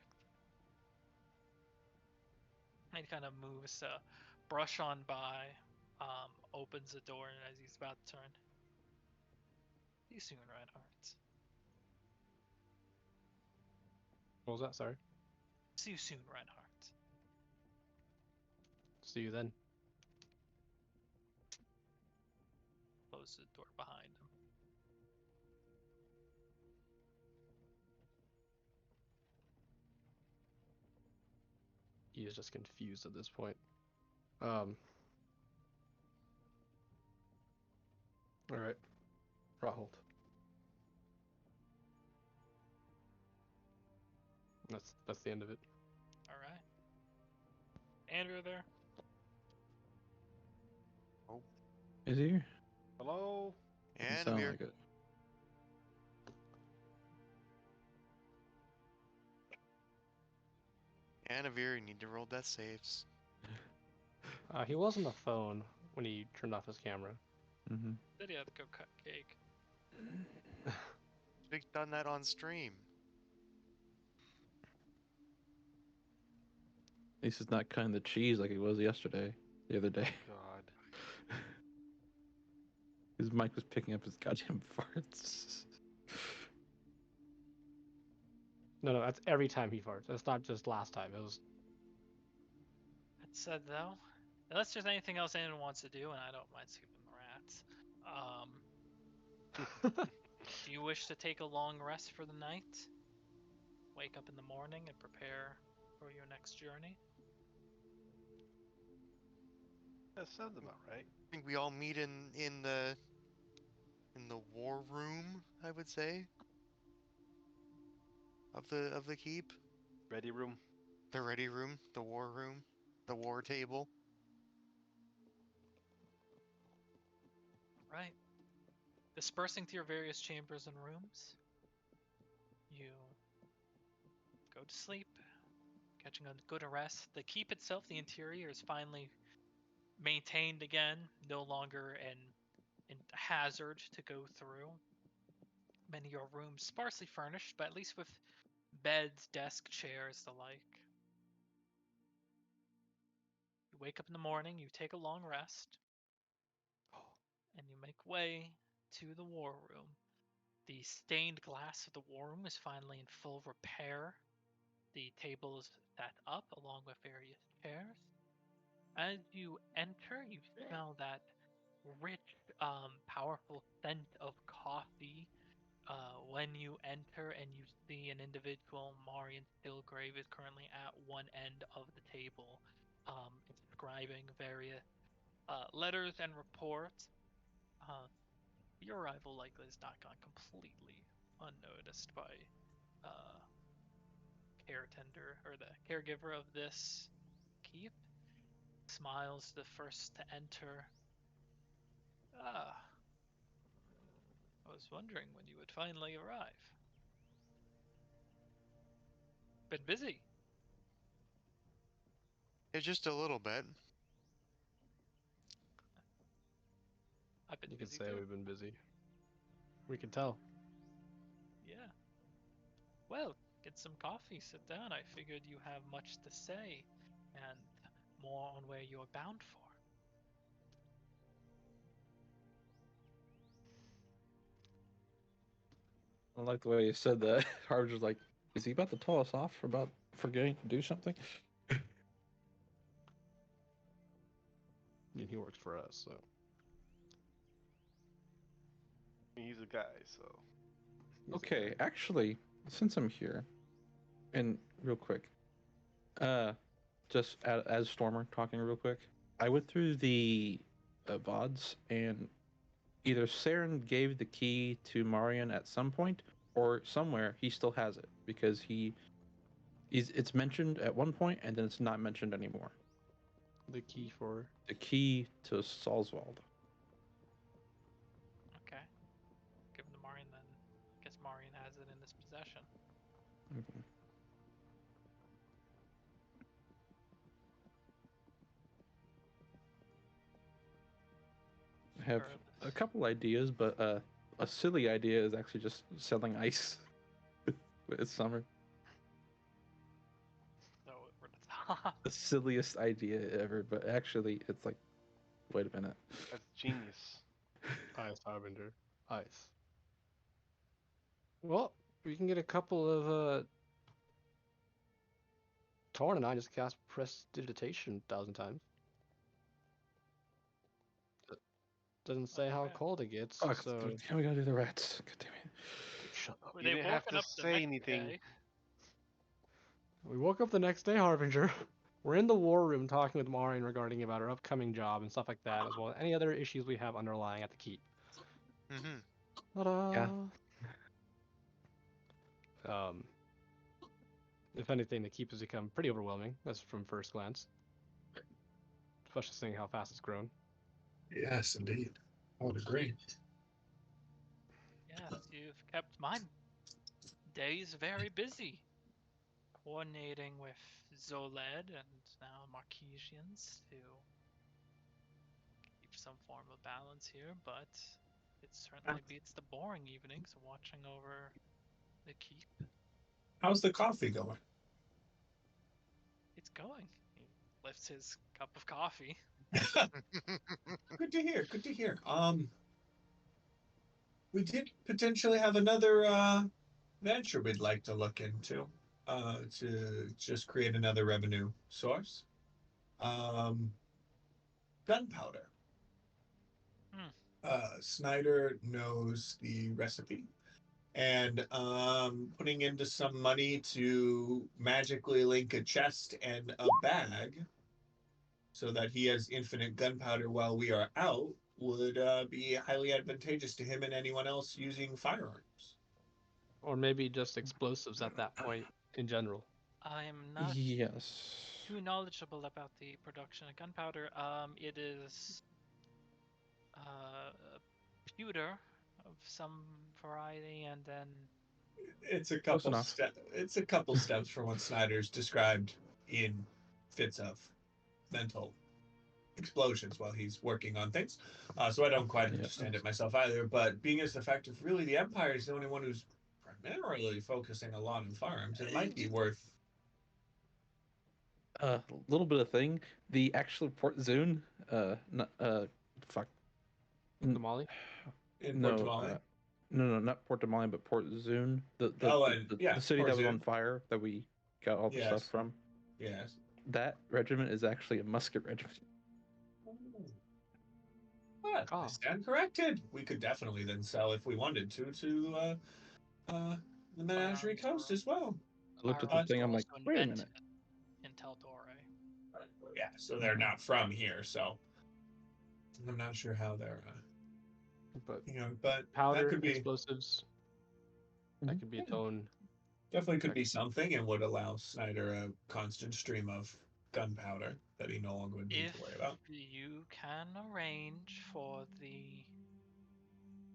And he kind of moves to brush on by, opens the door, and as he's about to turn, see you soon, Reinhardt. What was that? Sorry. See you soon, Reinhardt. See you then. Closes the door behind him. He is just confused at this point. Um. All right. Rockhold. That's the end of it. All right. Andrew there? Is he here? Hello? Doesn't And sound we're like it. Anavir, you need to roll death saves. He was on the phone when he turned off his camera. Mm-hmm. Said he had to go cut cake. We've done that on stream. At least it's not cutting the cheese like it was yesterday, the other day. God. His mic was picking up his goddamn farts. No, that's every time he farts. That's not just last time. It was That said, though, unless there's anything else anyone wants to do, and I don't mind skipping the rats. Do you wish to take a long rest for the night? Wake up in the morning and prepare for your next journey? That sounds about right. I think we all meet in the war room, I would say, of the keep. Ready room. The ready room, the war table. Right. Dispersing to your various chambers and rooms, you go to sleep, catching a good rest. The keep itself, the interior, is finally maintained again, no longer an hazard to go through. Many of your rooms sparsely furnished, but at least with beds, desk, chairs, the like. You wake up in the morning, you take a long rest, and you make way to the war room. The stained glass of the war room is finally in full repair. The table is set up along with various chairs. As you enter, you smell that rich, powerful scent of coffee. When you enter and you see an individual, Marion Stillgrave is currently at one end of the table, inscribing various letters and reports. Uh, your arrival likely has not gone completely unnoticed by uh, caretaker or the caregiver of this keep. Smiles, the first to enter. Ah, I was wondering when you would finally arrive. Been busy. It's just a little bit. I've been you could busy say too. we've been busy. We can tell. Yeah. Well, get some coffee, sit down. I figured you have much to say and more on where you're bound for. I like the way you said that. Harge was like, is he about to tell us off about forgetting to do something? I mean, he works for us, so He's a guy, so. he's a Okay, guy. actually, since I'm here, and real quick, just as Stormer talking real quick, I went through the VODs, and either Saren gave the key to Marion at some point, or somewhere he still has it because it's mentioned at one point and then it's not mentioned anymore. The key for The key to Salzwald. Okay. Give him to Marion then. Guess Marion has it in his possession. Mm-hmm. I have a couple ideas, but a silly idea is actually just selling ice. It's summer. So over the top. The silliest idea ever, but actually, it's like, wait a minute. That's genius. Ice Harbinger. Ice. Well, we can get a couple of Torn and I just cast Prestidigitation 1,000 times. Doesn't say how Okay. cold it gets, Oh, so we gotta do the rats. God damn it. shut up. Were You they didn't have woken to up the say next anything. day? We woke up the next day, Harbinger. We're in the war room talking with Marion regarding about our upcoming job and stuff like that, as well as any other issues we have underlying at the keep. Mm-hmm. Ta-da! Yeah. If anything, the keep has become pretty overwhelming, as from first glance. Especially seeing how fast it's grown. Yes, indeed. I would agree. Yes, you've kept my days very busy. Coordinating with Zoled and now Marquesians to keep some form of balance here, but it certainly beats the boring evenings watching over the keep. How's the coffee going? It's going. He lifts his cup of coffee. Good to hear. Good to hear. we did potentially have another venture we'd like to look into to just create another revenue source. Um, gunpowder. Hmm. Snyder knows the recipe, and putting into some money to magically link a chest and a bag so that he has infinite gunpowder while we are out would be highly advantageous to him and anyone else using firearms. Or maybe just explosives at that point in general. I'm not Yes. too knowledgeable about the production of gunpowder. It is pewter of some variety, and then It's a Close couple enough. it's a couple steps from what Snyder's described in fits of mental explosions while he's working on things. So I don't quite Yeah. understand it myself either. But being as the fact of really the Empire is the only one who's primarily focusing a lot on firearms, it might be worth. A little bit of thing. The actual Port Zune, fuck. Tamale? In Port No, Tamale. no, not Port Damali, but Port Zune, Oh, and yeah, the city Port that was on Zune. fire that we got all the stuff Yes, from. yes. That regiment is actually a musket regiment. But I Oh. stand corrected. We could definitely then sell if we wanted to the Menagerie firearms Coast were as well. I looked at the firearms thing. were I'm like, also wait a invented minute. in Taldore. Yeah, so they're Mhm. not from here, so I'm not sure how they're But but that powder, could be explosives, that could be its yeah, own. definitely could be Right. something and would allow Snyder a constant stream of gunpowder that he no longer would need If to worry about. you can arrange for the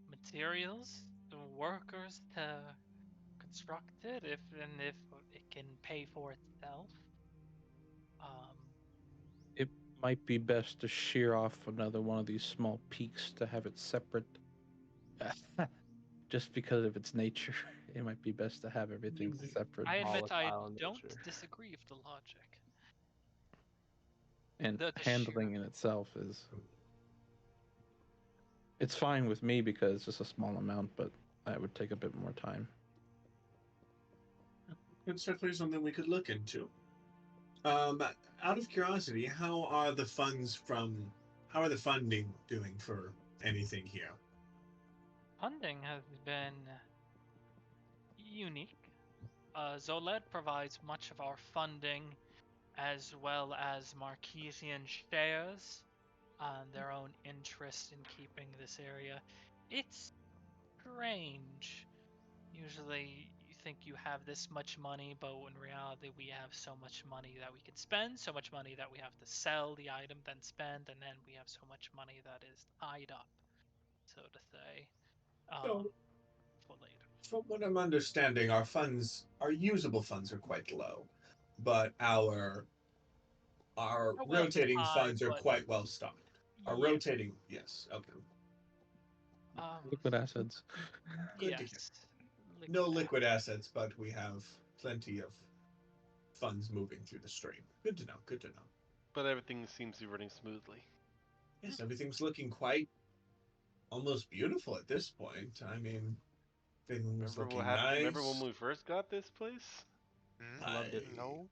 materials, the workers to construct it, if it can pay for itself, um, It might be best to shear off another one of these small peaks to have it separate. Just because of its nature, it might be best to have everything separate. I admit I Volatile in don't nature. disagree with the logic. And The handling in itself is. It's fine with me because it's just a small amount, but that would take a bit more time. It's definitely something we could look into. Out of curiosity, how are the funding doing for anything here? funding has been unique. Zoled provides much of our funding, as well as Marquesian shares and their own interest in keeping this area. It's strange. Usually, you think you have this much money, but in reality, we have so much money that we can spend, so much money that we have to sell the item, then spend, and then we have so much money that is tied up, so to say, So, for later. from what I'm understanding, our usable funds are quite low, but our Our wealth is rotating high, funds are but quite well stocked. Our yeah, rotating, yes, okay, Liquid assets. good to hear. yes, No liquid liquid assets, but we have plenty of funds moving through the stream. Good to know. Good to know. But everything seems to be running smoothly. Yes, everything's looking quite almost beautiful at this point. I mean, things Remember what looking happened? Remember when nice. we first got this place? Loved it. No.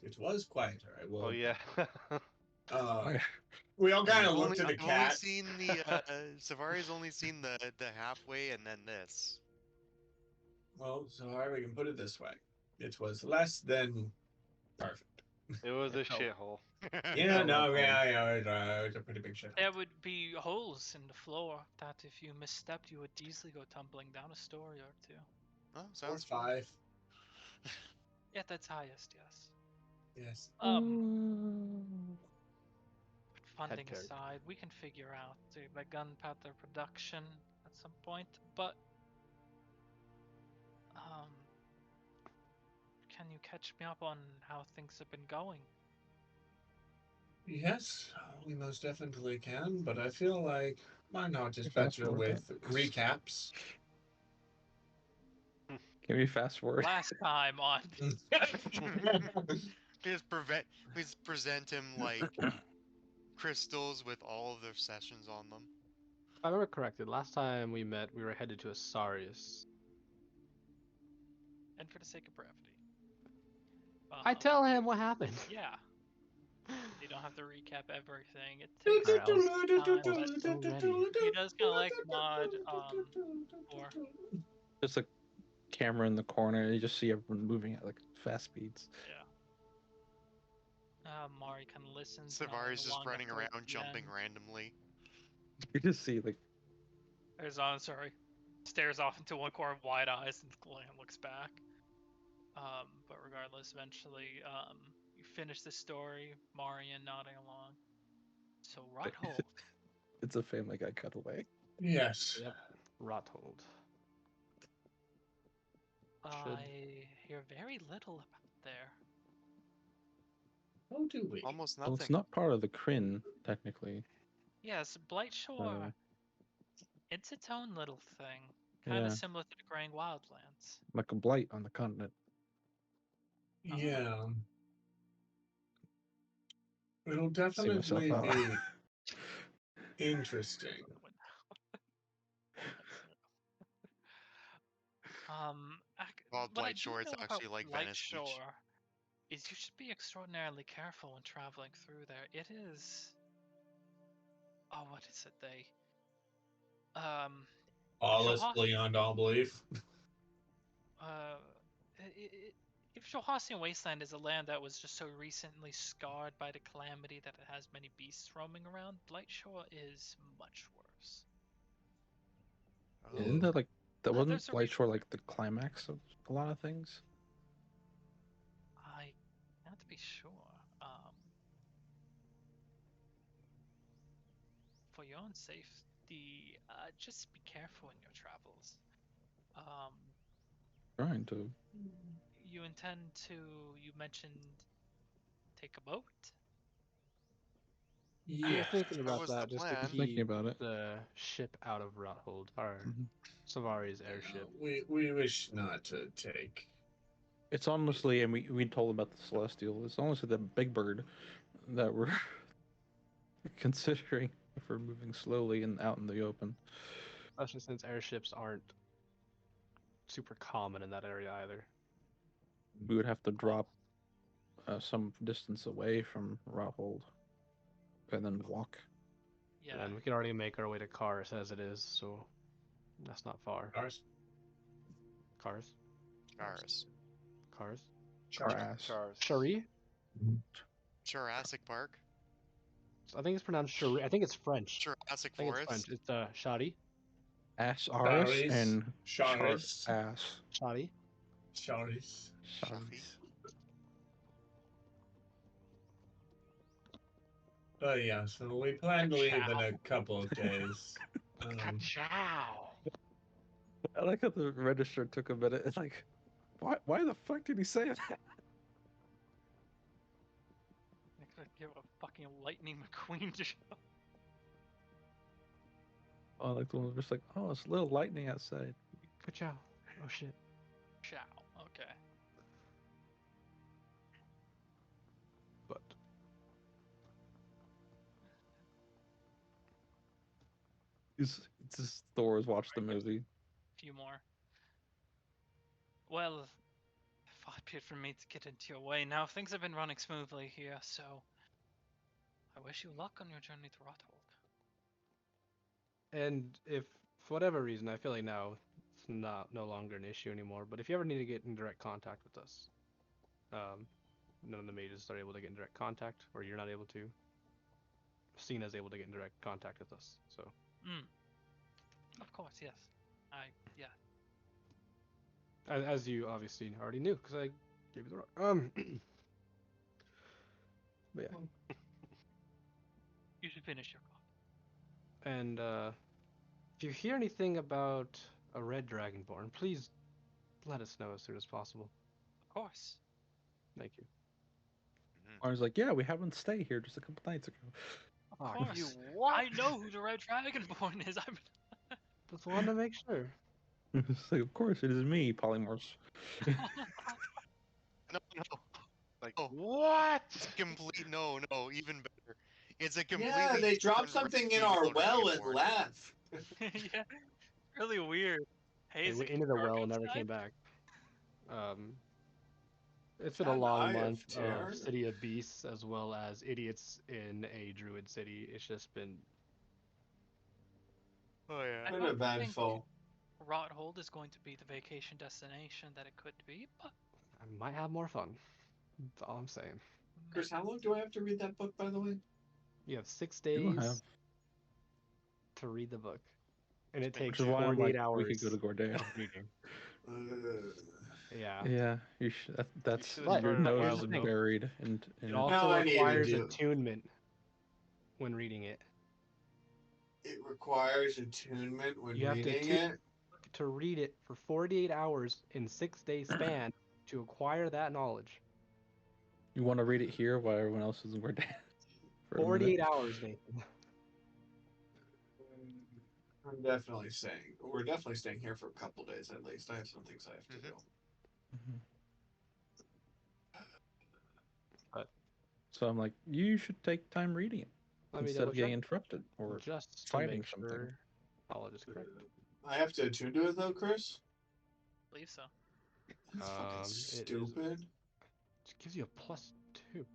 It was quieter. I Oh will. yeah. Uh, we all kind of looked at the I've only cat. seen the Safari's only seen the halfway and then this. Well, so we can put it this way: it was less than perfect. It was a It felt, shithole. it Yeah, felt like no, home. yeah, it was a pretty big shit. There would be holes in the floor that if you misstepped, you would easily go tumbling down a story or two. Oh, Or sounds fun. 5. Yeah, that's highest, yes. Yes. But funding character. aside, we can figure out the gunpowder production at some point. But can you catch me up on how things have been going? Yes, we most definitely can, but I feel like why not just Fast better forward with that. recaps? Can we fast forward? Last time on We just present him like crystals with all of their sessions on them. I remember correctly. Last time we met, we were headed to Asarius. And for the sake of brevity, I tell him what happened. yeah, you don't have to recap everything. It Alright, takes I was time, but so ready. he does kind of like mod or Just a camera in the corner, and you just see everyone moving at like fast speeds. yeah. Mari kind of listens, nodding Savari's just along running towards around, the jumping end. randomly. You just see like There's sorry, stares off into one corner, wide eyes, and looks back. But regardless, eventually, you finish the story, Marian nodding along. So Rothold, it's a Family Guy cutaway. Yes. Yep. Rothold. I hear very little about there. Oh, do we? Almost Well, it's nothing. not part of the Kryn, technically. Yes, Blightshore. Uh, It's its own little thing, kind of Yeah, similar to the Graying Wildlands. like a blight on the continent. Yeah. It'll See myself definitely out. be interesting. Well, What I do Blightshore, it's know about actually like Venice Beach. Blightshore is you should be extraordinarily careful when traveling through there. It is. Oh, what is it? Um, Lawless Johas- beyond all belief. uh, if Johassian Wasteland is a land that was just so recently scarred by the calamity that it has many beasts roaming around, Blightshore is much worse. Isn't Oh, that like that wasn't There's a reason Blightshore for it. like the climax of a lot of things? I can't be sure. For your own safety, just be careful in your travels. Um, Trying to. you intend to, you mentioned, take a boat? We were Yeah. thinking that about was the that just to plan. Thinking keep about it. the ship out of Rothold, our Mhm. Savari's airship. We wish not to take. It's honestly, and we told about the Celestial. It's honestly the big bird that we're considering if we're moving slowly and out in the open. Especially since airships aren't super common in that area either. We would have to drop some distance away from Rothold and then walk. Yeah. And we can already make our way to Kars as it is, so that's not far. Ours. Kars? Cars. Kars? Cars. Cars. Shari? Jurassic Park. I think it's pronounced Shari. I think it's French. Jurassic I think it's Forest. French. It's Shadi. Ass Aris Charis. and Char Charis. Ass. Shadi. Charis. Charis. But yeah, so we plan to leave in a couple of days. Ciao. I like how the register took a minute. It's like, why the fuck did he say that? I could give a fucking Lightning McQueen to show. Oh, like the one just like, oh, it's a little lightning outside. Ciao. Oh shit. Ciao. Okay. But It's just Thor's watched the movie. A few more. Well, far be it from me to get into your way now. Things have been running smoothly here, so I wish you luck on your journey to Rothold. and if for whatever reason I feel like now it's no longer an issue anymore, but if you ever need to get in direct contact with us, none of the mages are able to get in direct contact, or you're not able to. Cena's able to get in direct contact with us, so. Of course, yes. Yeah. As you obviously already knew, because I gave you the wrong. But yeah. You should finish your coffee. And if you hear anything about a red dragonborn, please let us know as soon as possible. Of course. Thank you. I was like, yeah, we happened to stay here just a couple nights ago. Of Oh, course. You what? I know who the Red Dragonborn is. just wanted to make sure. It's like, of course, it is me, Polymorphs. No. Like Oh. what? It's a complete no, even better. It's a complete. Yeah, they dropped something in our well and left. Yeah, really weird. Hey, They is went it into the dark well, never outside? came back. Um, it's been a That long eye of month terror. of City of Beasts as well as idiots in a druid city. It's just been Oh yeah. I Been don't think eventful. Rothold is going to be the vacation destination that it could be, but I might have more fun. That's all I'm saying. Chris, maybe. how long do I have to read that book, by the way? You have 6 You don't have, days to read the book, and it Make takes which is why I'm 48 like, we could go hours to Gordea. of reading. Uh, Yeah. Yeah, you should. That's should have But your started a but nose here's while the is thing. ago. buried in It it. also No, I need to requires do. attunement when reading it. It requires attunement when You have to reading attune it. to read it for 48 hours in 6 day span to acquire that knowledge. You want to read it here while everyone else is in Gordea for a minute. 48 hours, Nathan. I'm definitely staying. We're definitely staying here for a couple days at least. I have some things I have to do. Mhm. But So I'm like, you should take time reading it let me instead double of getting check interrupted or just to fighting make something. sure knowledge is correct. I have to attune to it though, Chris. I believe so. That's fucking It is stupid. it gives you a +2.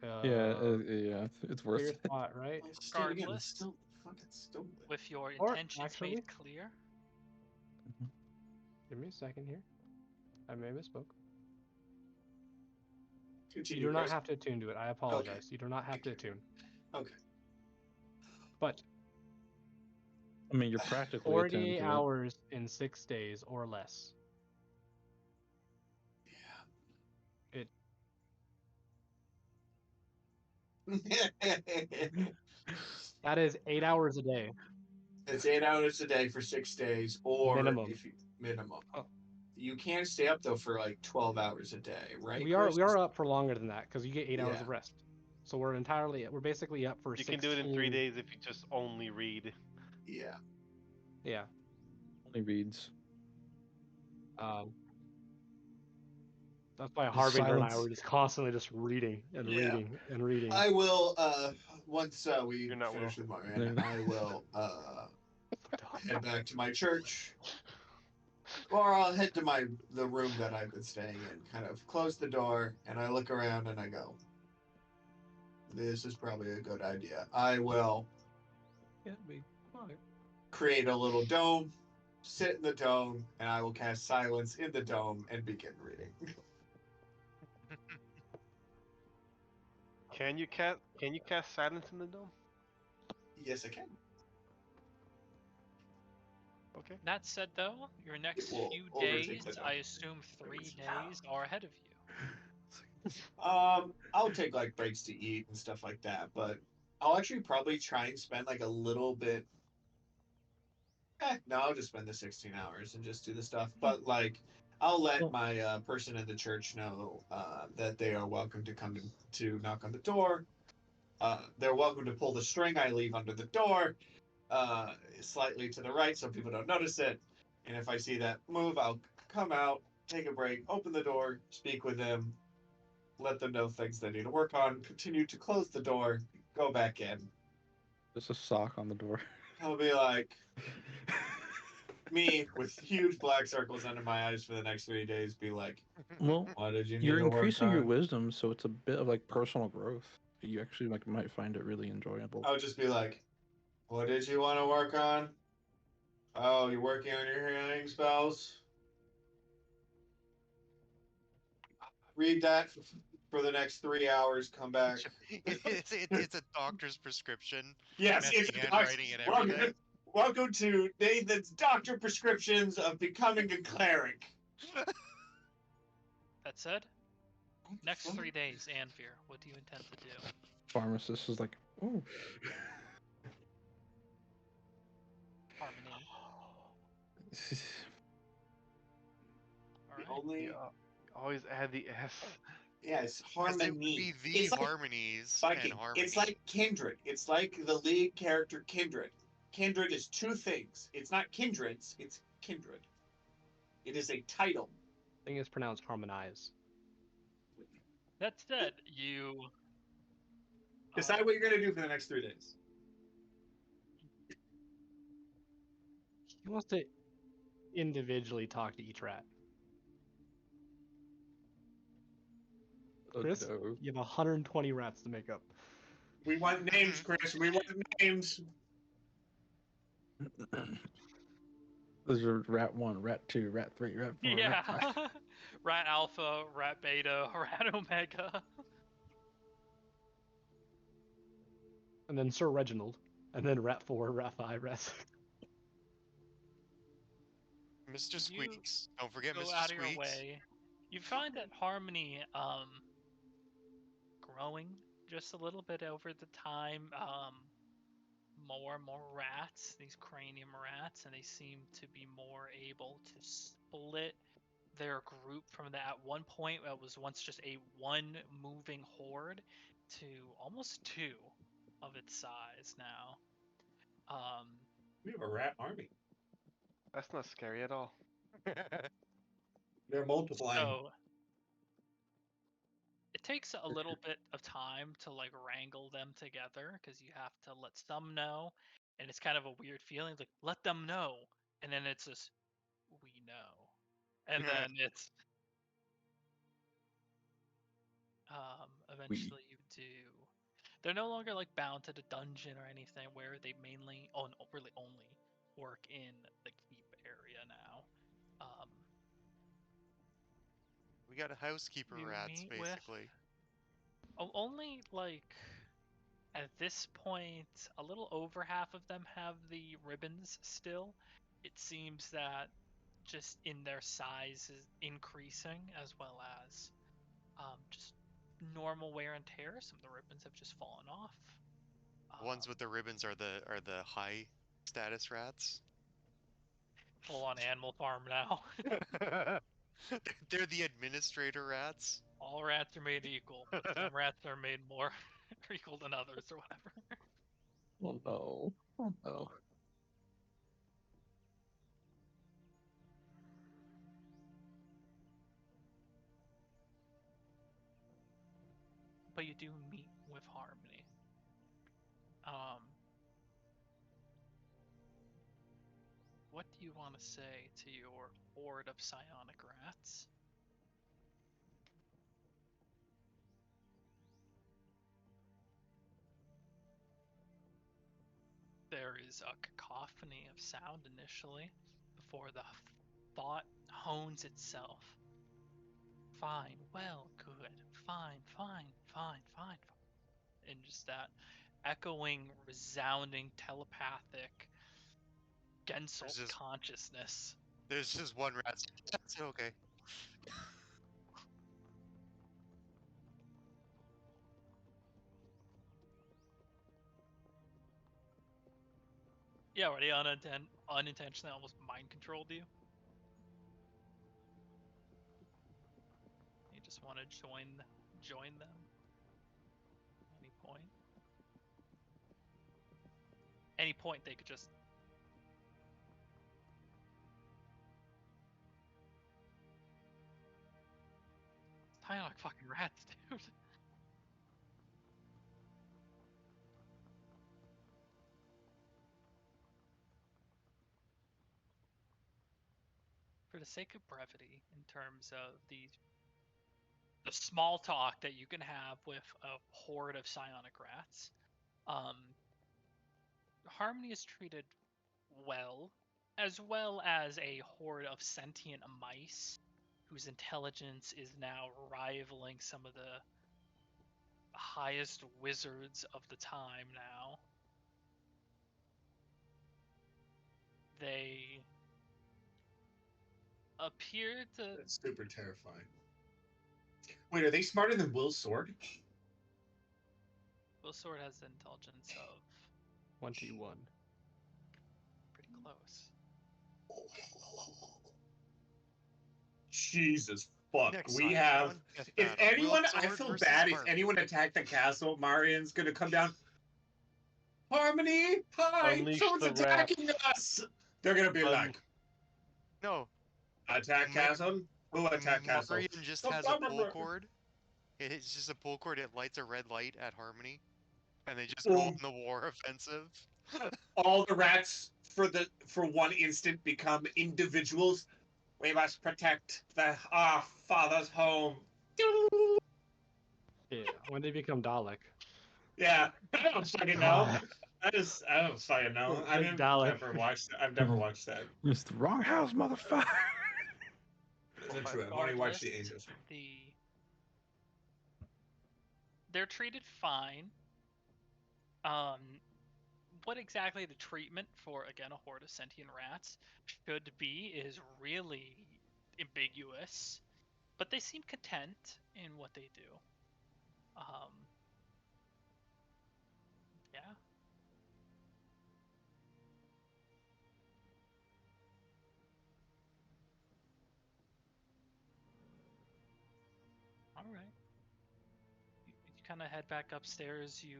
Yeah, yeah, it's Clear worth your it. thought, right? I'll state again, it's Regardless, still fucking stupid. with your Or intentions made actually, clear, give me a second here. I may have misspoke. You Continue, do not Chris. have to attune to it. I apologize. You do not have to attune. Okay. But I mean, you're practically attuned 48 to it. hours in 6 days or less. Yeah. That is 8 hours a day It's 8 hours a day for 6 days, or minimum. if you minimum. Oh. You can stay up though for like 12 hours a day, right? We Chris? are up for longer than that because you get 8 hours Yeah. of rest. So we're basically up for You 16. can do it in 3 days if you just only read. Yeah. Yeah. Only reads. That's why Harbinger and I Silence. were just constantly just reading and Yeah. reading and reading. I will once we You're not finish Will. with Marianne, No. I will head back to my church. Or I'll head to the room that I've been staying in, kind of close the door, and I look around and I go, this is probably a good idea. I will Can't be quiet. create a little dome, sit in the dome, and I will cast silence in the dome and begin reading. Can you cast silence in the dome? Yes, I can. Okay. that said, though, your next will few overtake days, the dome. I assume 3 days, are ahead of you. I'll take like breaks to eat and stuff like that, but I'll actually probably try and spend like a little bit. No, I'll just spend the 16 hours and just do the stuff. But like, I'll let Well- my person in the church know that they are welcome to come to knock on the door. They're welcome to pull the string I leave under the door, slightly to the right so people don't notice it. And if I see that move, I'll come out, take a break, open the door, speak with them, let them know things they need to work on, continue to close the door, go back in. Just a sock on the door. I'll be like, me with huge black circles under my eyes for the next 3 days, be like, Well, what did you need you're to work increasing your on? wisdom, so it's a bit of like personal growth. You actually like might find it really enjoyable. I'll just be like, what did you want to work on? Oh, you're working on your healing spells? Read that for the next 3 hours, come back. It's a doctor's prescription. Yes, Messy it's a handwriting and everything. Welcome to Nathan's doctor prescriptions of becoming a cleric. That said, next 3 days, Anvir, what do you intend to do? Pharmacist is like, oh, Harmony. Alright. Only, Always add the S. yes, Because it would harmony. be the It's like harmonies Viking. and harmony. It's like Kindred. It's like the lead character Kindred. Kindred is two things. It's not kindreds, it's Kindred. It is a title. I think it's pronounced harmonize. That said, you Decide what you're going to do for the next 3 days. He wants to individually talk to each rat. Oh Chris, no. you have 120 rats to make up. We want names, Chris. We want names. Those are rat 1, rat 2, rat 3, rat 4, rat 5. Yeah. Rat Alpha, Rat Beta, Rat Omega. And then Sir Reginald. And then rat 4, rat 5, rat 6. Mr. You Squeaks. Don't forget Go Mr. out of your Squeaks. way. You find that Harmony growing just a little bit over the time. More and more rats, these cranium rats, and they seem to be more able to split their group from that at one point that was once just a one moving horde to almost two of its size now. We have a rat army. That's not scary at all. They're multiplying. So it takes a little bit of time to like wrangle them together because you have to let some know, and it's kind of a weird feeling like let them know, and then it's just we know, and then it's eventually you do. They're no longer like bound to the dungeon or anything where they mainly really only work in the keep area now. We got a housekeeper You rats, meet with basically. only like at this point a little over half of them have the ribbons still. It seems that just in their size is increasing as well as just normal wear and tear. Some of the ribbons have just fallen off. The ones with the ribbons are the high status rats. Full on Animal Farm now. They're the administrator rats. All rats are made equal, but some rats are made more equal than others or whatever. Oh no. Oh no. But you do meet with Harmony. What do you want to say to your horde of psionic rats? There is a cacophony of sound initially before the thought hones itself. Fine, well, good, fine, fine, fine, fine, fine. And just that echoing, resounding, telepathic Gensel just- consciousness. There's just one rat. That's okay. Yeah, already unintentionally almost mind controlled you. You just want to join them at any point. Any point they could just tie on like fucking rats, dude. For the sake of brevity, in terms of the small talk that you can have with a horde of psionic rats, Harmony is treated well as a horde of sentient mice whose intelligence is now rivaling some of the highest wizards of the time now. They appear to. That's super terrifying. Wait, are they smarter than Will's sword? Will Sword has the intelligence of 21. pretty close. Jesus fuck. Next We time have. on Death If Battle, anyone, Will I Sword feel versus bad if Harmony. anyone attacked the castle. Marian's gonna come down. Harmony, hi! Unleash Someone's the attacking us! They're gonna be like, No, attack Mar- castle? Who attack castle? Marion just has a pull cord. It's just a pull cord. It lights a red light at Harmony, and they just go on Boom. the war offensive. All the rats for one instant become individuals. We must protect our father's home. Yeah, when they become Dalek. Yeah, I don't fucking know. I don't fucking know. Like Dalek. I've never watched that. It's the wrong house, motherfucker. That's true. I've only watched the Regardless, Angels. they're treated fine. What exactly the treatment for, again, a horde of sentient rats should be is really ambiguous, but they seem content in what they do. Yeah. All right. You kind of head back upstairs. You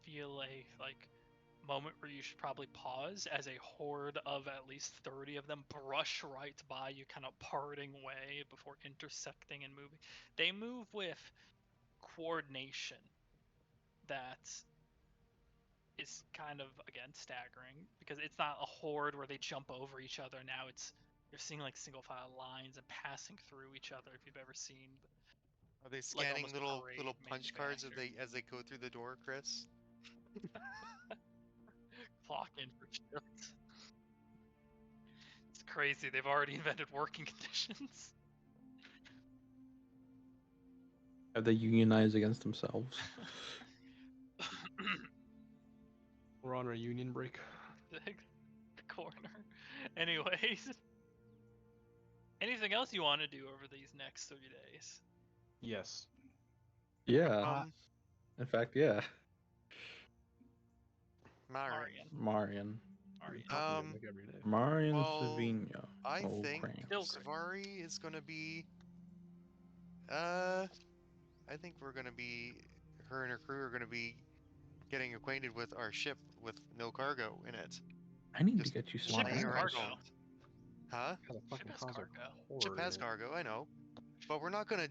feel a moment where you should probably pause as a horde of at least 30 of them brush right by you, kind of parting way before intersecting and moving. They move with coordination that is kind of, again, staggering, because it's not a horde where they jump over each other. Now you're seeing like single file lines and passing through each other, if you've ever seen. Are they Like scanning almost little parade punch cards manufactured. as they go through the door, Chris? Clock in for shifts. It's crazy. They've already invented working conditions. Have they unionized against themselves? We're on our union break. The corner. Anyways. Anything else you want to do over these next 3 days? Yes. Yeah. In fact, yeah. Marion. Marion. Like every day. Marion Well, Savino. I Oh, think cramps. Savari is gonna be. I think we're gonna be. Her and her crew are gonna be getting acquainted with our ship with no cargo in it. I need to Just get you some Ship lying has around. cargo. Huh? Has a fucking Ship has cause a cargo. Ship horde has in it. cargo, I know. But we're not gonna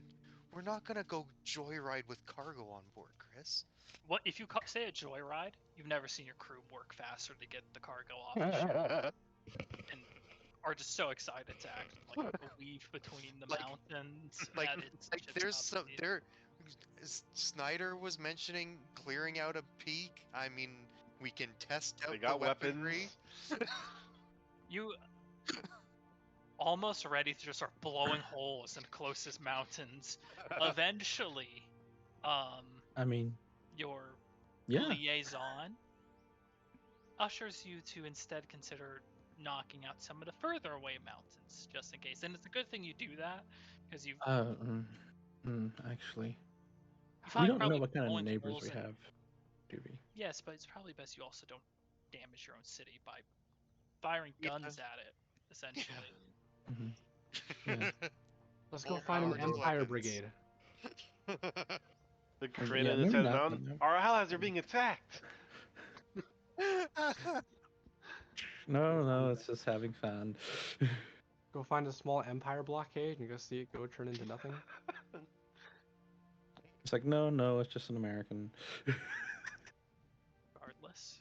go joyride with cargo on board, Chris. What if you say a joyride? You've never seen your crew work faster to get the cargo off the ship, and are just so excited to act like weave between the Like- mountains. Like, that it's like just there's not some easy. there. Snyder was mentioning clearing out a peak. I mean, we can test out They got the weaponry. You almost ready to just start blowing holes in the closest mountains. Eventually, I mean, your yeah. liaison ushers you to instead consider knocking out some of the further away mountains, just in case. And it's a good thing you do that, because you Actually, we find don't know probably what kind of blowing neighbors holes we in- have, do we? Yes, but it's probably best you also don't damage your own city by firing guns at it, essentially. Mm-hmm. Yeah. Let's go Full find an powered Empire weapons. Brigade. The Yeah, creator that maybe says, not "Man, then, no. our allies are being attacked." No, it's just having fun. Go find a small Empire blockade and go see it go turn into nothing. It's like, no, it's just an American. Regardless,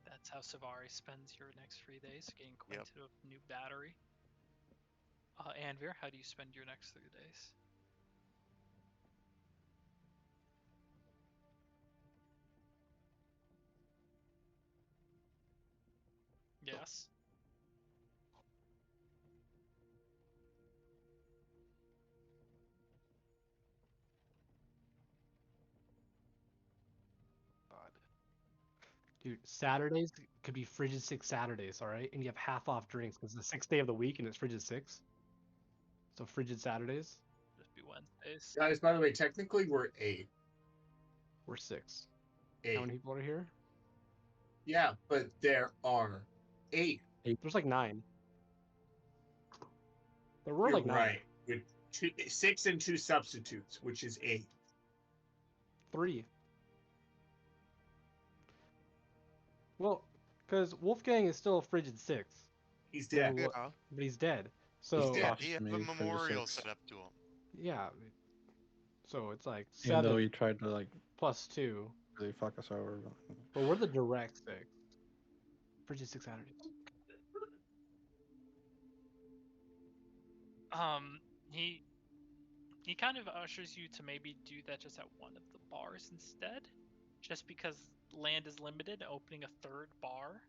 that's how Savari spends your next 3 days, getting acquainted with new battery. Anvir, how do you spend your next 3 days? Yes. Dude, Saturdays could be Frigid 6 Saturdays, all right? And you have half off drinks because it's the 6th day of the week and it's Frigid 6. So Frigid Saturdays, Just be Wednesdays. Guys, by the way, technically we're 8. we're 6. 8. How many people are here? Yeah, but there are 8. There's like 9. There were You're like 9. right. With 6 and 2 substitutes, which is 8. 3. Well, because Wolfgang is still Frigid 6. He's no matter dead. what, but he's dead. So He's dead. He has Cost a me for the memorial 6. set up to him. yeah, so it's like Even though 7 he tried to like plus 2. really fuck us over. But we're the direct 6. Bridges 6 Saturdays. He kind of ushers you to maybe do that just at one of the bars instead, just because land is limited. Opening a third bar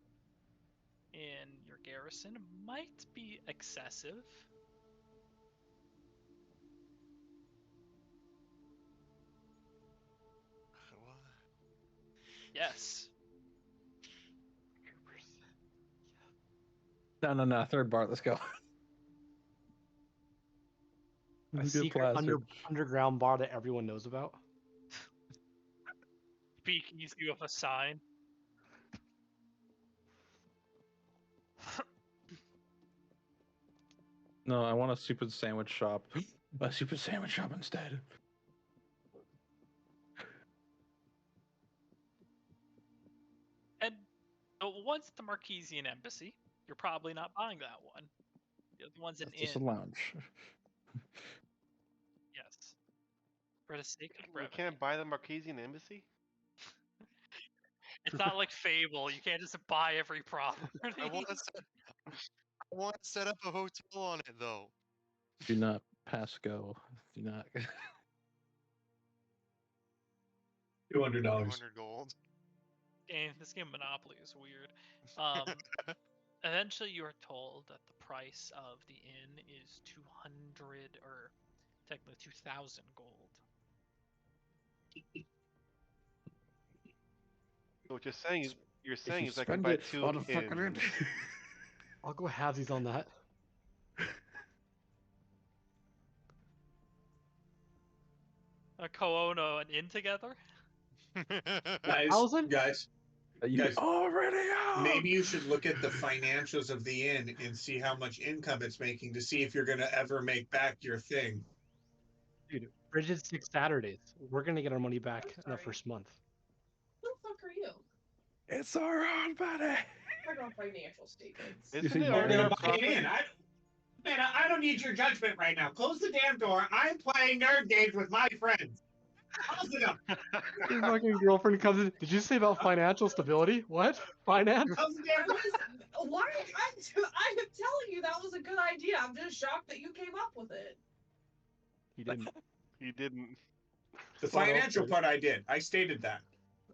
in your garrison might be excessive. What? Yes. No. Third bar. Let's go. A Good secret plaster. underground bar that everyone knows about. Speakeasy you with a sign. No, I want a stupid sandwich shop. A stupid sandwich shop instead. And the one's at the Marquesian Embassy. You're probably not buying that one. The other one's an That's just a inn. lounge. Yes. For the sake of We brevity. can't buy the Marquesian Embassy? It's not like Fable. You can't just buy every property. I want to set up a hotel on it though. Do not pass go. Do not. $200. 100 gold. This game Monopoly is weird. Eventually, you are told that the price of the inn is 200 or technically 2,000 gold. So what you're saying is I can spend buy it, 2 motherfucker. inns. I'll go halvesies on that. A co-own an inn together? Guys, 1,000? guys, You Guys, already out. maybe you should look at the financials of the inn and see how much income it's making to see if you're going to ever make back your thing. Dude, Bridges 6 Saturdays. We're gonna get our money back in the sorry. first month. Who the fuck are you? It's our own buddy. Talk about financial statements. Isn't see it Mario already You're our gonna buy it property? in. Man, I don't need your judgment right now. Close the damn door. I'm playing nerd games with my friends. Close it up. Your fucking girlfriend comes in. Did you say about financial stability? What? Finance? Close the damn door. Why? I am telling you that was a good idea. I'm just shocked that you came up with it. He didn't. He didn't. The Someone else financial did. part I did. I stated that.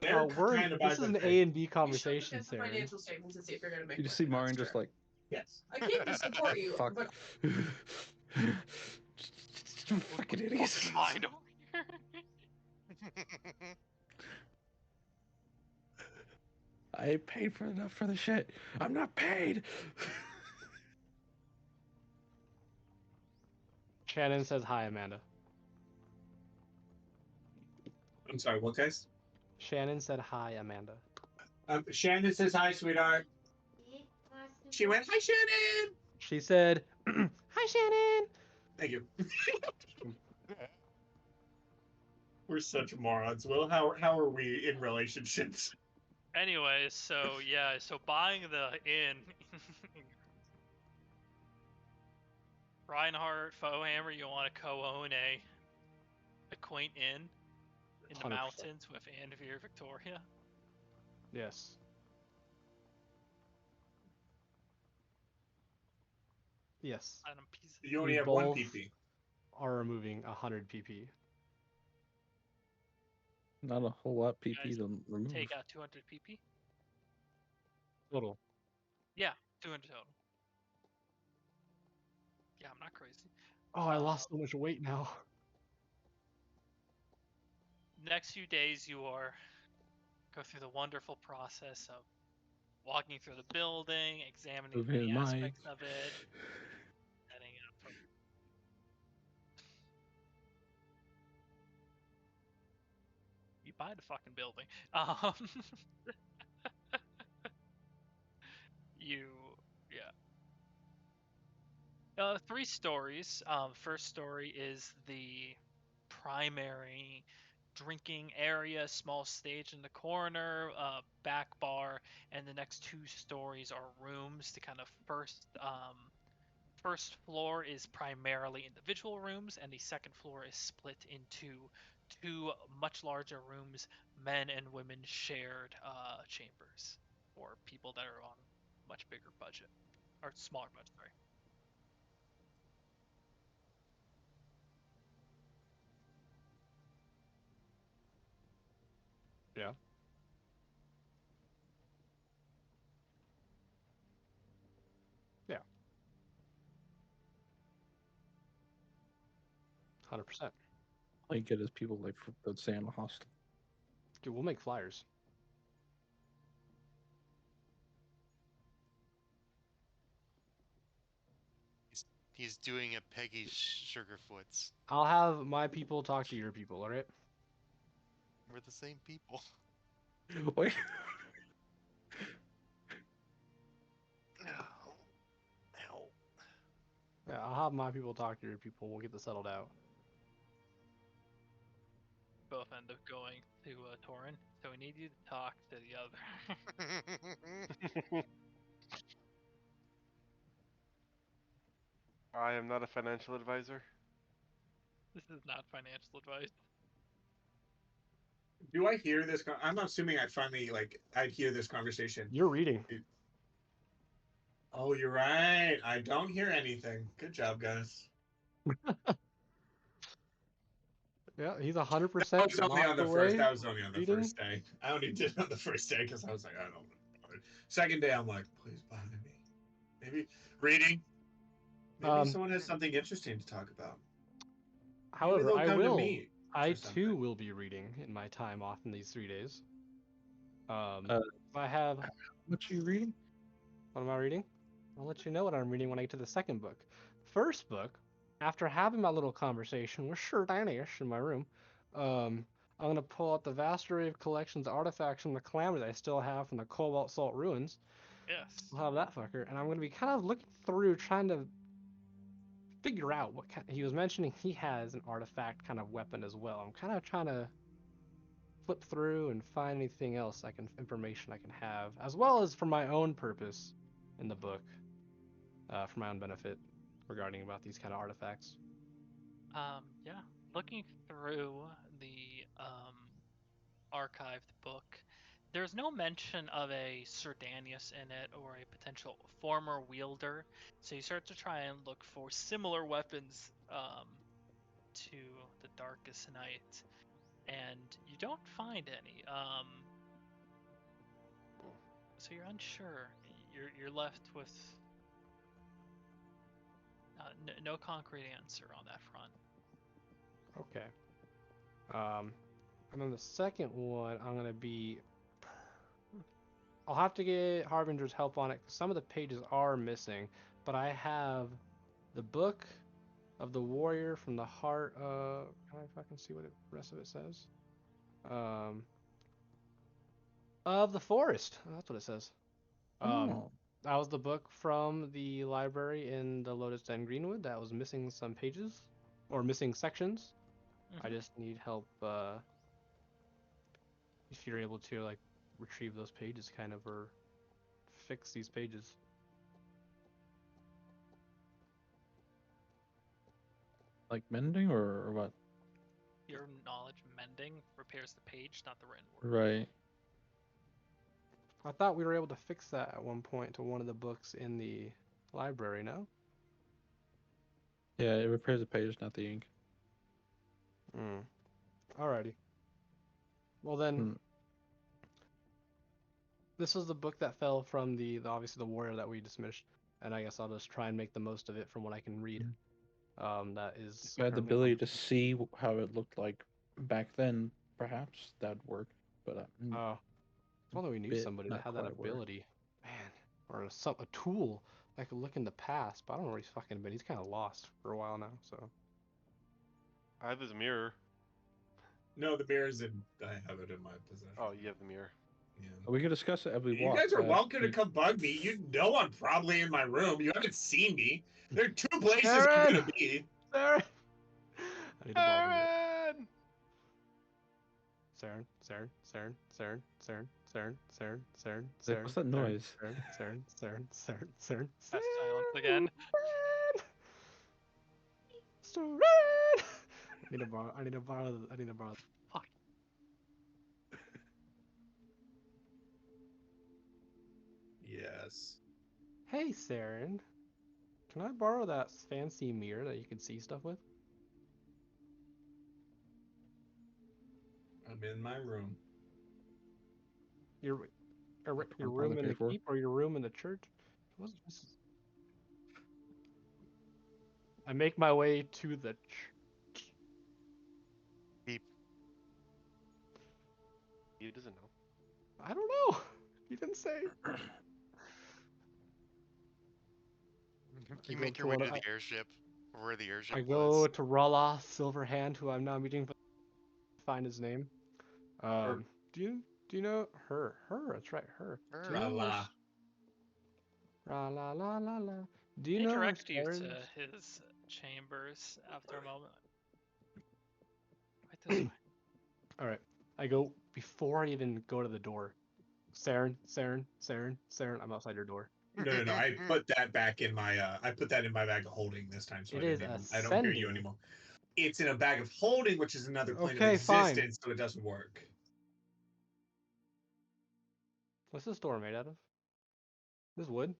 They're kind of This is an A and B conversation, you should look at the Sarah. financial statements and see if you're gonna make You just money. see Marion That's just true. like, Yes. I came to support you, fuck. but Fucking idiots. Mine over here. I ain't paid for enough for the shit. I'm not paid. Shannon says hi, Amanda. I'm sorry, what guys? Shannon said hi, Amanda. Shannon says hi, sweetheart. She went, hi, Shannon. She said, hi, Shannon. Thank you. We're such morons. Will, how are we in relationships? Anyways, so yeah, so buying the inn. Reinhardt, Fohammer, you want to co-own a quaint inn in the 100%. mountains with Anvir, Victoria? Yes. Yes. And a piece of You only We have one both- PP. Are removing 100 PP. Not a whole lot PP Guys, to remove. take out 200 PP. Total. Yeah, 200 total. Yeah, I'm not crazy. Oh, I lost so much weight now. Next few days, you are go through the wonderful process of walking through the building, examining Moving many my- aspects of it, setting up. You buy the fucking building. Yeah. 3 stories. First story is the primary drinking area, small stage in the corner, back bar, and the next 2 stories are rooms. The kind of first floor is primarily individual rooms, and the second floor is split into 2 much larger rooms, men and women shared chambers for people that are on much bigger budget or smaller budget. Sorry. Yeah. Yeah. 100%. All you get is people like that stay in the hostel. Okay, we'll make flyers. He's doing a Peggy Sugarfoots. I'll have my people talk to your people, all right? We're the same people. Wait. Ow. Yeah, I'll have my people talk to your people. We'll get this settled out. Both end up going to Torin, so we need you to talk to the other. I am not a financial advisor. This is not financial advice. Do I hear this? I'm assuming I'd hear this conversation. You're reading. Oh, you're right. I don't hear anything. Good job, guys. Yeah, he's That 100% was only on locked the away. first. That was only on the reading. first day. I only did it on the first day because I was like, I don't know. Second day, I'm like, please bother me. Maybe reading. Maybe someone has something interesting to talk about. However, they'll I come to will. me I for something. too will be reading in my time off in these 3 days. Uh, If I have. What are you reading? What am I reading? I'll let you know what I'm reading when I get to the second book. First book, after having my little conversation with Sir Danish in my room, I'm gonna pull out the vast array of collections, artifacts from the Calamity that I still have from the Cobalt Salt ruins. Yes. I'll have that fucker, and I'm gonna be kind of looking through, trying to figure out what kind. He was mentioning he has an artifact kind of weapon as well. I'm kind of trying to flip through and find anything else information I can have, as well as for my own purpose in the book, for my own benefit regarding about these kind of artifacts. Yeah. Looking through the archived book, there's no mention of a Sardanius in it or a potential former wielder. So you start to try and look for similar weapons to the Darkest Night, and you don't find any. So you're unsure. You're left with no concrete answer on that front. Okay. And then the second one, I'm gonna be. I'll have to get Harbinger's help on it because some of the pages are missing, but I have the book of the warrior from the heart. Can I fucking see what the rest of it says? Of the forest. Oh, that's what it says. Oh. That was the book from the library in the Lotus Den Greenwood that was missing some pages or missing sections. I just need help. If you're able to like retrieve those pages, kind of, or fix these pages. Like mending or what? Your knowledge mending repairs the page, not the written word. Right. I thought we were able to fix that at one point to one of the books in the library, no? Yeah, it repairs the page, not the ink. Alrighty. Well then, this was the book that fell from the obviously the warrior that we dismissed, and I guess I'll just try and make the most of it from what I can read. That is. If I had the ability to see how it looked like back then, perhaps that'd work. But if only we knew somebody that had that ability, man, or a tool that could look in the past. But I don't know where he's fucking been. He's kind of lost for a while now. So. I have his mirror. No, the mirror's in. I have it in my possession. Oh, you have the mirror. Yeah. We can discuss it as we You walk. guys are welcome to come bug me. You know I'm probably in my room. You haven't seen me. There are 2 places I'm gonna be. Saren! I need to borrow it. Saren. What's that noise? Saren. That's silence again. Saren! I need to borrow. Fuck. Yes. Hey, Saren. Can I borrow that fancy mirror that you can see stuff with? I'm in my room. Your your I'm room finally in the paid for. keep or your room in the church? I make my way to the church. He doesn't know. I don't know. You didn't say. You go make to your way one to of- the airship, or where the airship I was. go to Rala Silverhand, who I'm now meeting to find his name. Her. Do you know her? Her, that's right, her. Do you know Rala. Ra la la la la. Do you They know direct you to Saren's? his chambers after a moment. Right this way. All right. I go before I even go to the door. Saren. I'm outside your door. No. I put that back in my. I put that in my bag of holding this time, so It I is didn't even. I don't hear you ascending. anymore. It's in a bag of holding, which is another plane of Okay, fine. existence, so it doesn't work. What's this door made out of? This wood?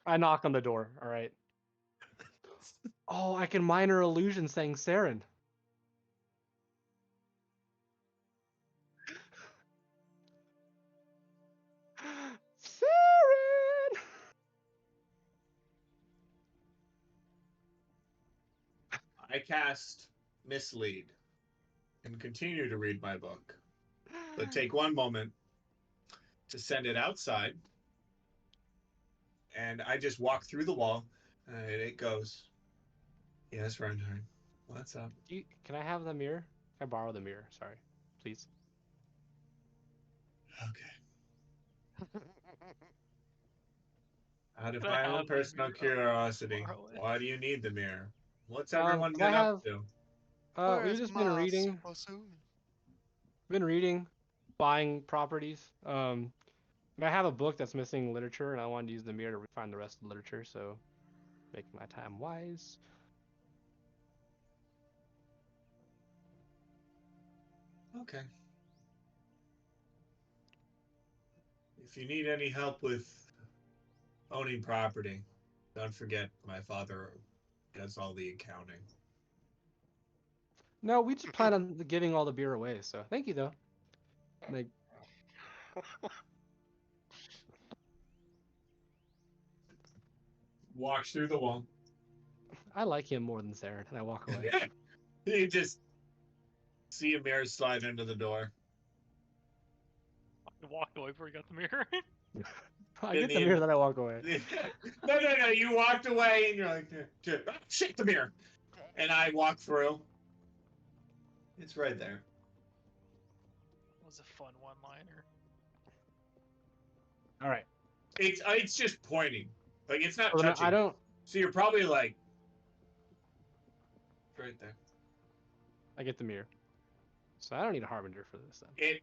I knock on the door. All right. Oh, I can minor illusion saying Saren. Saren! I cast Mislead and continue to read my book, but take one moment to send it outside, and I just walk through the wall, and it goes. Yes, Reinhardt. What's up? Can I have the mirror? Can I borrow the mirror? Sorry, please. Okay. Out of Can I my own have the personal mirror? curiosity, Borrow it. why do you need the mirror? What's everyone Can I been up have? to? We've Where's just been my reading. super soon? Been reading, buying properties. I have a book that's missing literature, and I wanted to use the mirror to find the rest of the literature. So, making my time wise. Okay. If you need any help with owning property, don't forget my father does all the accounting. No, we just plan on giving all the beer away. So, thank you though. Like, Walks through the wall. I like him more than Saren, and I walk away. You just see a mirror slide into the door. I walked away before he got the mirror. I get the mirror, then I walk away. No. You walked away and you're like, "Oh, shit, the mirror." And I walk through. It's right there. That was a fun one-liner. All right. It's just pointing. Like it's not So then touching. I don't. So you're probably like right there. I get the mirror. So I don't need a harbinger for this then. It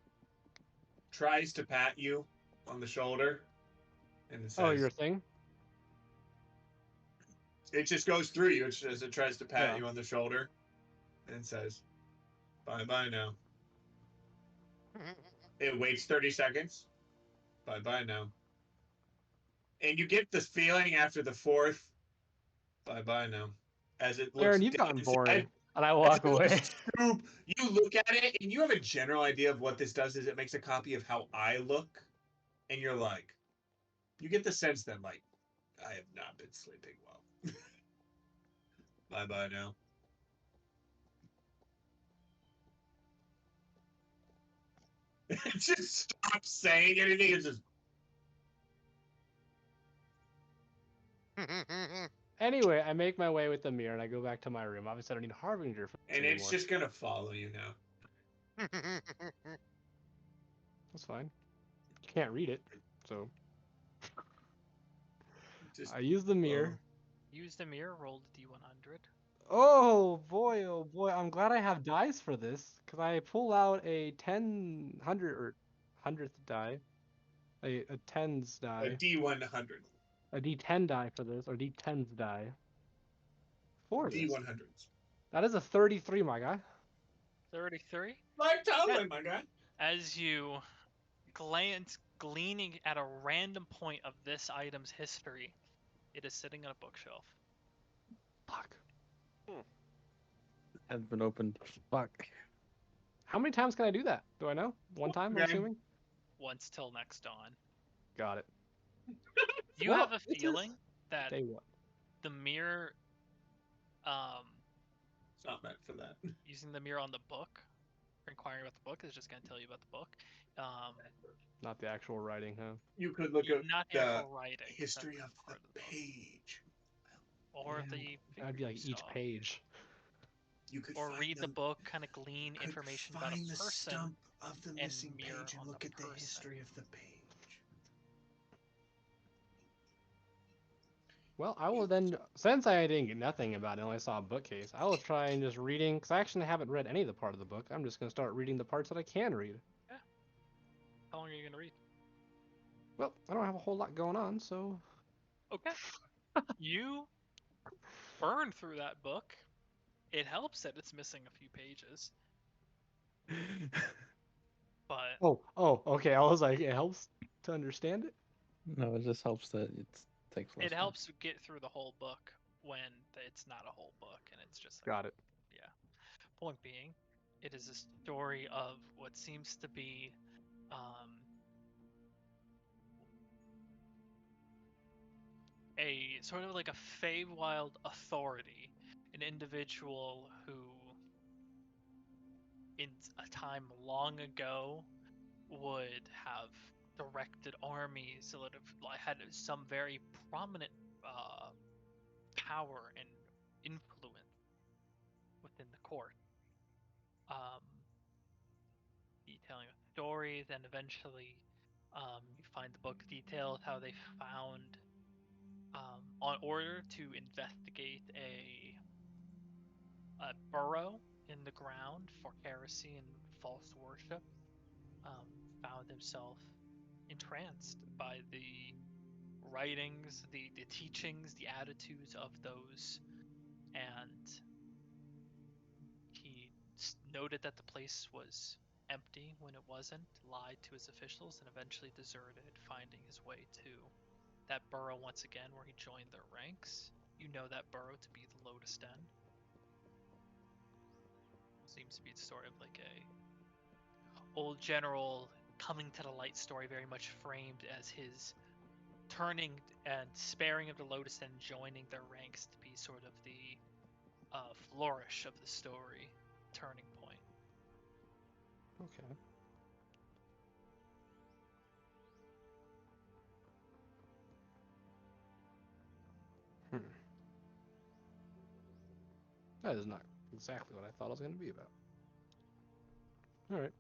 tries to pat you on the shoulder, and it says, Oh, your thing? it just goes through you. It tries to pat Yeah. you on the shoulder, and says, "Bye bye now." It waits 30 seconds. Bye bye now. And you get this feeling after the fourth. Bye bye now. As it looks Aaron, you've dead gotten boring. inside, And I as walk it away. looks scoop, you look at it and you have a general idea of what this does. Is it makes a copy of how I look, and you're like, you get the sense that like I have not been sleeping well. Bye bye now. It just stops saying anything. It's just Anyway, I make my way with the mirror and I go back to my room. Obviously, I don't need a harbinger for this and anymore. it's just gonna follow you now. That's fine. You can't read it, so Just I use the mirror. Use the mirror, rolled D100. Oh boy! I'm glad I have dice for this because I pull out a 100 or 100th die, a tens a die, D100. a D10 die for this, or D10s die for this. D100s. That is a 33, my guy. 33. Like totally, my guy. As you gleaning at a random point of this item's history, it is sitting on a bookshelf. Fuck. Hadn't been opened. Fuck. How many times can I do that? Do I know? One time, I'm Okay. assuming? Once till next dawn. Got it. You Well, have a this is feeling that day one. the mirror, It's not meant for that. using the mirror on the book, or inquiring about the book, is just going to tell you about the book. Not the actual writing, huh? You could look at Not the the actual writing. History that's of the part the book. page. Or Yeah, the that'd be figure like you each saw. page. You could Or find read the book, kind of glean could information about find a the person. stump of the and missing mirror page and on look the at the person. history of the page. Well, I will then, since I didn't get nothing about it, only saw a bookcase, I will try and just reading, because I actually haven't read any of the part of the book. I'm just going to start reading the parts that I can read. How long are you going to read? Well, I don't have a whole lot going on, so... Okay. You burn through that book. It helps that it's missing a few pages. But Oh, okay, I was like, it helps to understand it? No, it just helps that it takes less it time. helps you get through the whole book when it's not a whole book and it's just like, Got it. yeah. Point being, it is a story of what seems to be a sort of like a Feywild authority, an individual who, in a time long ago, would have directed armies that have had some very prominent power and influence within the court. Detailing a story, then eventually you find the book details how they found on order to investigate a burrow in the ground for heresy and false worship, found himself entranced by the writings, the teachings, the attitudes of those, and he noted that the place was empty when it wasn't, lied to his officials, and eventually deserted, finding his way to that burrow once again where he joined their ranks. You know that burrow to be the Lotus Den. Seems to be the story of like a old general coming to the light story, very much framed as his turning and sparing of the Lotus and joining their ranks to be sort of the flourish of the story, turning point. Okay. That is not exactly what I thought it was going to be about. Alright.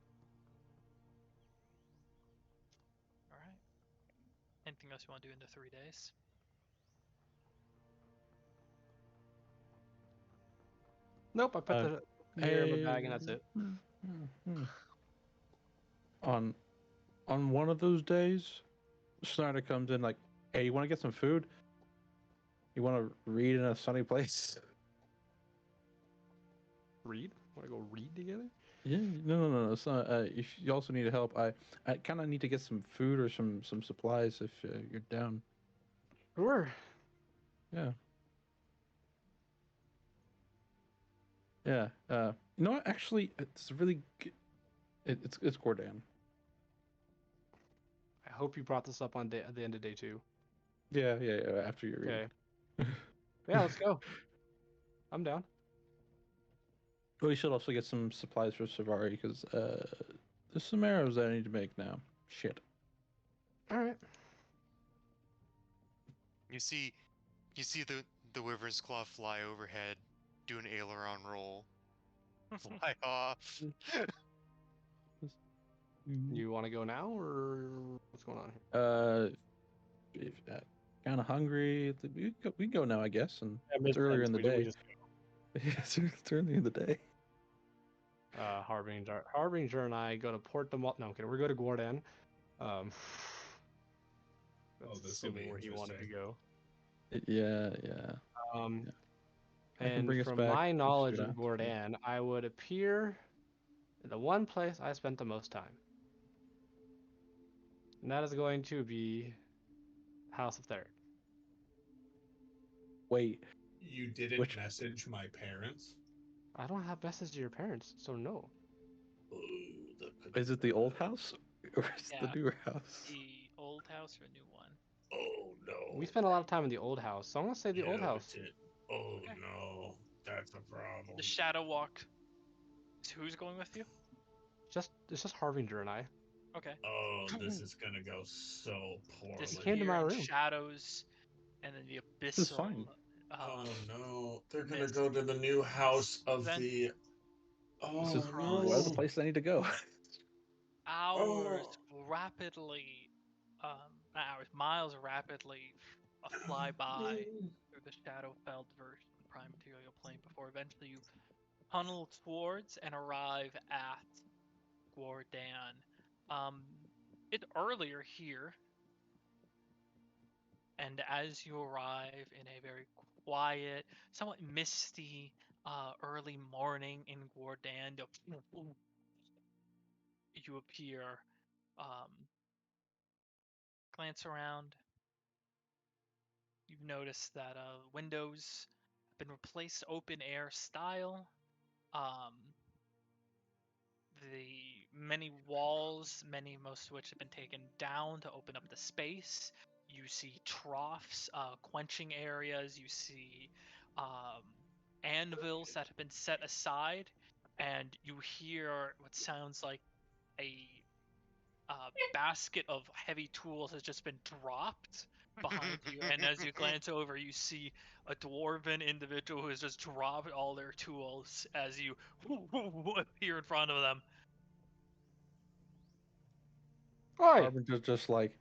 Alright. Anything else you want to do in the 3 days? Nope, I put the mirror in my bag and that's it. On one of those days, Snyder comes in like, "Hey, you want to get some food? You want to read in a sunny place?" Read? Want to go read together? Yeah, no. It's not. If you also need help, I kind of need to get some food or some supplies if you're down. Sure. Yeah. Yeah. You know what? Actually, it's really. It's Gordon. I hope you brought this up on at the end of day 2. Yeah. After you read. Okay. Yeah, let's go. I'm down. We should also get some supplies for Savari because there's some arrows that I need to make now. Shit. All right. You see the wyvern's claw fly overhead, do an aileron roll, fly off. You want to go now or what's going on here? Kind of hungry. We can go now, I guess. And Yeah, it's earlier in so the we day. just Yeah, it's early in the day. Harbinger and I go to Port de No, I'm kidding. We go to Gordon. That's this will assuming be where he wanted to interesting. go. Yeah. I can And bring us from back. my knowledge straight of after. Gordon, I would appear in the one place I spent the most time. And that is going to be House of Theric. Wait, You didn't which message my parents? I don't have message to your parents, so no. Oh, that could is be it? The old bad. house or is it the Yeah. newer house? The old house or new one? Oh We no. spent a lot of time in the old house, so I'm gonna say the old Yeah, we house. did. Oh Okay. no. That's a The problem. shadow walk. Who's going with you? It's just Harbinger and I. Okay. Oh, this is gonna go so He came to poorly. my Disappearing room. shadows, and then the This is abyssal fine. uh, Oh no. They're gonna mist go to the new house of then the. This move is Oh one of the across. no. places I need to go. Hours Oh. rapidly, not hours, miles rapidly fly by through the shadow-felled version of the prime material plane before eventually you tunnel towards and arrive at Gordan. Um, it's earlier here, and as you arrive in a very quiet, somewhat misty, early morning in Gordan, you appear, um, glance around. You've noticed that windows have been replaced open air style. Um, the many walls, most of which have been taken down to open up the space. You see troughs, quenching areas. You see um, anvils that have been set aside, and you hear what sounds like a basket of heavy tools has just been dropped behind you. And as you glance over, you see a dwarven individual who has just dropped all their tools as you appear in front of them. Oi! Harbinger's just like,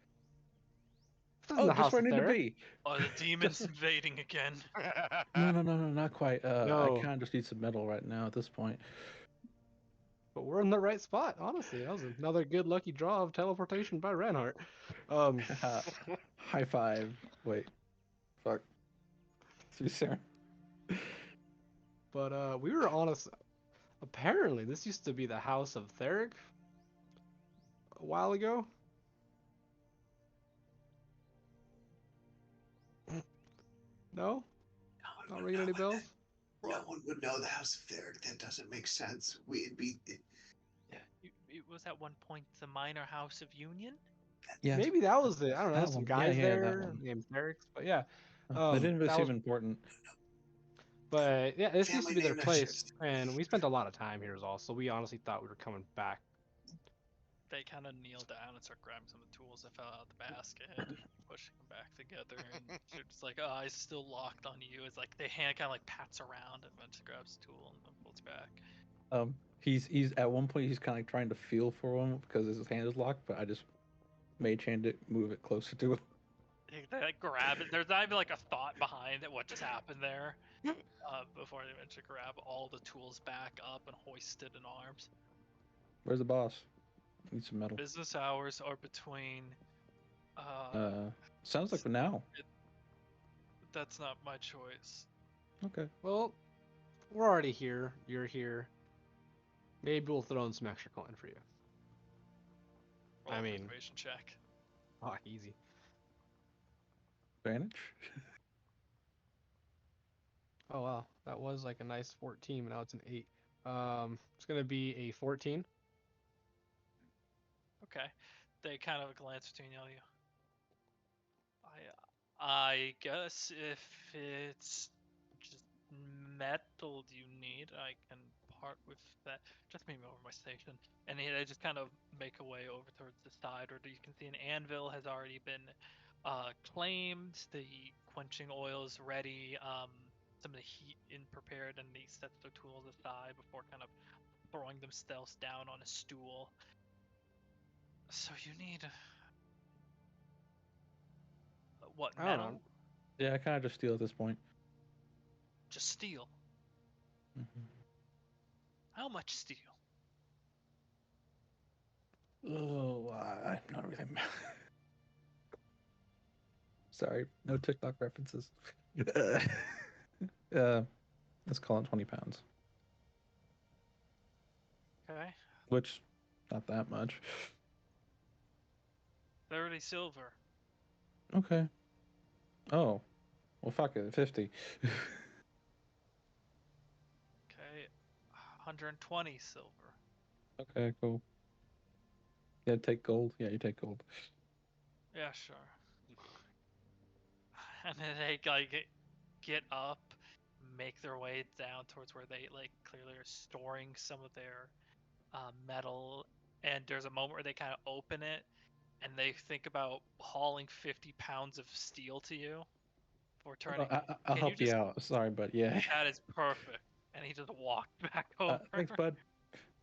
This isn't oh, the just House where I of need to Theric. be. Oh, the demon's invading again. No, no, no, no, not quite. I No, kind of just need some metal right now at this point. but we're in the right spot, honestly. That was another good lucky draw of teleportation by Reinhardt. Um, High five. Wait, fuck. Too soon. but we were honest. Apparently, this used to be the House of Theric a while ago. No, No one not would ringing know any what bells. that. No one would know the House of Theric. That doesn't make sense. We'd be. It was at one point the minor house of Union. Yes, Maybe that was it. I don't know. that Some one. Yeah, guys yeah, that there one. named Therics, but yeah, They didn't that seem was. important. But yeah, this used to Family be their name is place, just. and we spent a lot of time here as well. So we honestly thought we were coming back. They kind of kneel down and start grabbing some of the tools that fell out of the basket, pushing them back together, and they're just like, "Oh, he's still locked on you." It's like they hand kind of like pats around and eventually grabs the tool and then pulls back. He's at one point he's kind of like trying to feel for one because his hand is locked, but I just mage hand it, move it closer to him. They like grab it. There's not even like a thought behind it. What just happened there? Before they eventually grab all the tools back up and hoist it in arms. Where's the boss? Need some metal. Business hours are between. Sounds like now. That's not my choice. Okay. Well, we're already here. You're here. Maybe we'll throw in some extra coin for you. Roll I a mean, persuasion check. easy. Advantage. Oh wow, that was like a nice 14, but now it's an 8. It's gonna be a 14. Okay. They kind of glance between you. I guess if it's just metal you need, I can part with that. Just meet me over my station. And they just kind of make a way over towards the side, or you can see an anvil has already been claimed. The quenching oil is ready. Some of the heat in prepared, and he sets their tools aside before kind of throwing themselves down on a stool. So you need what, I don't know. metal? Yeah, I kind of just steal at this point. Just steel. Mm-hmm. How much steel? Oh, I'm not really. Sorry, no TikTok references. uh, let's call it 20 pounds, Okay. which not that much. 30 silver. Okay. Oh, well, fuck it, 50. Okay, 120 silver. Okay, cool. Yeah, take gold. Yeah, you take gold. Yeah, sure. And then they like get up, make their way down towards where they like clearly are storing some of their metal. And there's a moment where they kind of open it, and they think about hauling 50 pounds of steel to you for turning. I'll Can you help you just? out. Sorry, but yeah. That is perfect. And he just walked back over, Thanks, bud.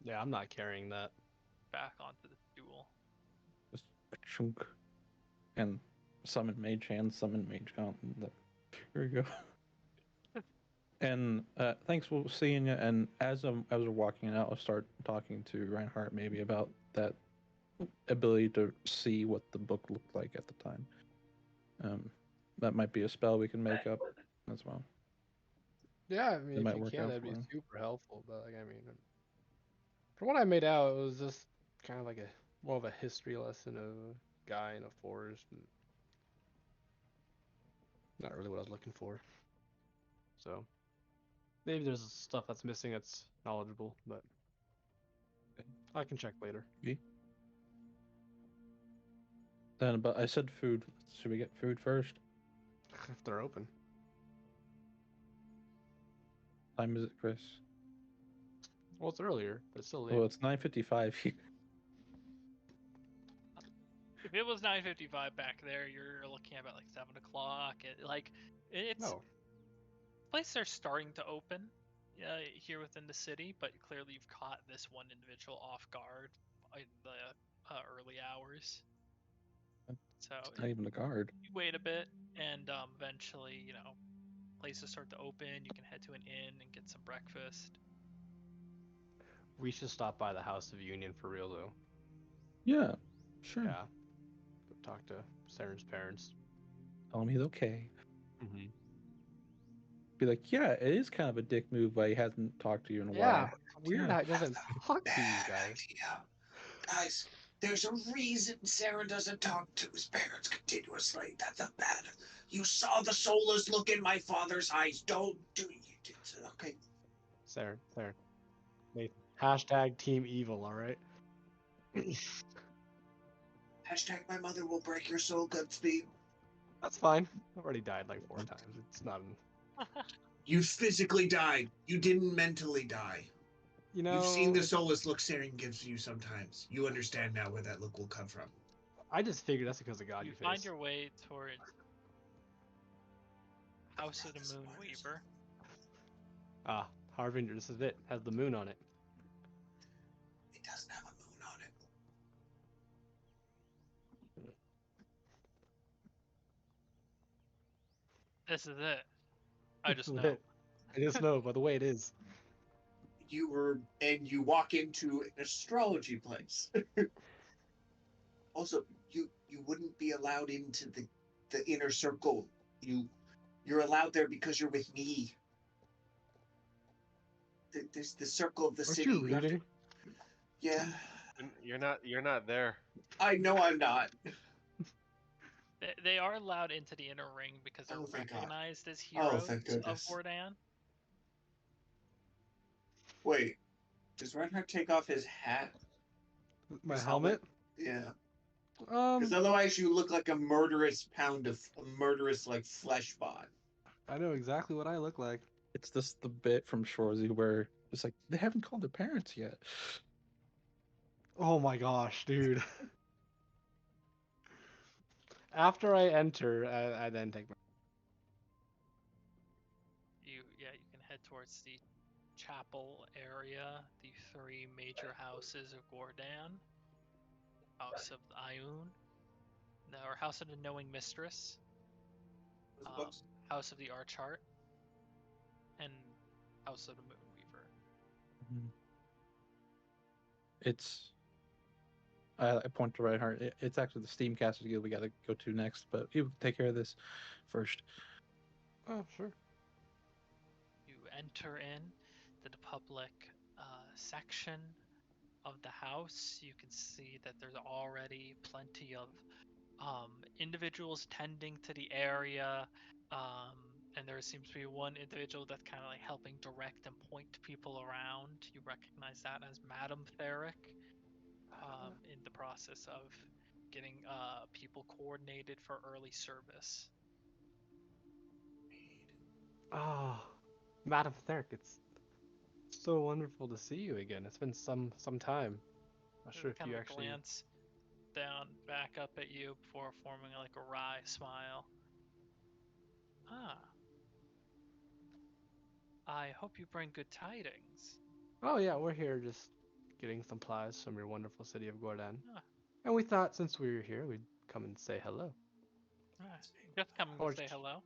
Yeah, I'm not carrying that. back onto the stool. Just a chunk. And summon mage hand, summon mage count. Here we go. And thanks for seeing you. And as we're walking out, I'll start talking to Reinhardt maybe about that ability to see what the book looked like at the time. That might be a spell we can make up as well. Yeah, I mean, It if might you work can, out that'd for be him. super helpful. But like, I mean, from what I made out, it was just kind of like a more of a history lesson of a guy in a forest, and not really what I was looking for. So maybe there's stuff that's missing that's knowledgeable, but I can check later. Then, but I said food. Should we get food first? If they're open. Time is it, Chris? Well, it's earlier, but it's still late. Well, it's 9:55 here. If it was 9:55 back there, you're looking at about like 7 o'clock. It's No. places are starting to open here within the city, but clearly you've caught this one individual off guard in the early hours. So It's not even a guard. you wait a bit, and eventually, places start to open. You can head to an inn and get some breakfast. We should stop by the House of Union for real, though. Yeah, sure. Yeah. Go talk to Saren's parents. Tell him he's okay. Mm-hmm. Be like, yeah, it is kind of a dick move, but he hasn't talked to you in a Yeah, while. weird how he doesn't talk to you Bad guys. idea. Guys, there's a reason Sarah doesn't talk to his parents continuously. That's a bad. You saw the soulless look in my father's eyes. Don't do it. Okay. Saren. Nathan. Hashtag Team Evil, alright? Hashtag my mother will break your soul, Goodspeed. That's fine. I've already died like 4 times. It's not an... You physically died. You didn't mentally die. You know... You've seen the soulless look Saren gives you sometimes. You understand now where that look will come from. I just figured that's because of God You you find face. your way towards House of the Moon Weaver. Ah, Harbinger, this is it. Has the moon on it. It doesn't have a moon on it. This is it. I just This is know. it. I just know by the way it is. You walk into an astrology place. Also, you wouldn't be allowed into the inner circle. You're allowed there because you're with me. There's the circle of the Aren't city. you have to- reading? Yeah, You're not there. I know I'm not. They are allowed into the inner ring because they're Oh, thank God. recognized as Oh, heroes thank of goodness. Gordan. Wait, does Reinhardt take off his hat? My His helmet? Yeah. Because otherwise you look like a murderous like flesh bot. I know exactly what I look like. It's just the bit from Shorzy where it's like, they haven't called their parents yet. Oh my gosh, dude. After I enter, I then take my... You can head towards the chapel area, the 3 major houses of Gordan. House of the Ioun, or House of the Knowing Mistress, House of the Archheart, and House of the Moonweaver. It's I point to Reinhardt. It's actually the Steamcasters Guild we got to go to next, but you take care of this first. Oh, sure. You enter in the public section of the house. You can see that there's already plenty of individuals tending to the area, and there seems to be one individual that's kind of like helping direct and point people around. You recognize that as Madam Theric, in the process of getting people coordinated for early service. Ah, Madam Theric, it's so wonderful to see you again. It's been some time. Not sure if Kind you of actually. glance down, back up at you before forming like a wry smile. Ah, I hope you bring good tidings. Oh yeah, we're here just getting supplies from your wonderful city of Gordon. Ah, And we thought since we were here, we'd come and say hello. ah, just coming to say hello.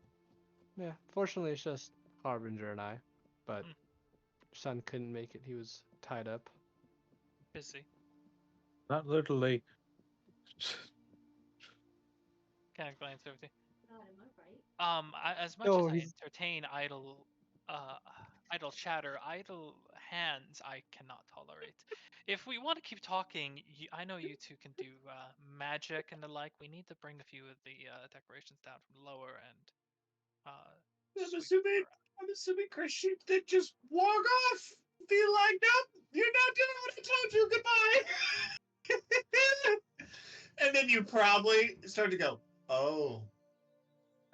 Yeah, fortunately it's just Harbinger and I, but Hmm. son couldn't make it. He was tied up. Busy. Not literally. Kind of glance over to you. God, am I right? As much No, as I he's entertain uh, idle chatter, idle hands, I cannot tolerate. If we want to keep talking, I know you two can do magic and the like. We need to bring a few of the decorations down from the lower end. I'm Sweep assuming, Christian did just walk off. Be like, nope, you're not doing what I told you. Goodbye. And then you probably start to go, oh,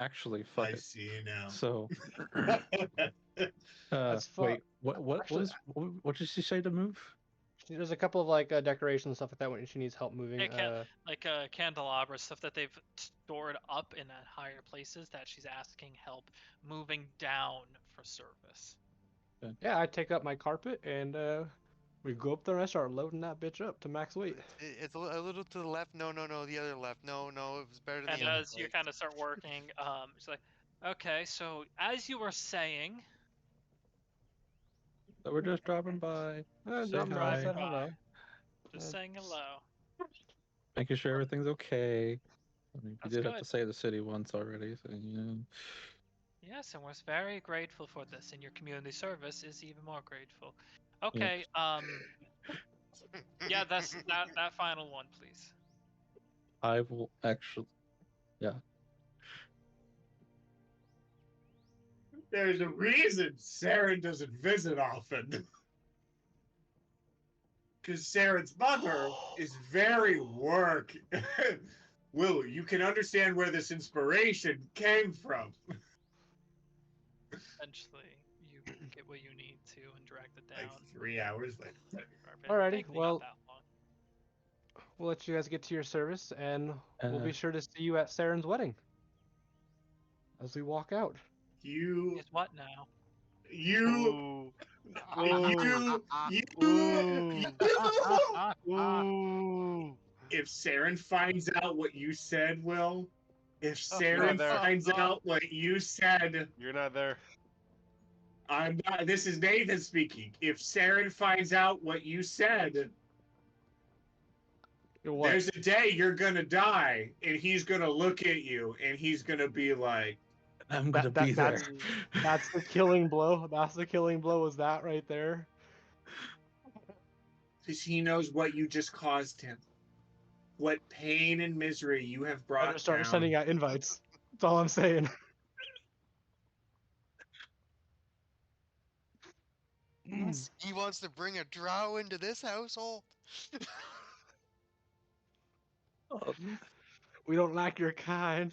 Actually, fuck I it. see now. So, That's wait, what Actually, what did she say to move? there's a couple of like decorations and stuff like that when she needs help moving. like candelabra stuff that they've stored up in higher places that she's asking help moving down for service. Yeah, I take up my carpet and we go up there and I start loading that bitch up to max weight. It's a little to the left. No, the other left. No, it was better than And the other. as you Right. kind of start working, she's like, "Okay, so as you were saying, So we're just dropping by, say Dropping by, driving hi, said by, hello. just saying hello." making sure everything's okay. I mean, we That's did have good. to say the city once already, so you know. Yes, and we're very grateful for this, and your community service is even more grateful. Yeah. Okay, yeah, that's that final one, please. I will actually. Yeah. There's a reason Saren doesn't visit often. Because Saren's mother is very work. Will, you can understand where this inspiration came from. Eventually, you get what you need to and drag it Like down. 3 hours later. It Alrighty, takes not well, that long. we'll let you guys get to your service and we'll Uh, be sure to see you at Saren's wedding as we walk out. You, Is what now? you, Ooh. you. Ooh. If Saren finds out what you said, Will, if You're not Saren there. finds out what you said, You're not there. I'm not. This is Nathan speaking. If Saren finds out what you said, What? there's a day you're gonna die, and he's gonna look at you, and he's gonna be like, I'm gonna be there. That's the killing blow. That's the killing blow. Was that right there? because he knows what you just caused him, what pain and misery you have I brought just started down. sending out invites. That's all I'm saying. He wants to bring a drow into this household. We don't like your kind.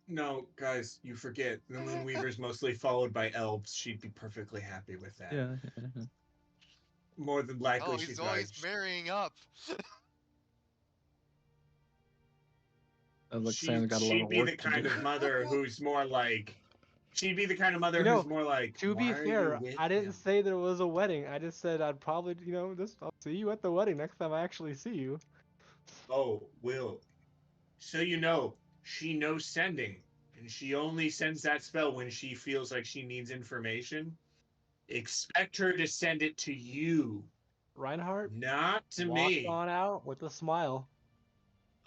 No, guys, you forget the Moonweaver's mostly followed by elves. She'd be perfectly happy with that. Yeah. More than likely, Oh, she's he's right. always marrying up. Like Sam's got a lot She'd of be work the to kind do. of mother who's more like. She'd be the kind of mother You know, who's more like. To Why be are you fair, with I didn't him? say there was a wedding. I just said I'd probably, I'll see you at the wedding next time I actually see you. Oh, Will. So you know, she knows sending, and she only sends that spell when she feels like she needs information. Expect her to send it to you, Reinhardt not to walks me. on out with a smile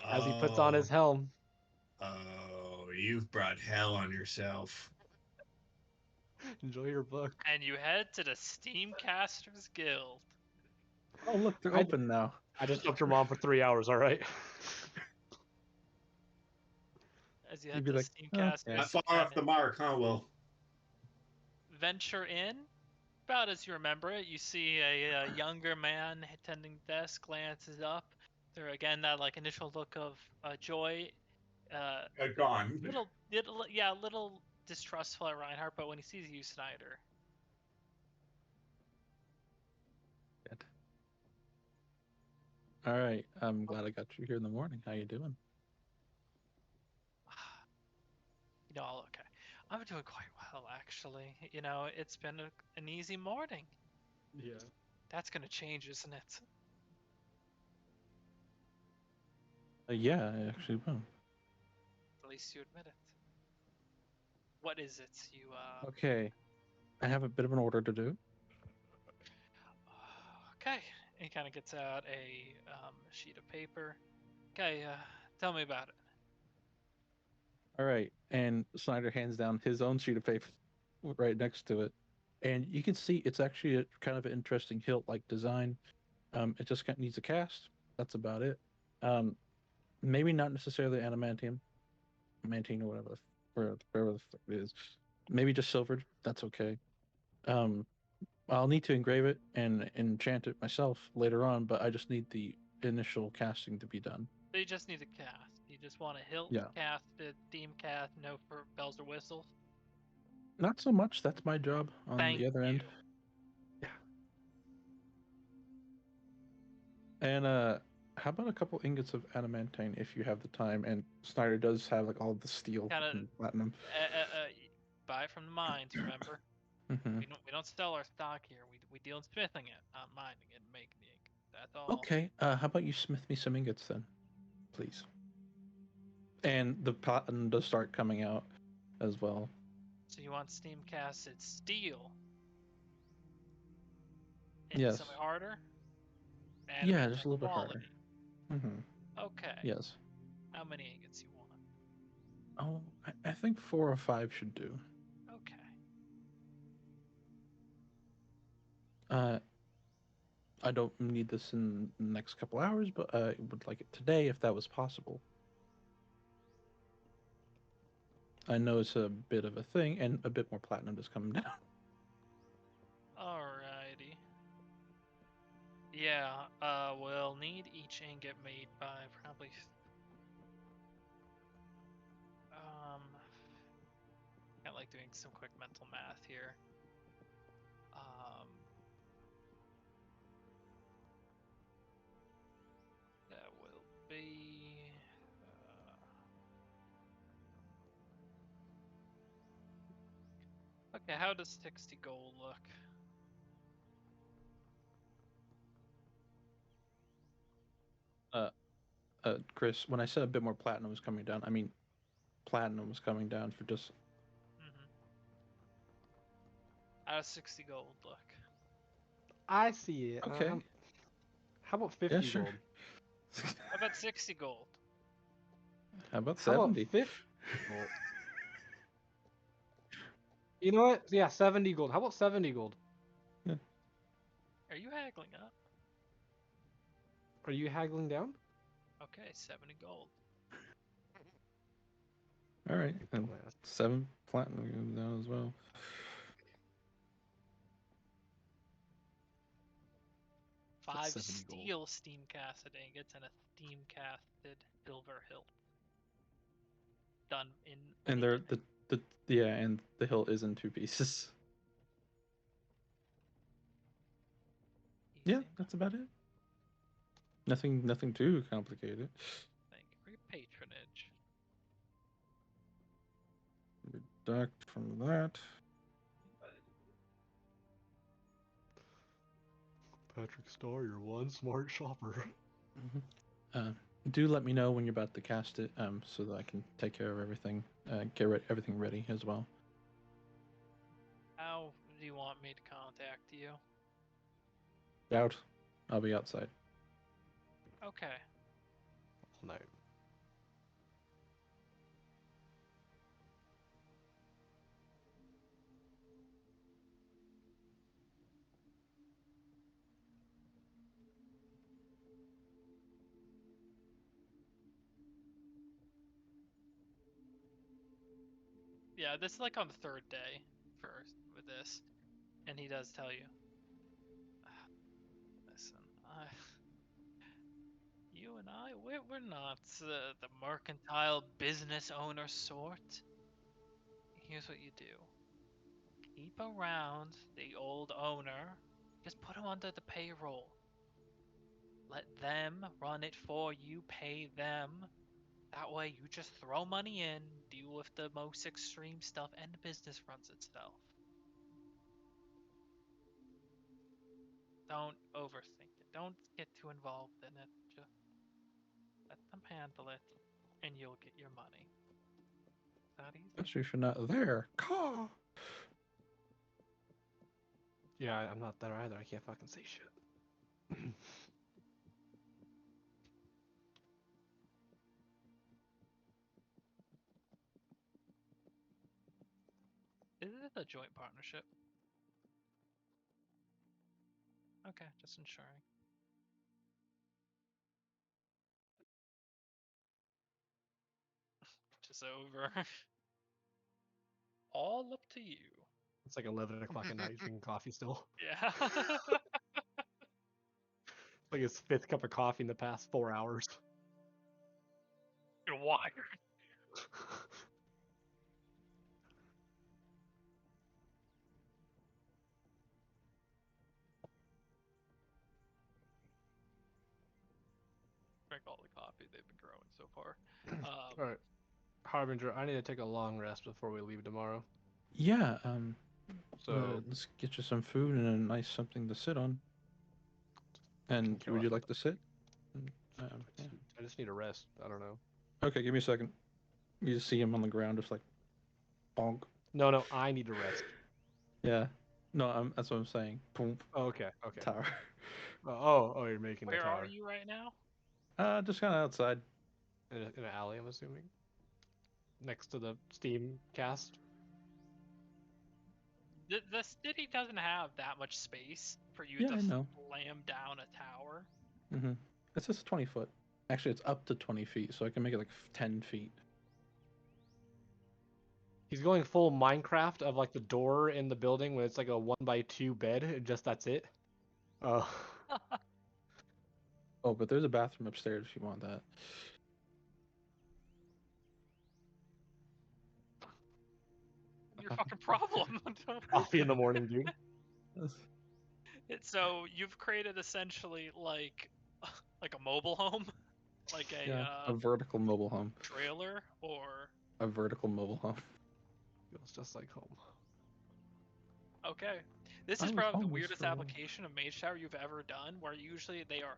as he puts on Oh, his helm. you've brought hell on yourself. Enjoy your book. And you head to the Steamcasters Guild. Oh, look, they're I- open now. I just helped your mom for 3 hours. All right. As you You'd head be to like, Steamcast, okay. Not far off the mark, huh, Will? venture in. About as you remember it, you see a younger man attending the desk, glances up. There again, that like initial look of joy. Gone. A little distrustful at Reinhardt, but when he sees you, Snyder, Good. All right. I'm glad I got you here in the morning. How you doing? okay. I'm doing quite well, actually. It's been an easy morning. Yeah. That's gonna change, isn't it? Yeah, I actually will. At least you admit it. What is it you Okay. I have a bit of an order to do. Okay. He kind of gets out a sheet of paper. Okay, tell me about it. All right. And Snyder hands down his own sheet of paper right next to it. And you can see it's actually a kind of an interesting hilt-like design. It just needs a cast. That's about it. Maybe not necessarily adamantium, mantine or wherever the fuck it is. Maybe just silvered. That's okay. I'll need to engrave it and enchant it myself later on, but I just need the initial casting to be done. So you just need to cast. You just want a hilt Yeah. casted, theme cast, no for bells or whistles. Not so much. That's my job on Thank the other you. end. Yeah. And how about a couple ingots of adamantine if you have the time? And Snyder does have like all the steel Kinda, and platinum. Buy from the mines. Remember, Hmm. we don't sell our stock here. We deal in smithing it, not mining it and making the ink. That's all. Okay. How about you smith me some ingots then, please? And the platinum does start coming out as well. So you want steam casted steel? Yes. Something harder? Yeah, just a little bit quality. harder. Hmm. Okay. Yes. How many ingots you want? Oh, I think 4 or 5 should do. Okay. I don't need this in the next couple hours, but I would like it today if that was possible. I know it's a bit of a thing, and a bit more platinum is coming down. Alrighty. Yeah, we'll need each ingot made by probably I like doing some quick mental math here. That will be okay, how does 60 gold look? Chris, when I said a bit more platinum was coming down, I mean platinum was coming down for just. How does 60 gold look? I see it. Okay. How about 50 Yeah, sure. gold? How about 60 gold? How about How about 70? 50 gold? You know what? Yeah, 70 gold. How about 70 gold? Are you haggling up? Are you haggling down? Okay, 70 gold. All right, and 7 platinum goes down as well. Five 70 gold. steel steam casted ingots and a steam casted silver hilt. Done in. And they're and the hilt is in 2 pieces. Yeah, Easy. that's about it. Nothing too complicated. Thank you for your patronage. Deduct from that. Patrick Starr, you're one smart shopper. Do let me know when you're about to cast it, so that I can take care of everything, get everything ready as well. How do you want me to contact you? Out. I'll be outside. Okay. No. Yeah, this is like on the third day with this, and he does tell you. Listen, you and I, we're not the mercantile business owner sort. Here's what you do. Keep around the old owner. Just put him under the payroll. Let them run it for you, pay them. That way you just throw money in, deal with the most extreme stuff, and the business runs itself. Don't overthink it. Don't get too involved in it. Just let them handle it, and you'll get your money. That easy. Especially if you're not there. Caw. Yeah, I'm not there either. I can't fucking say shit. Is it a joint partnership? Okay, just ensuring. Just over. All up to you. It's like 11 o'clock at night. He's drinking coffee still. Yeah. Like his 5th cup of coffee in the past 4 hours. You're wired. Drink all the coffee they've been growing so far. All right, Harbinger, I need to take a long rest before we leave tomorrow. Yeah. So Let's get you some food and a nice something to sit on. And kill would us you with like to sit? Yeah. I just need a rest. I don't know. Okay, give me a second. You just see him on the ground, just like bonk. No, I need to rest. Yeah. No, that's what I'm saying. Boom. Oh, okay. Tower. Oh, you're making the Where tower. are you right now? Just kind of outside. In an alley, I'm assuming. Next to the Steam cast. The city doesn't have that much space for you Yeah, to I know. slam down a tower. Mm-hmm. It says 20 foot. Actually, it's up to 20 feet, so I can make it like 10 feet. He's going full Minecraft of like the door in the building when it's like a 1x2 bed. And just that's it. Oh. Oh, but there's a bathroom upstairs if you want that. Your fucking problem. Coffee in the morning, dude. So you've created essentially like a mobile home, like a vertical mobile home. trailer, or A vertical mobile home. Feels just like home. okay. This I is was probably the homeless weirdest for a while. application of Mage Tower you've ever done, where usually they are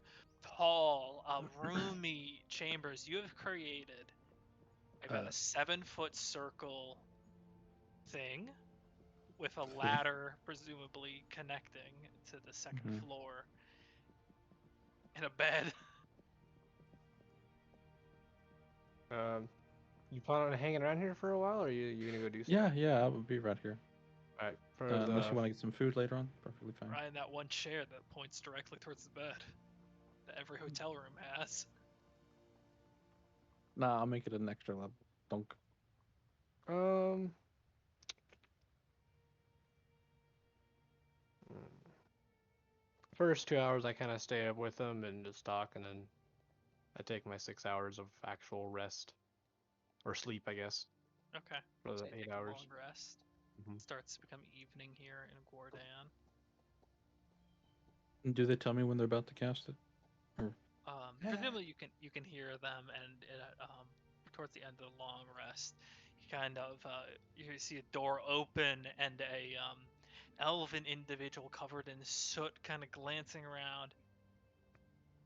tall, roomy chambers. You have created about a 7-foot circle thing with a ladder presumably connecting to the second Mhm. floor and a bed. You plan on hanging around here for a while, or are you gonna go do stuff? Yeah, I would be right here. All right. For Unless the you want to get some food later on, perfectly fine. Right in that one chair that points directly towards the bed that every hotel room has. Nah, I'll make it an extra level. Donk. First 2 hours, I kind of stay up with them and just talk, and then I take my 6 hours of actual rest or sleep, I guess, Okay. for So the you 8 take a hours. long rest. Mhm. Starts to become evening here in Gordan. Do they tell me when they're about to cast it? Presumably you can hear them, and towards the end of the long rest, you kind of you see a door open and a elven individual covered in soot kind of glancing around.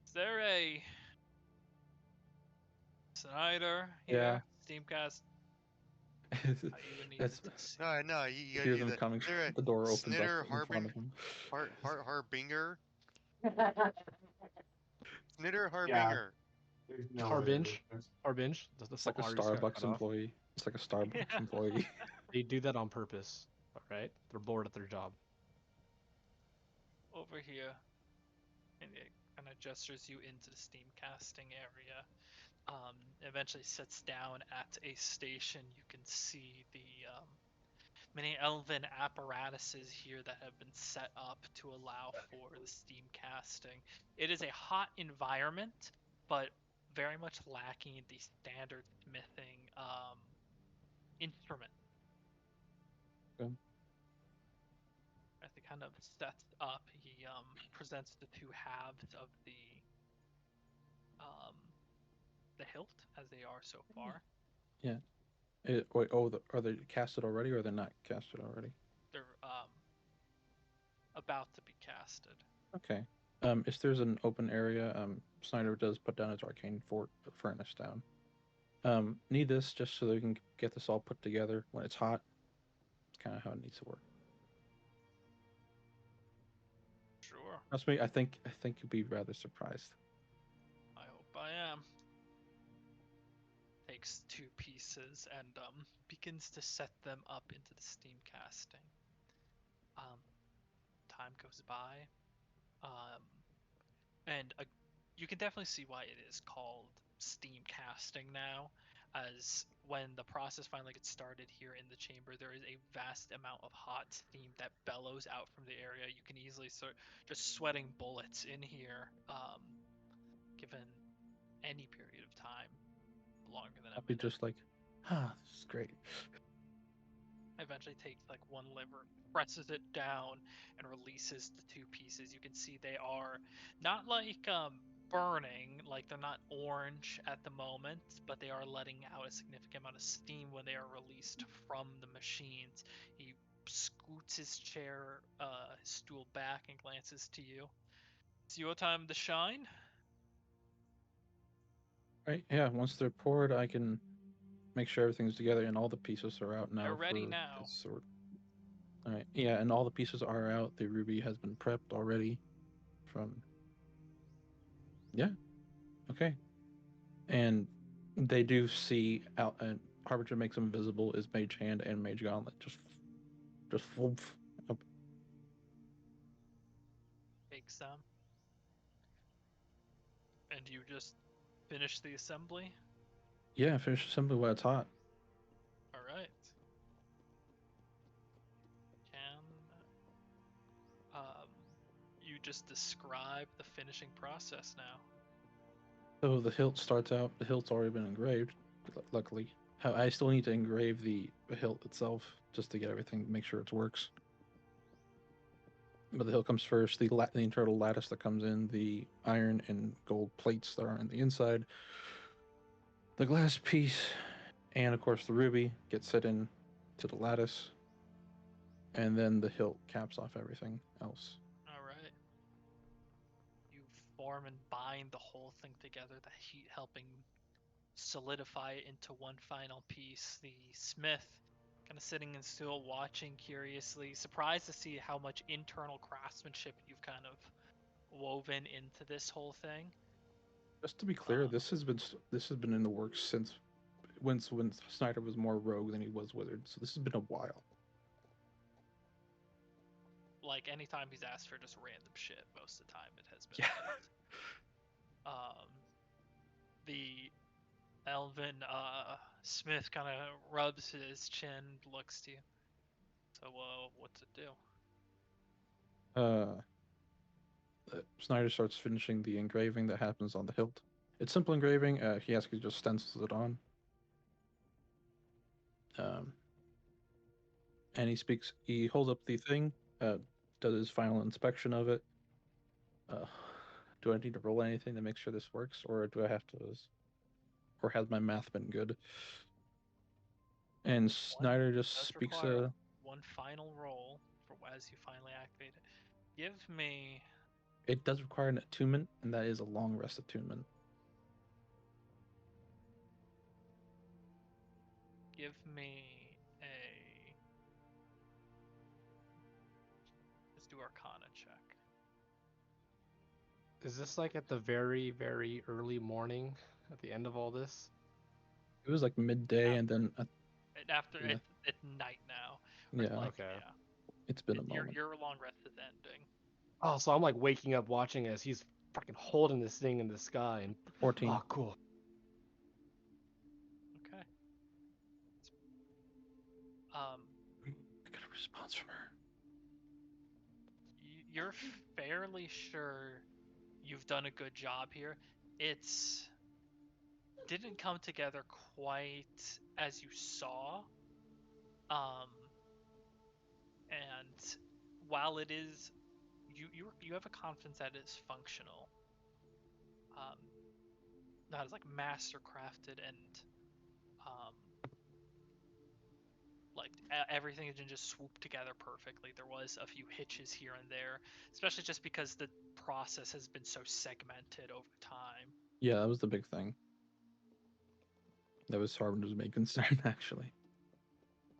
Is there a Snyder here? Steamcast. You needed That's to see. No, you gotta hear do them that. coming. Is there a The door opens up Snitter in front of them. Harbinger? Snitter Yeah, Harbinger. there's no way Harbinge. to do this. Harbinge. The It's like a R just got Starbucks cut off. employee. It's like a Starbucks Yeah. employee. They do that on purpose. All right. They're bored at their job. Over here. And it kind of gestures you into the steam casting area. eventually sits down at a station. You can see the many elven apparatuses here that have been set up to allow for the steam casting. It is a hot environment, but very much lacking the standard smithing instrument. Okay. As he kind of sets up, he presents the two halves of um, the hilt as they are so far. Yeah. Are they casted already, or they're not casted already? They're about to be casted. Okay. If there's an open area, Snyder does put down his arcane furnace down. Need this just so they can get this all put together when it's hot. It's kind of how it needs to work. Sure. Trust me, I think you'll be rather surprised. I hope I am. Takes two pieces and begins to set them up into the steam casting. Time goes by, and you can definitely see why it is called steam casting now, as when the process finally gets started here in the chamber, there is a vast amount of hot steam that bellows out from the area. You can easily start just sweating bullets in here, given any period of time longer than a I'll be minute. just like, this is great. Eventually takes like one lever, presses it down, and releases the two pieces. You can see they are not like burning, like they're not orange at the moment, but they are letting out a significant amount of steam when they are released from the machines. He scoots his chair, his stool back, and glances to you. It's your time to shine. Right? Yeah. Once they're poured, I can make sure everything's together and all the pieces are out They're now ready for now. its sort. All right. Yeah, and all the pieces are out. The ruby has been prepped already. From yeah. Okay. And they do see out, and Harbinger makes them visible is Mage Hand and Mage Gauntlet. Just whoop, up. Takes them. And you just finish the assembly? Yeah, finish assembly while it's hot. All right. Can um, you just describe the finishing process now? So the hilt starts out. The hilt's already been engraved. Luckily, I still need to engrave the hilt itself just to get everything, make sure it works. But the hilt comes first. The internal lattice that comes in, the iron and gold plates that are on the inside, the glass piece, and of course the ruby gets set in to the lattice, and then the hilt caps off everything else. All right. You form and bind the whole thing together, the heat helping solidify it into one final piece. The smith kind of sitting in stool, watching curiously, surprised to see how much internal craftsmanship you've kind of woven into this whole thing. Just to be clear, Uh, this has been in the works since when Snyder was more rogue than he was wizard. So this has been a while. like anytime he's asked for just random shit, most of the time it has been Yeah. this. The Elvin Smith kind of rubs his chin, looks to you. So, what's it do? Uh, Snyder starts finishing the engraving that happens on the hilt. It's simple engraving. He actually just stencils it on. Um, and he speaks. He holds up the thing. Does his final inspection of it. Uh, do I need to roll anything to make sure this works, or do I have to? Or has my math been good? And Snyder just Does speaks. require one final roll for as you finally activate it. Give me It does require an attunement, and that is a long rest attunement. give me a let's do Arcana check. Is this like at the very, very early morning at the end of all this? It was like midday, and then After yeah. it's night now. Yeah. Like, Okay. yeah. It's been a moment. Your long rest is ending. Oh, so I'm like waking up watching as he's fucking holding this thing in the sky and 14. oh, cool. I got a response from her. You're fairly sure you've done a good job here. It's didn't come together quite as you saw. And while it is, you have a confidence that it's functional. Not as like master crafted and um, like everything didn't just swoop together perfectly. There was a few hitches here and there, especially just because the process has been so segmented over time. Yeah, that was the big thing. That was Harvinder's main concern, actually.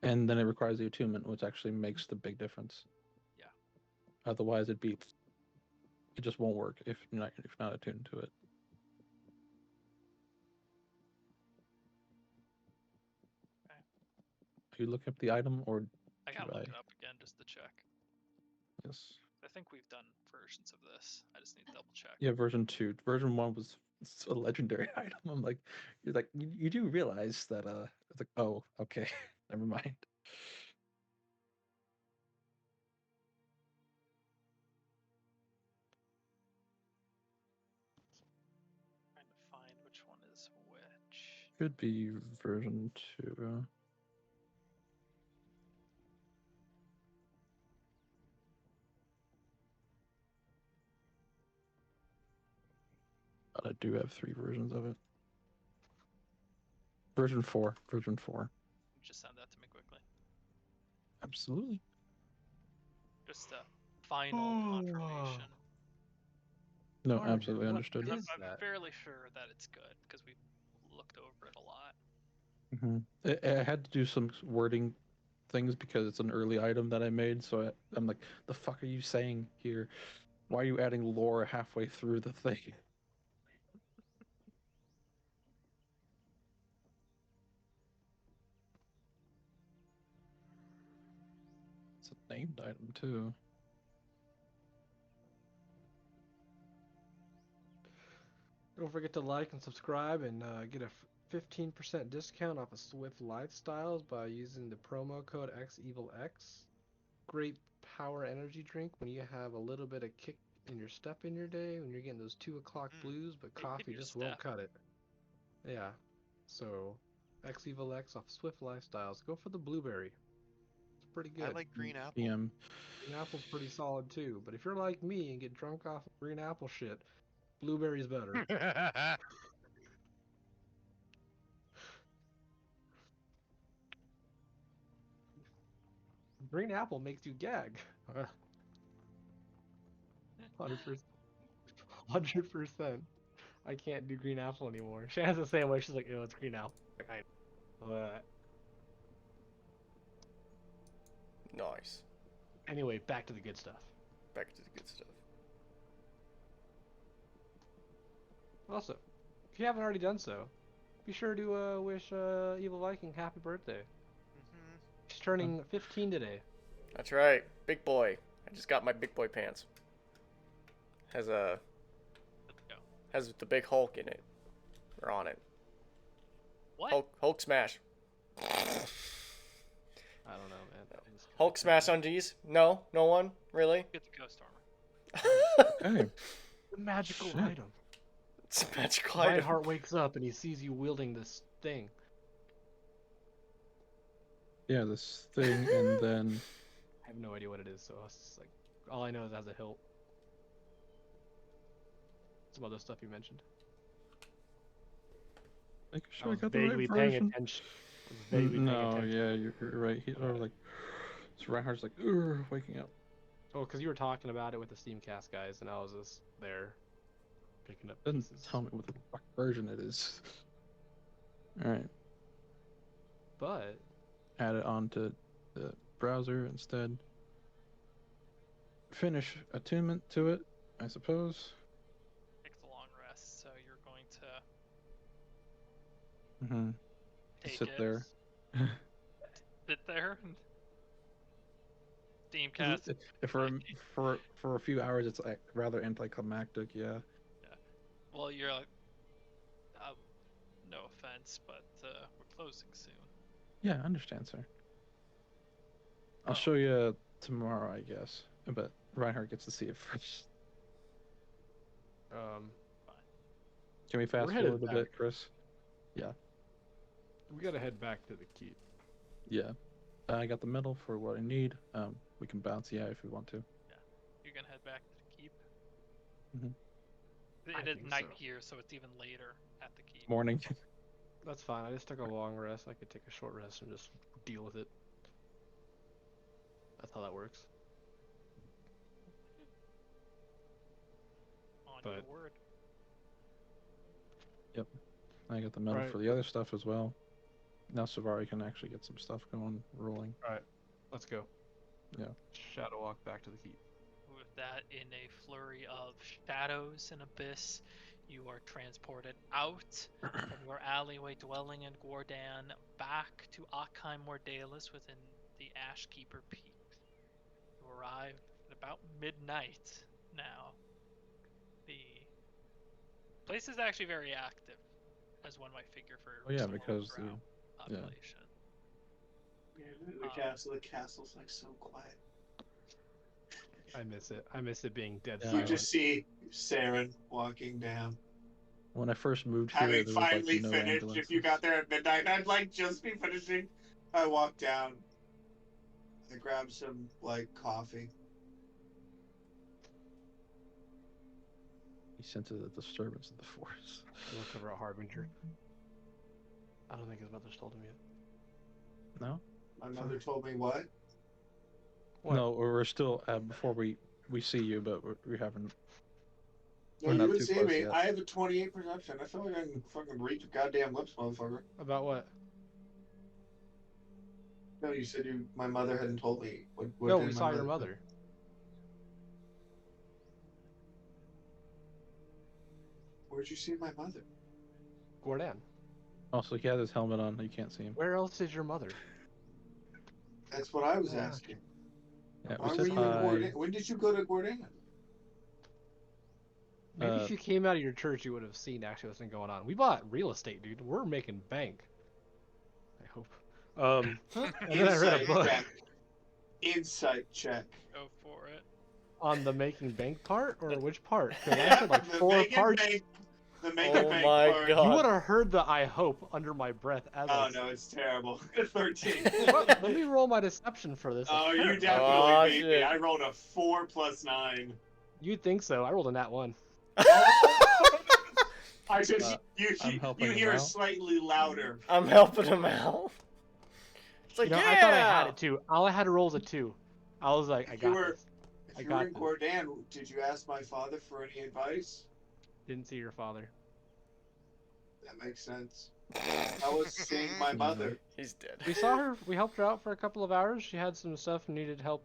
And then it requires the attunement, which actually makes the big difference. Yeah. Otherwise, it just won't work if you're not attuned to it. Okay. Are you looking up the item, or I gotta do look it up again just to check. Yes. I think we've done versions of this. I just need to double check. Yeah, version 2. Version 1 was a legendary item. I'm like, you're like, you do realize that, it's like, oh, okay, never mind. Trying to find which one is which. Could be version 2. But I do have 3 versions of it. Version 4. Version 4. Just send that to me quickly. Absolutely. Just a final confirmation. No, Harvinder, absolutely what understood. is I'm that? fairly sure that it's good because we looked over it a lot. I had to do some wording things because it's an early item that I made, so I'm like, the fuck are you saying here? Why are you adding lore halfway through the thing? It's a named item too. Don't forget to like and subscribe and get a 15% discount off of Swift Lifestyles by using the promo code XEvilX. Great power energy drink when you have a little bit of kick in your step in your day, when you're getting those 2 o'clock blues, but Kick in coffee your just won't step. cut it. Yeah. So, XEvilX off Swift Lifestyles. Go for the blueberry. It's pretty I good. like green apple. PM. Green apple's pretty solid too, but if you're like me and get drunk off of green apple shit, blueberry's better. Green apple makes you gag. 100%. 100%. I can't do green apple anymore. She has the same way. She's like, "Oh, it's green apple." Like, Nice. Anyway, back to the good stuff. Back to the good stuff. Also, if you haven't already done so, be sure to wish Evil Viking happy birthday. She's turning 15 today. That's right. Big boy. I just got my big boy pants. Has the big Hulk in it. Or on it. What? Hulk smash. I don't know, man. Hulk smash undies? No? No one? Really? Get the Ghost Armor. Okay. The magical Shit. item. It's a magical item. Reinhardt wakes up and he sees you wielding this thing. Yeah, this thing, and then I have no idea what it is, so it's just like all I know is it has a hilt. Some other stuff you mentioned. make I sure I was got the vaguely right paying version. attention. I was vaguely paying No, attention. yeah, you're right. He's like, so Reinhardt's like, ugh, waking up. Oh, because you were talking about it with the Steamcast guys, and I was just there picking up Doesn't pieces. tell me what the fuck version it is. All right, But add it onto the browser instead. Finish attunement to it, I suppose. Takes a long rest, so you're going to Mm-hmm. take Sit it. there. Sit there. Steamcast. For a few hours, it's like rather anticlimactic. Yeah. Well, you're like, no offense, but we're closing soon. Yeah, I understand, sir. I'll show you tomorrow, I guess. But Reinhardt gets to see it first. Um, Can we fast headed forward a back. bit, Chris? we gotta head back to the keep. Yeah. I got the medal for what I need. We can bounce, yeah, if we want to. You're gonna head back to the keep. Mhm. It I is think night so. here, so it's even later at the keep. Morning. That's fine. I just took a long rest. I could take a short rest and just deal with it. That's how that works. On But- your word. I got the medal Right. for the other stuff as well. Now Savari can actually get some stuff going, rolling. Let's go. Yeah. Shadow walk back to the keep. With that, in a flurry of shadows and abyss, you are transported out from your alleyway dwelling in Gordan back to Akheim Mordalis within the Ashkeeper Peaks. You arrive at about midnight now. The place is actually very active, as one might figure for Oh, yeah, small because drow yeah. population. Yeah, the castle's like so quiet. I miss it. I miss it being dead Yeah, You silent. just see Saren walking down. When I first moved here, Having there was finally like no finished, ambulances. if you got there at midnight, I'd like just be finishing. I walk down. I grab some like coffee. He senses a disturbance in the forest. I look over at Harbinger. I don't think his mother's told him yet. No? My mother told me what? What? No, we're still before we see you, but we haven't. No, We're you not would too see close me. yet. I have a 28 perception. I feel like I can fucking read your goddamn lips, motherfucker. About what? No, you said my mother hadn't told me. What No, did we my saw your mother. Where'd you see my mother? Gordan. Also, he has his helmet on. You can't see him. Where else is your mother? That's what I was Yeah. asking. Yeah, Why we were said you in hi. Gordon? When did you go to Gordon? Maybe if you came out of your church, you would have seen actually what's been going on. We bought real estate, dude. We're making bank. I hope. And then I read a Insight book check. Insight check. Go for it. on the making bank part, or which part? Because I said like The 4 making parts. bank. The making Oh bank my part. God. You would have heard the "I hope" under my breath as Oh I no, it's terrible. 13. Well, let me roll my deception for this. Oh, you Apparently. definitely Oh, beat me. shit. I rolled a 4 plus 9. You'd think so. I rolled a nat 1. I just I'm helping you him hear out. slightly louder. I'm helping him out. It's like, You know, yeah. I thought I had it too. All I had to roll was a 2. I was like, I If you got were- this. I If you were got in this. Gordon, did you ask my father for any advice? Didn't see your father. That makes sense. I was seeing my mother. He's dead. We saw her. We helped her out for a couple of hours. She had some stuff and needed help.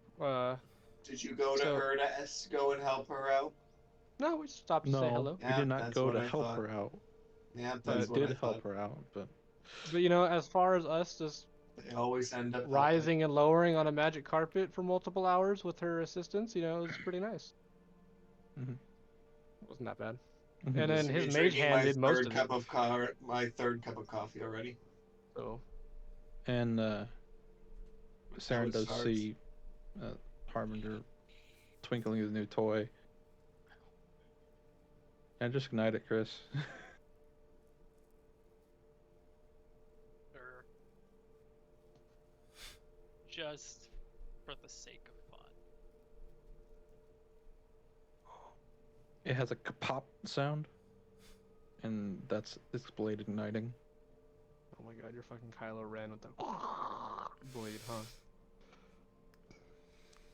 Did you go to So- her to go and help her out? No, we stopped to say No, hello. we Yeah, did not that's go what to I help thought. her out. Yeah, But that's I what did I help thought. her out, but But you know, as far as us just They always end up helping. rising and lowering on a magic carpet for multiple hours with her assistance, you know, it was pretty nice. Mhm. Wasn't that bad. Mhm. And then See his me mage drinking hand my did most third of cup it. of my third cup of coffee already. So And Saren it does starts. see Harbinger twinkling his new toy. And just ignite it, Chris. Or just for the sake of fun. It has a pop sound, and that's its blade igniting. oh my god, you're fucking Kylo Ren with the blade,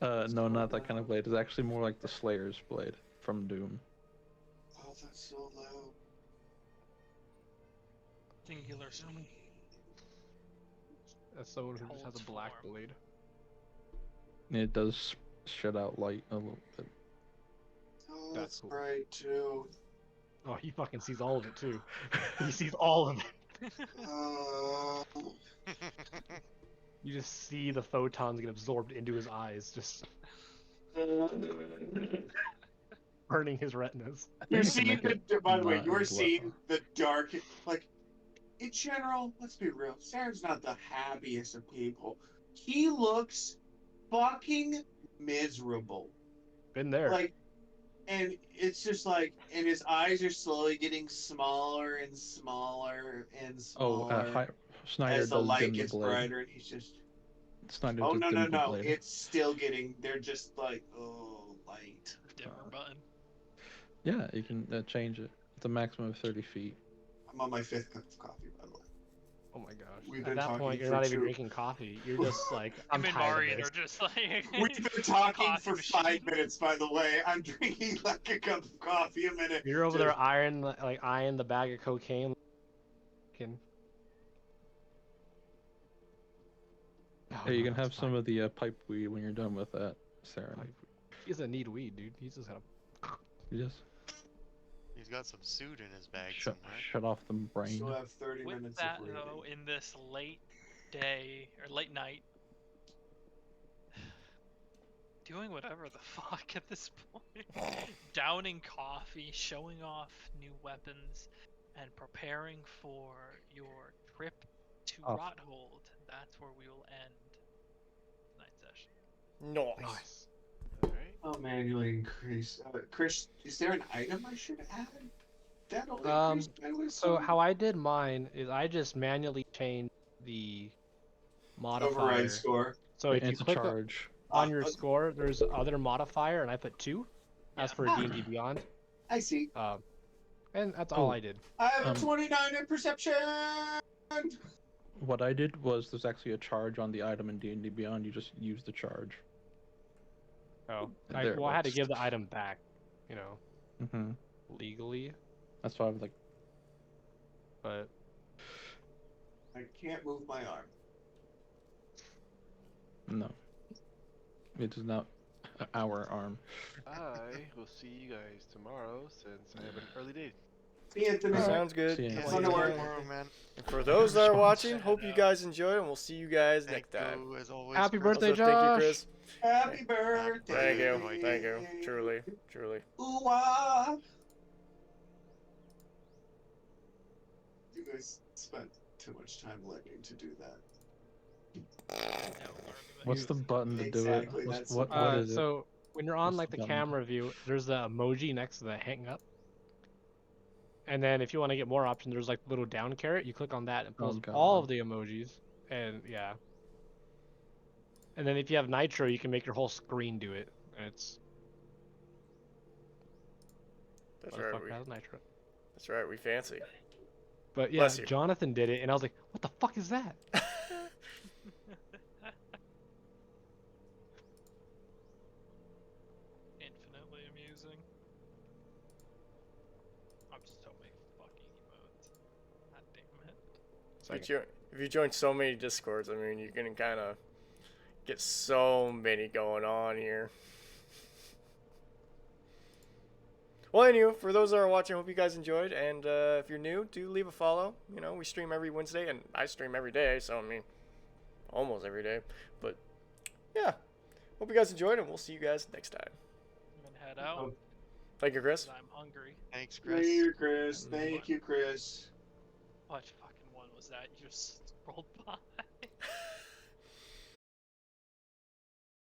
huh? No, not that kind of blade. It's actually more like the Slayer's blade from Doom. Oh, that's so loud. Singular swing. As someone who just has Holds a black form. blade. It does shut out light a little bit. Oh, That's that's cool. right too. Oh, he fucking sees all of it too. He sees all of it. You just see the photons get absorbed into his eyes, just burning his retinas. You're think seeing to make the. it By the way, not you're as seeing the dark. Like, in general, let's be real. Saren's not the happiest of people. He looks fucking miserable. Been there. Like, and it's just like, and his eyes are slowly getting smaller and smaller and smaller Snyder as the does light dim the gets blade. brighter, and he's just, Snyder oh does no, dim no, the no, blade. it's still getting, they're just like, oh, light. Dimmer button. Yeah, you can change it. It's a maximum of 30 feet. I'm on my 5th cup of coffee, by the way. Oh my gosh. We've At been that talking point, you're for not even 2 drinking coffee. You're just like, I'm Him and tired Marian of are this. just like. We've been talking coffee for machine. 5 minutes, by the way. I'm drinking like a cup of coffee a minute. You're over there Just- eyeing the bag of cocaine. Oh, Hey, you no, can that's have some fine. of the pipe weed when you're done with that, Saren. He doesn't need weed, dude. He's just gonna. You just He's got some suit in his bag shut, somewhere. shut off the brain. Still have 30 With minutes that of reading. though, in this late day or late night, doing whatever the fuck at this point, downing coffee, showing off new weapons, and preparing for your trip to Oh. Rothold. That's where we will end tonight's session. Nice. Nice. Alright. Oh, manually increase. Chris, is there an item I should add? That only increased my So wisdom? how I did mine is I just manually changed the modifier. Override score. So if you It's a click charge. on your score, there's other modifier, and I put 2. As for Ah. D&D Beyond, I see. and that's all Oh. I did. I have a Um, 29 in perception! What I did was there's actually a charge on the item in D&D Beyond. You just use the charge. Oh, And I there it had to works. give the item back, you know, Mm-hmm. legally, That's why I was like, but I can't move my arm. no. It is not our arm. I will see you guys tomorrow since I have an early day. See Anthony. Sounds good. See ya. Yeah, It's on the work. tomorrow, man. And for those that are watching, Set it hope you up. guys enjoyed, and we'll see you guys Thank next time. you, as always. Happy Chris. birthday, Also, thank you, Josh. Chris. Happy birthday! Thank you. Thank you. Truly. Truly. Ooh, ah. You guys spent too much time learning to do that. What's the button to do Exactly, it? that's What the is it? So when you're on What's like the the button? camera view, there's the emoji next to the hang up. And then if you want to get more options, there's like a little down caret. You click on that and it pulls all God. of the emojis. And yeah. And then if you have nitro, you can make your whole screen do it. And it's That's right. motherfucker has nitro. That's right. We fancy. But yeah, Bless you. Jonathan did it, and I was like, "What the fuck is that?" Infinitely amusing. I'm so many fucking emotes. God damn it. It's like, If you join so many discords, I mean, you can kind of get so many going on here. Well, anyway, for those that are watching, I hope you guys enjoyed. And if you're new, do leave a follow. You know, we stream every Wednesday, and I stream every day, so I mean, almost every day. But yeah, hope you guys enjoyed, and we'll see you guys next time. I'm gonna head out. Thank you, Chris. 'Cause I'm hungry. Thanks, Chris. Thank you, Chris. Thank you, Chris. What fucking one was that you just scrolled by?